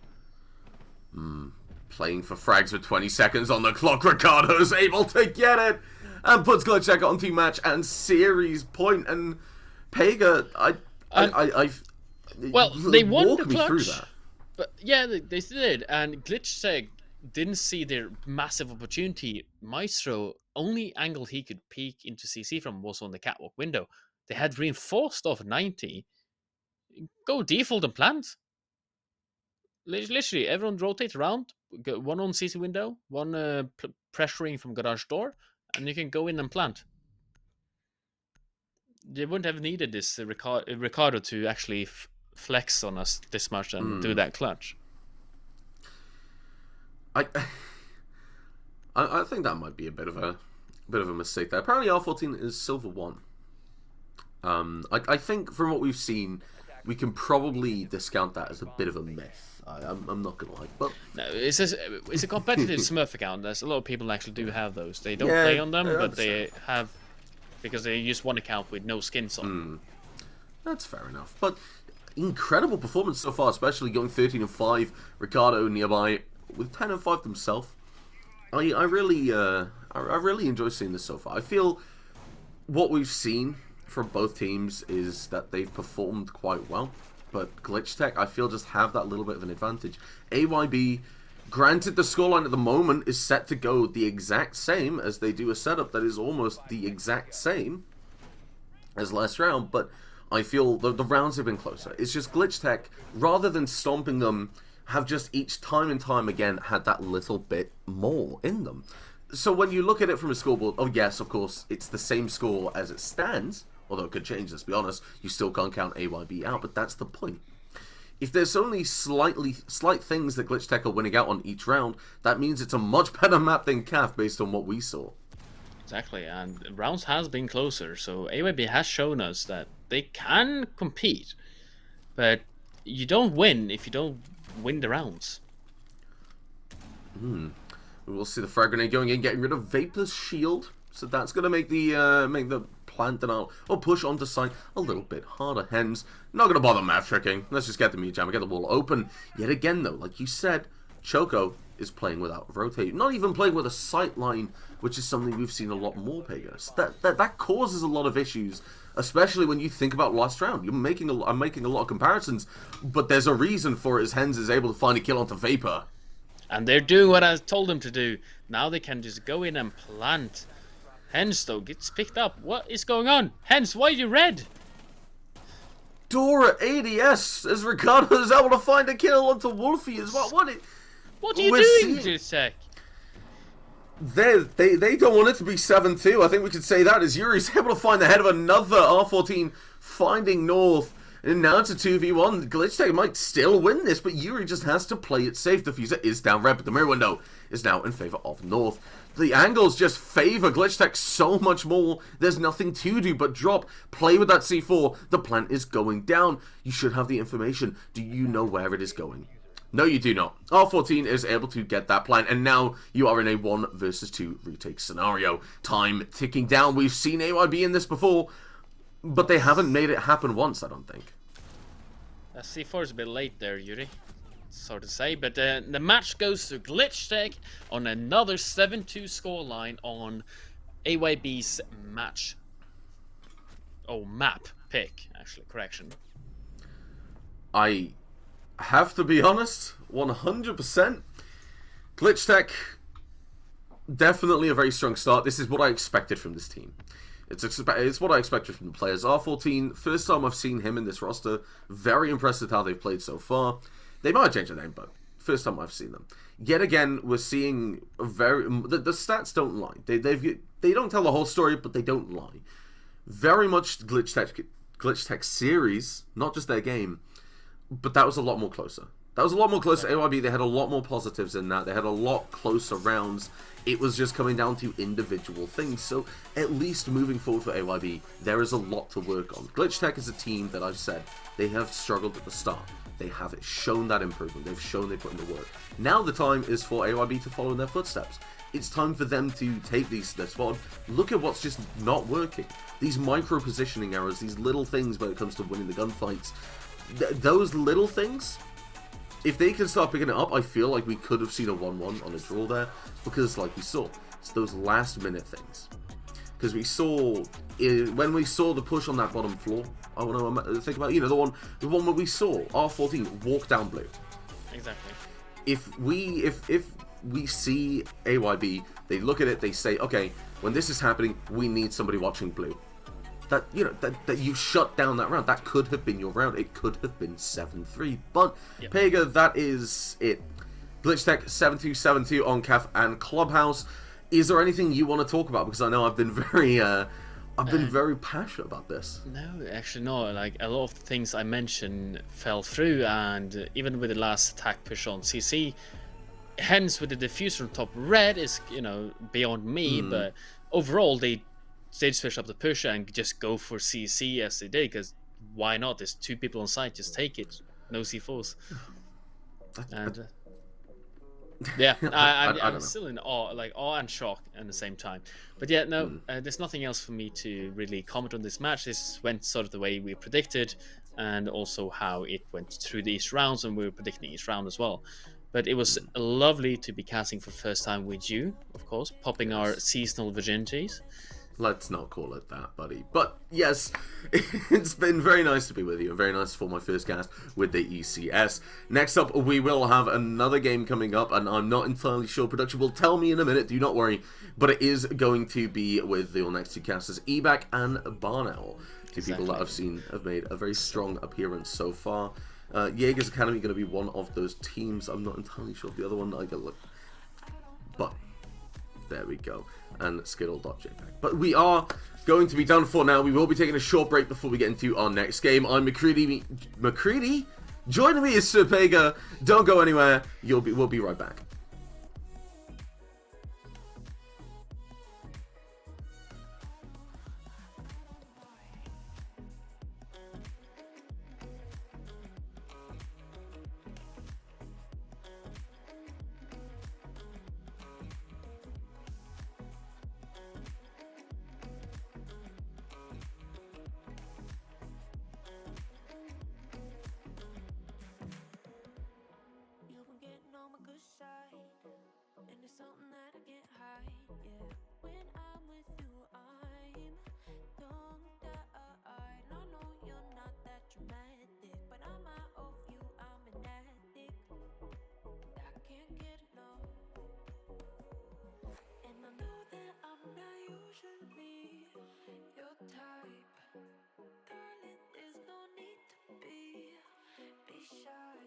Playing for frags with 20 seconds on the clock. Ricardo's able to get it and puts Glitchtech onto match and series point. And Pega, Well, they won walk the me through clutch, that. but yeah, they did. And Glitchtech didn't see their massive opportunity. Maestro, only angle he could peek into CC from was on the catwalk window. They had reinforced off 90. Go default and plant. Literally, everyone rotate around. Go one on CC window, one pressuring from garage door, and you can go in and plant. They wouldn't have needed this Ricardo to actually flex on us this much and do that clutch. I I think that might be a bit of a mistake there. Apparently R14 is Silver 1. I think from what we've seen, we can probably discount that as a bit of a myth. I'm not gonna lie, but No, it's a competitive Smurf account. There's a lot of people actually do have those. They don't Yeah, play on them, I but they understand. have because they use one account with no skins on. that's fair enough. But incredible performance so far, especially going 13-5. Ricardo nearby with 10-5 themselves. I really enjoy seeing this so far. I feel what we've seen from both teams is that they've performed quite well, but Glitchtech, I feel, just have that little bit of an advantage. AYB, granted the scoreline at the moment is set to go the exact same as they do a setup that is almost the exact same as last round, but I feel the rounds have been closer. It's just Glitchtech, rather than stomping them, have just each time and time again had that little bit more in them. So when you look at it from a scoreboard, oh yes, of course, it's the same score as it stands, although it could change, let's be honest. You still can't count AYB out, but that's the point. If there's only slight things that Glitchtech are winning out on each round, that means it's a much better map than CAF based on what we saw. Exactly, and rounds has been closer, so AYB has shown us that they can compete, but you don't win if you don't win the rounds. We'll see the frag grenade going in, getting rid of Vapor's shield. So that's going to make the plant denial or push onto site a little bit harder. Hens, not going to bother math tricking. Let's just get the meat jam, get the wall open. Yet again, though, like you said, Choco is playing without rotate. Not even playing with a sight line, which is something we've seen a lot more, Pegasus. That causes a lot of issues, especially when you think about last round. I'm making a lot of comparisons, but there's a reason for it, as Hens is able to find a kill onto Vapor. And they're doing what I told them to do. Now they can just go in and plant. Hens, though, gets picked up. What is going on? Hens, why are you red? Dora ADS as Ricardo is able to find a kill onto Wolfie as well. What What are you we're doing, seeing- Glitchtech? They don't want it to be 7-2. I think we could say that as Yuri's able to find the head of another R14, finding North. And now it's a 2v1. Glitchtech might still win this, but Yuri just has to play it safe. Diffuser is down red, but the mirror window is now in favor of North. The angles just favor Glitchtech so much more. There's nothing to do but drop. Play with that C4. The plant is going down. You should have the information. Do you know where it is going? No, you do not. R14 is able to get that plant, and now you are in a 1 versus 2 retake scenario. Time ticking down. We've seen AYB in this before, but they haven't made it happen once, I don't think. C4 is a bit late there, Yuri. So to say, but the match goes to Glitchtech on another 7-2 scoreline on AYB's match. Oh, map pick, actually, correction. I have to be honest, 100%. Glitchtech, definitely a very strong start. This is what I expected from this team. It's what I expected from the players. R14, first time I've seen him in this roster. Very impressed with how they've played so far. They might change their name, but first time I've seen them. Yet again, we're seeing a very... The stats don't lie. They don't tell the whole story, but they don't lie. Very much Glitchtech series, not just their game, but that was a lot more closer. That was a lot more closer. AYB, they had a lot more positives in that. They had a lot closer rounds. It was just coming down to individual things. So at least moving forward for AYB, there is a lot to work on. Glitchtech is a team that I've said, they have struggled at the start. They have shown that improvement. They've shown they put in the work. Now the time is for AYB to follow in their footsteps. It's time for them to take their spot. Look at what's just not working. These micro positioning errors, these little things when it comes to winning the gunfights. Those little things, if they can start picking it up, I feel like we could have seen a 1-1 on a draw there, because like we saw, it's those last minute things. Because we saw, when we saw the push on that bottom floor, I want to think about, the one where we saw R14 walk down blue. Exactly. If we see AYB, they look at it, they say, okay, when this is happening, we need somebody watching blue. That you shut down that round. That could have been your round. It could have been 7-3. But Yep. Pega, that is it. Glitchtech 7-2 on CAF and Clubhouse. Is there anything you want to talk about? Because I know I've been very passionate about this. No, actually no. Like a lot of the things I mentioned fell through, and even with the last attack push on CC, hence with the diffuser on top red is, you know, beyond me. But overall, they stage switch up the pusher and just go for CC as they did, because why not? There's 2 people on site, just take it. No C4s. And yeah, I I'm don't know. still in awe, like awe and shock at the same time. But yeah, no, there's nothing else for me to really comment on this match. This went sort of the way we predicted, and also how it went through the each rounds, and we were predicting each round as well. But it was lovely to be casting for the first time with you, of course, popping our Yes. seasonal virginities. Let's not call it that, buddy. But yes, it's been very nice to be with you. Very nice for my first cast with the ECS. Next up, we will have another game coming up, and I'm not entirely sure. Production will tell me in a minute, do not worry. But it is going to be with the next 2 casters, Ebac and Barnowl. 2 people that I've seen have made a very strong appearance so far. Jaeger's Academy going to be one of those teams. I'm not entirely sure of the other one. I gotta look. But there we go. And Skittle.jpg. But we are going to be done for now. We will be taking a short break before we get into our next game. I'm McCready. Joining me is Sir Pega. Don't go anywhere. We'll be right back. You've been getting on my good side, and it's something that I can't hide. Yeah, when I'm with you, I'm tongue-tied. I know you're not that dramatic, but I'm out of you. I'm an addict. I can't get enough, and I know that I'm not usually your type, darling. There's no need to be shy.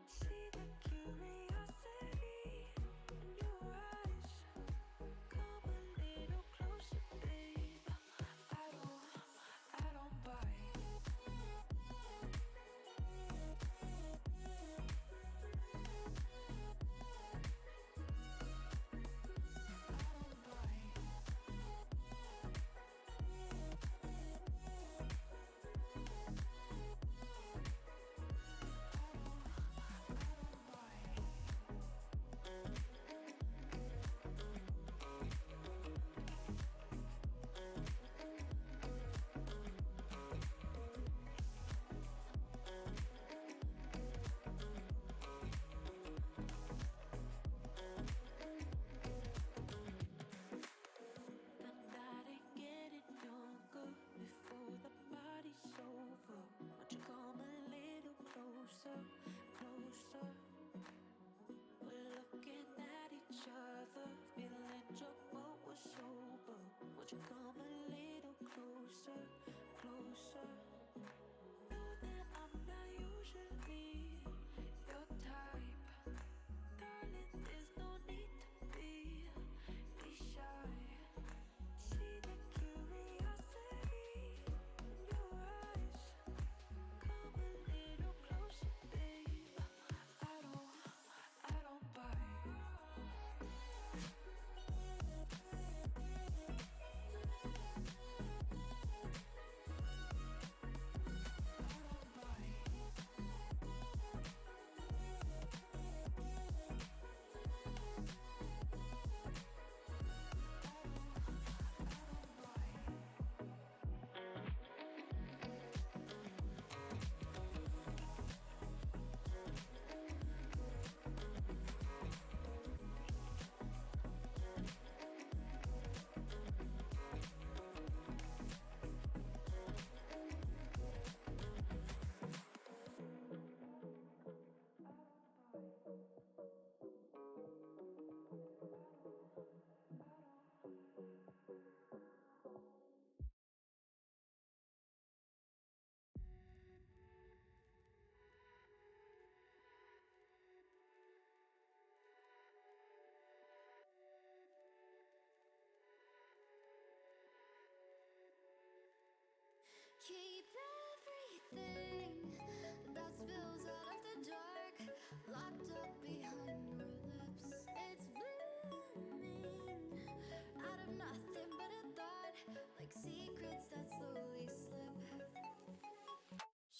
See the curiosity in your eyes. Come a little closer, babe. I don't bite.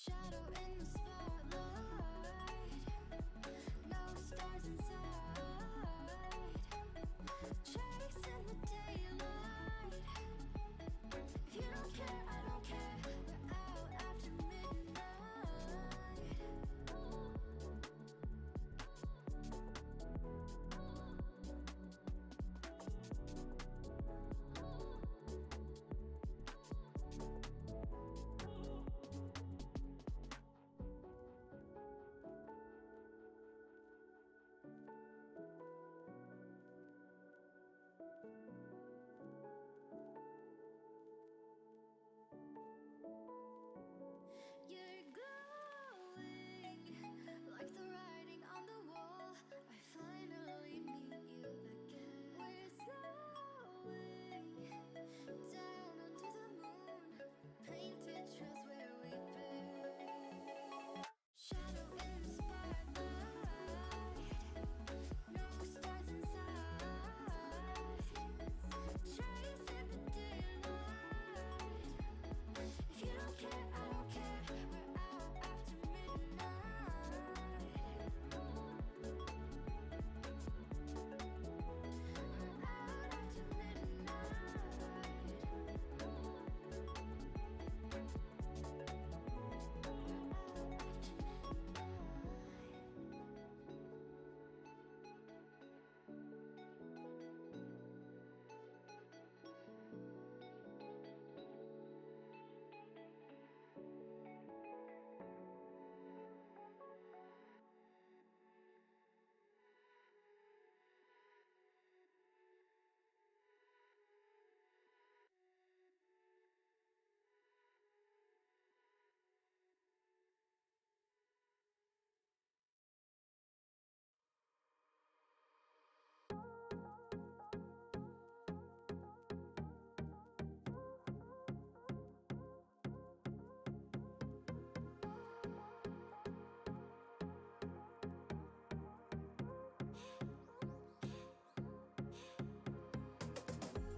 Shadow in the spotlight, no stars inside. Chasing the daylight. If you don't care, I don't care. We're out after midnight. You're glowing like the writing on the wall. I finally meet you again. We're slowing down under the moon, painted trails where we've been. Shadow in the spotlight, no stars inside. Chasing the daylight. If you don't care, I don't care. We're out after midnight. We're out after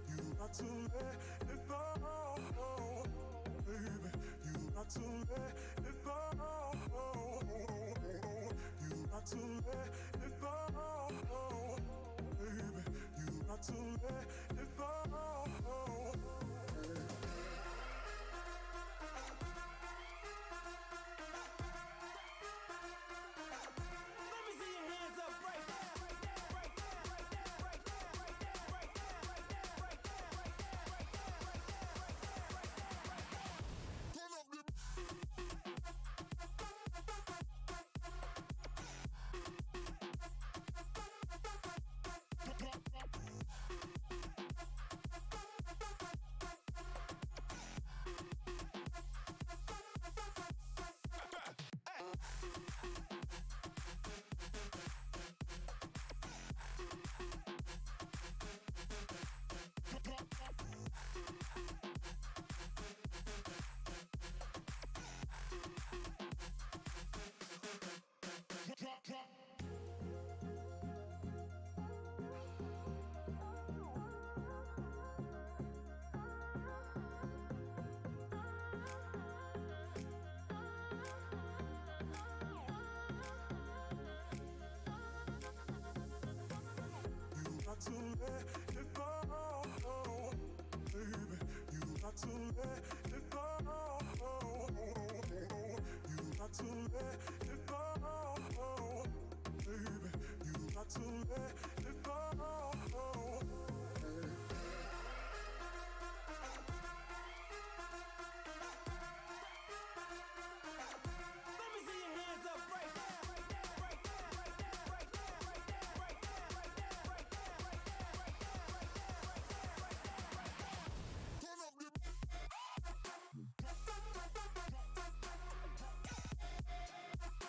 You got to let it go, baby. You got to let it go. You got to let it go, baby. You got to let it go. Let me see your hands up right there, right there, right there, right there, right there, right there, right there, right there, right there, right there, right there, right there, right there. You got to let it go, baby. You got to let it go. You got to let it go, baby. You got to let it go. Let me see your hands up right there, right there, right there, right there, right there, right there, right there, right there, right there, right there, right there, right there, right there.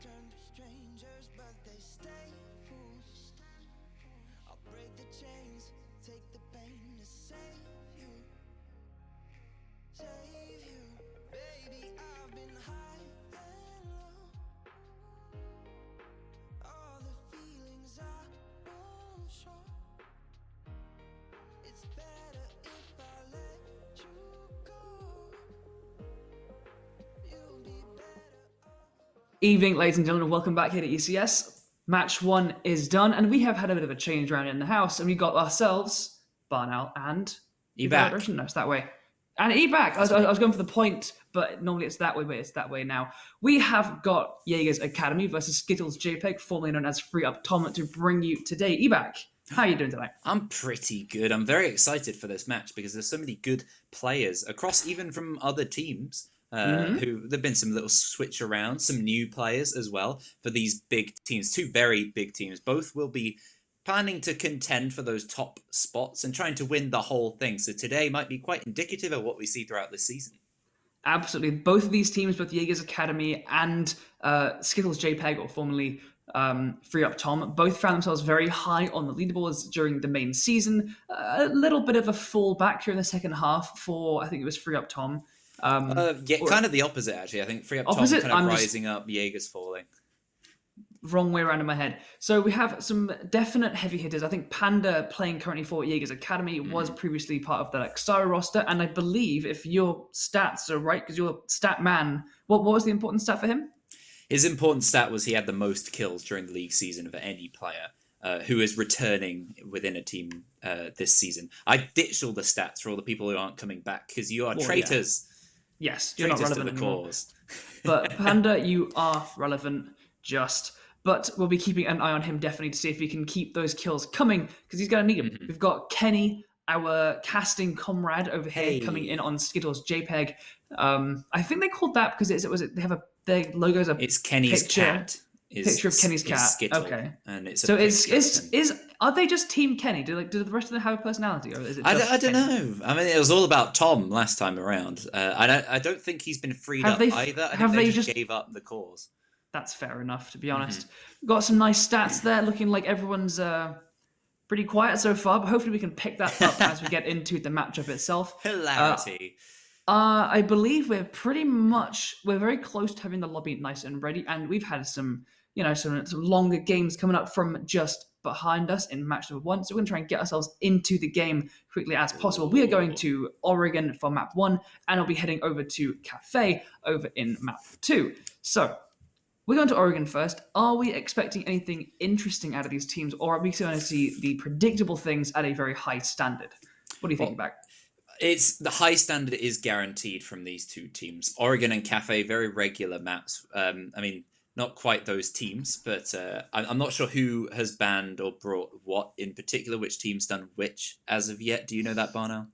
turn to strangers, but they stay fools. I'll break the chains, take the pain to save you. Save you. Baby, I've been high and low. All the feelings I won't show. It's better if I let you go. You'll be better off. Evening, ladies and gentlemen, welcome back here to ECS. Match 1 is done, and we have had a bit of a change around in the house, and we got ourselves Barnell and Evac. No, it's that way. And Evac. I was going for the point, but normally it's that way, but it's that way now. We have got Jaeger's Academy versus Skittles JPEG, formerly known as Free Up Tom, to bring you today. Evac, how are you doing tonight? I'm pretty good. I'm very excited for this match because there's so many good players across, even from other teams. Who there've been some little switch around, some new players as well for these big teams, two very big teams. Both will be planning to contend for those top spots and trying to win the whole thing. So today might be quite indicative of what we see throughout this season. Absolutely. Both of these teams, both Jaeger's Academy and Skittles JPEG, or formerly Free Up Tom, both found themselves very high on the leaderboards during the main season. A little bit of a fall back here in the second half for, I think it was Free Up Tom. Kind of the opposite, actually. I think Free Up Tom kind of rising up, Jaeger's falling. Wrong way around in my head. So we have some definite heavy hitters. I think Panda, playing currently for Jaeger's Academy, was previously part of the Xara roster, and I believe, if your stats are right, because you're stat man, what was the important stat for him? His important stat was he had the most kills during the league season of any player who is returning within a team this season. I ditched all the stats for all the people who aren't coming back because you are traitors. Yeah. Yes, you're not relevant to the anymore. cause. But Panda, you are relevant, but we'll be keeping an eye on him definitely to see if he can keep those kills coming, because he's going to need them. We've got Kenny, our casting comrade over here, coming in on Skittles JPEG. I think they called that because they have their logo's a it's Kenny's picture, cat. Picture of Kenny's cat. Skittle, okay, and it's so are they just Team Kenny? Do the rest of them have a personality, or is it? I don't know. I mean, it was all about Tom last time around. I don't think he's been freed up either. I think they just gave up the cause. That's fair enough, to be honest. Got some nice stats there, looking like everyone's pretty quiet so far, but hopefully we can pick that up as we get into the matchup itself. Hilarity. I believe we're very close to having the lobby nice and ready, and we've had some longer games coming up from just behind us in match number 1, so we're going to try and get ourselves into the game quickly as possible. We are going to Oregon for map 1, and we'll be heading over to Cafe over in map 2. So we're going to Oregon first. Are we expecting anything interesting out of these teams, or are we going to see the predictable things at a very high standard? What do you think, back? It's the high standard is guaranteed from these two teams. Oregon and Cafe, very regular maps. I mean, not quite those teams, but I'm not sure who has banned or brought what in particular, which team's done which as of yet. Do you know that, Barno?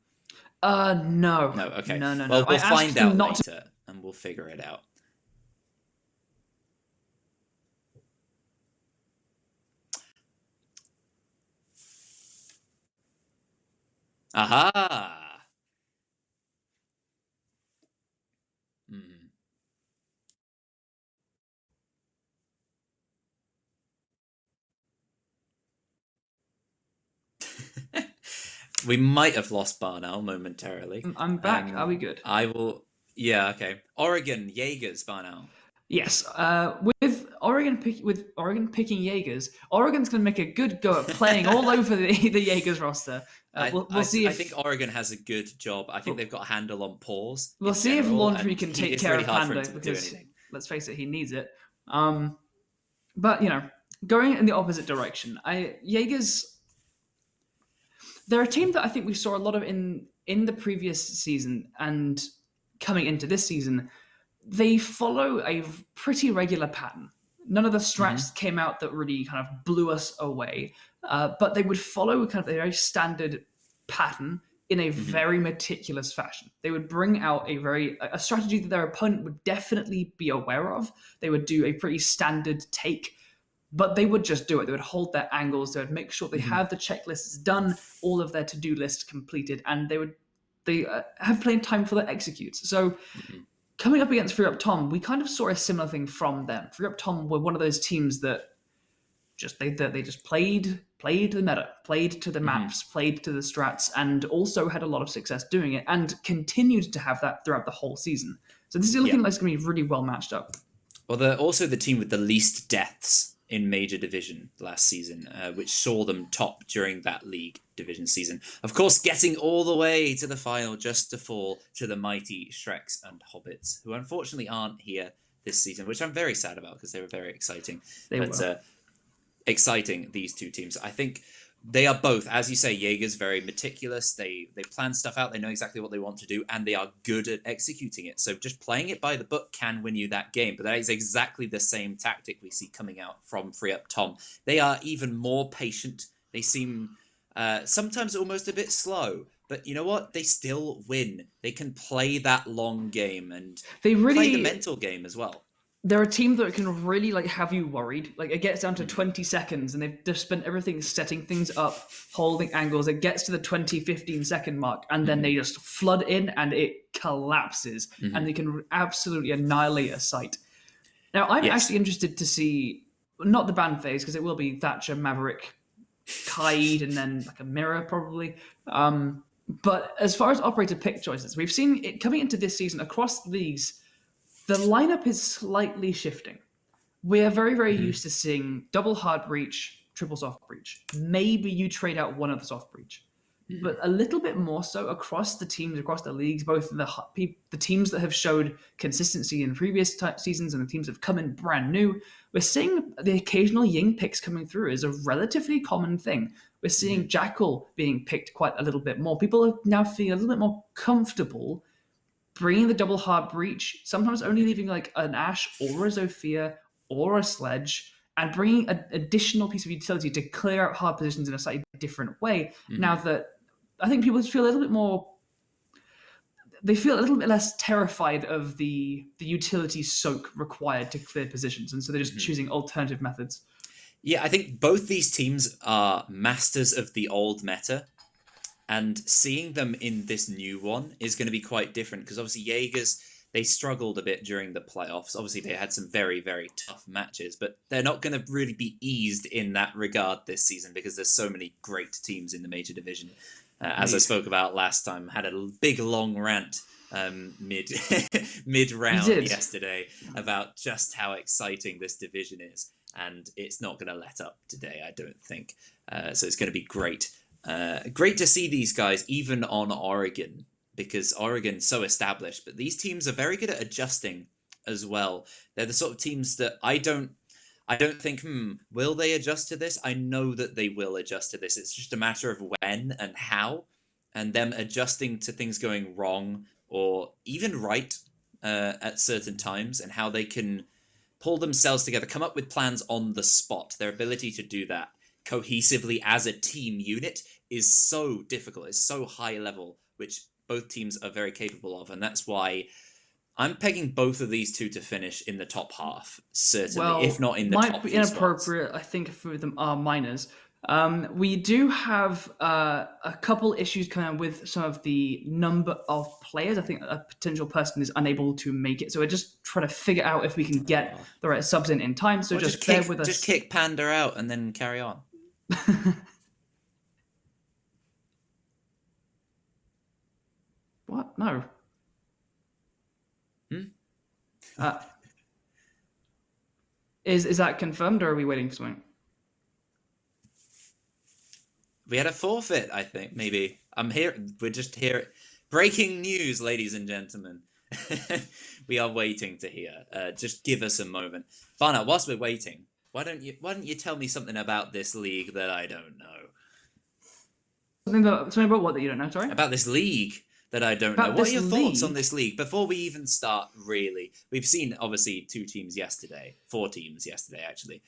No. No, okay. No. Well, we'll find out later, and we'll figure it out. Aha! We might have lost Barnell momentarily. I'm back. Are we good? I will. Yeah. Okay. Oregon Jaegers Barnell. Yes. With Oregon picking Jaegers, Oregon's going to make a good go at playing all over the Jaegers roster. We'll see. I think Oregon has a good job. I think they've got a handle on pause. We'll see if Laundry can take care of Panda, because let's face it, he needs it. But going in the opposite direction, Jaegers. They're a team that I think we saw a lot of in the previous season, and coming into this season, they follow a pretty regular pattern. None of the strats came out that really kind of blew us away, but they would follow kind of a very standard pattern in a very meticulous fashion. They would bring out a strategy that their opponent would definitely be aware of. They would do a pretty standard take, but they would just do it. They would hold their angles. They would make sure they have the checklists done, all of their to-do lists completed, and they have plenty of time for their executes. So coming up against Free Up Tom, we kind of saw a similar thing from them. Free Up Tom were one of those teams that they just played the meta, played to the maps, played to the strats, and also had a lot of success doing it, and continued to have that throughout the whole season. So this is looking like it's going to be really well matched up. Well, they're also the team with the least deaths in Major Division last season, which saw them top during that league division season. Of course, getting all the way to the final just to fall to the mighty Shreks and Hobbits, who unfortunately aren't here this season, which I'm very sad about because they were very exciting. They were. Exciting, these two teams. I think they are both, as you say, Jaeger's very meticulous. They plan stuff out. They know exactly what they want to do, and they are good at executing it. So just playing it by the book can win you that game. But that is exactly the same tactic we see coming out from Free Up Tom. They are even more patient. They seem sometimes almost a bit slow. But you know what? They still win. They can play that long game and they really play the mental game as well. They're a team that can really have you worried. It gets down to 20 seconds and they've just spent everything setting things up, holding angles. It gets to the 20, 15 second mark and then they just flood in and it collapses and they can absolutely annihilate a site. Now, I'm actually interested to see, not the ban phase, because it will be Thatcher, Maverick, Kaid, and then a mirror probably. But as far as operator pick choices, we've seen it coming into this season across leagues. The lineup is slightly shifting. We are very, very used to seeing double hard breach, triple soft breach. Maybe you trade out one of the soft breach. But a little bit more so across the teams, across the leagues, both the teams that have showed consistency in previous seasons and the teams that have come in brand new. We're seeing the occasional Ying picks coming through is a relatively common thing. We're seeing Jackal being picked quite a little bit more. People are now feeling a little bit more comfortable bringing the double hard breach, sometimes only leaving an Ashe or a Zofia or a Sledge, and bringing an additional piece of utility to clear out hard positions in a slightly different way. Now that I think people feel a little bit more, they feel a little bit less terrified of the utility soak required to clear positions, and so they're just choosing alternative methods. Yeah, I think both these teams are masters of the old meta. And seeing them in this new one is going to be quite different because obviously Jaegers, they struggled a bit during the playoffs. Obviously, they had some very, very tough matches, but they're not going to really be eased in that regard this season because there's so many great teams in the major division. As I spoke about last time, had a big long rant mid round yesterday about just how exciting this division is, and it's not going to let up today, I don't think. So it's going to be great. Great to see these guys even on Oregon because Oregon's so established, but these teams are very good at adjusting as well. They're the sort of teams that I don't think, will they adjust to this? I know that they will adjust to this. It's just a matter of when and how, and them adjusting to things going wrong or even right at certain times, and how they can pull themselves together, come up with plans on the spot. Their ability to do that cohesively as a team unit is so difficult. It's so high level, which both teams are very capable of, and that's why I'm pegging both of these two to finish in the top half, certainly, if not in the top might be few inappropriate. spots. I think a few of them are minors. We do have a couple issues kind of with some of the number of players. I think a potential person is unable to make it, so we're just trying to figure out if we can get the right subs in time. So just bear with us. Just kick Panda out and then carry on. What? No. Is that confirmed, or are we waiting for something? We had a forfeit, I think. Maybe I'm here. We're just here. Breaking news, ladies and gentlemen. We are waiting to hear. Just give us a moment, Barna. Whilst we're waiting, why don't you tell me something about this league that I don't know? Something about what that you don't know? Sorry. About this league that I don't know. What are your thoughts on this league before we even start? Really, we've seen obviously 4 teams yesterday, actually.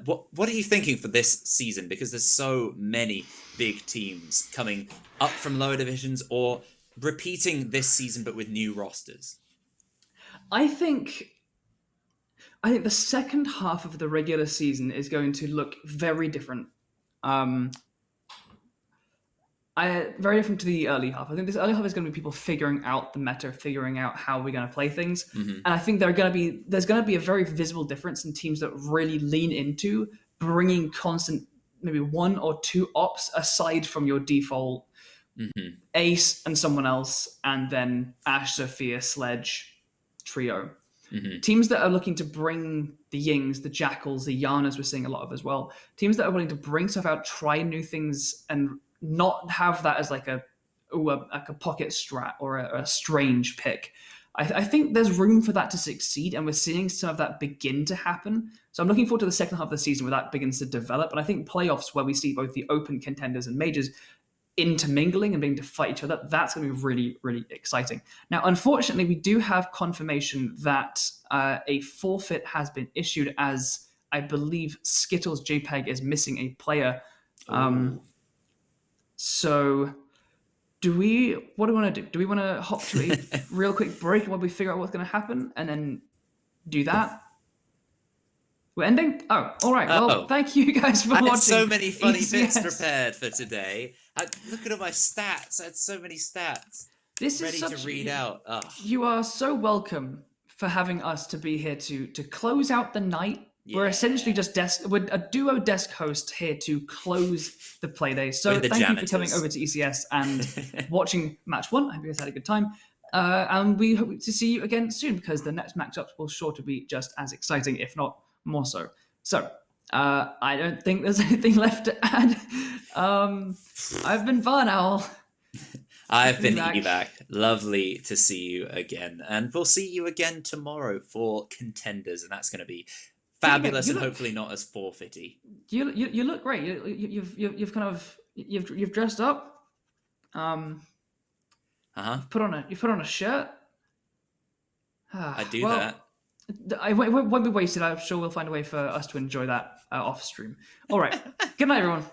What are you thinking for this season? Because there's so many big teams coming up from lower divisions or repeating this season but with new rosters. I think the second half of the regular season is going to look very different. very different to the early half. I think this early half is going to be people figuring out the meta, figuring out how we're going to play things, and I think there's going to be a very visible difference in teams that really lean into bringing constant, maybe 1 or 2 ops aside from your default Ace and someone else, and then Ash, Sophia, Sledge, trio. Teams that are looking to bring the Yings, the Jackals, the Yanas, we're seeing a lot of as well. Teams that are willing to bring stuff out, try new things, and not have that as like a pocket strat or a strange pick. I think there's room for that to succeed, and we're seeing some of that begin to happen. So I'm looking forward to the second half of the season where that begins to develop. And I think playoffs, where we see both the open contenders and majors intermingling and being to fight each other, that's going to be really, really exciting. Now, unfortunately, we do have confirmation that a forfeit has been issued, as I believe Skittles JPEG is missing a player. So what do we want to do? Do we want to hop to a real quick break while we figure out what's going to happen and then do that? We're ending? Oh, all right. Well, thank you guys for watching. I had so many funny ECS. bits prepared for today. Look at all my stats. I had so many stats ready to read out. Oh. You are so welcome for having us to be here to close out the night. Yeah. We're essentially just we're a duo desk host here to close the Playday. So thank you for coming over to ECS and watching match 1. I hope you guys had a good time. And we hope to see you again soon, because the next matchups will sure to be just as exciting, if not more so. So I don't think there's anything left to add. I've been Barn Owl. I've been Evac. Lovely to see you again, and we'll see you again tomorrow for Contenders, and that's going to be fabulous and hopefully not as forfeity. You look great. You've kind of you've dressed up. You've put on a shirt. I do that. I won't be wasted. I'm sure we'll find a way for us to enjoy that off stream. All right. Good night, everyone.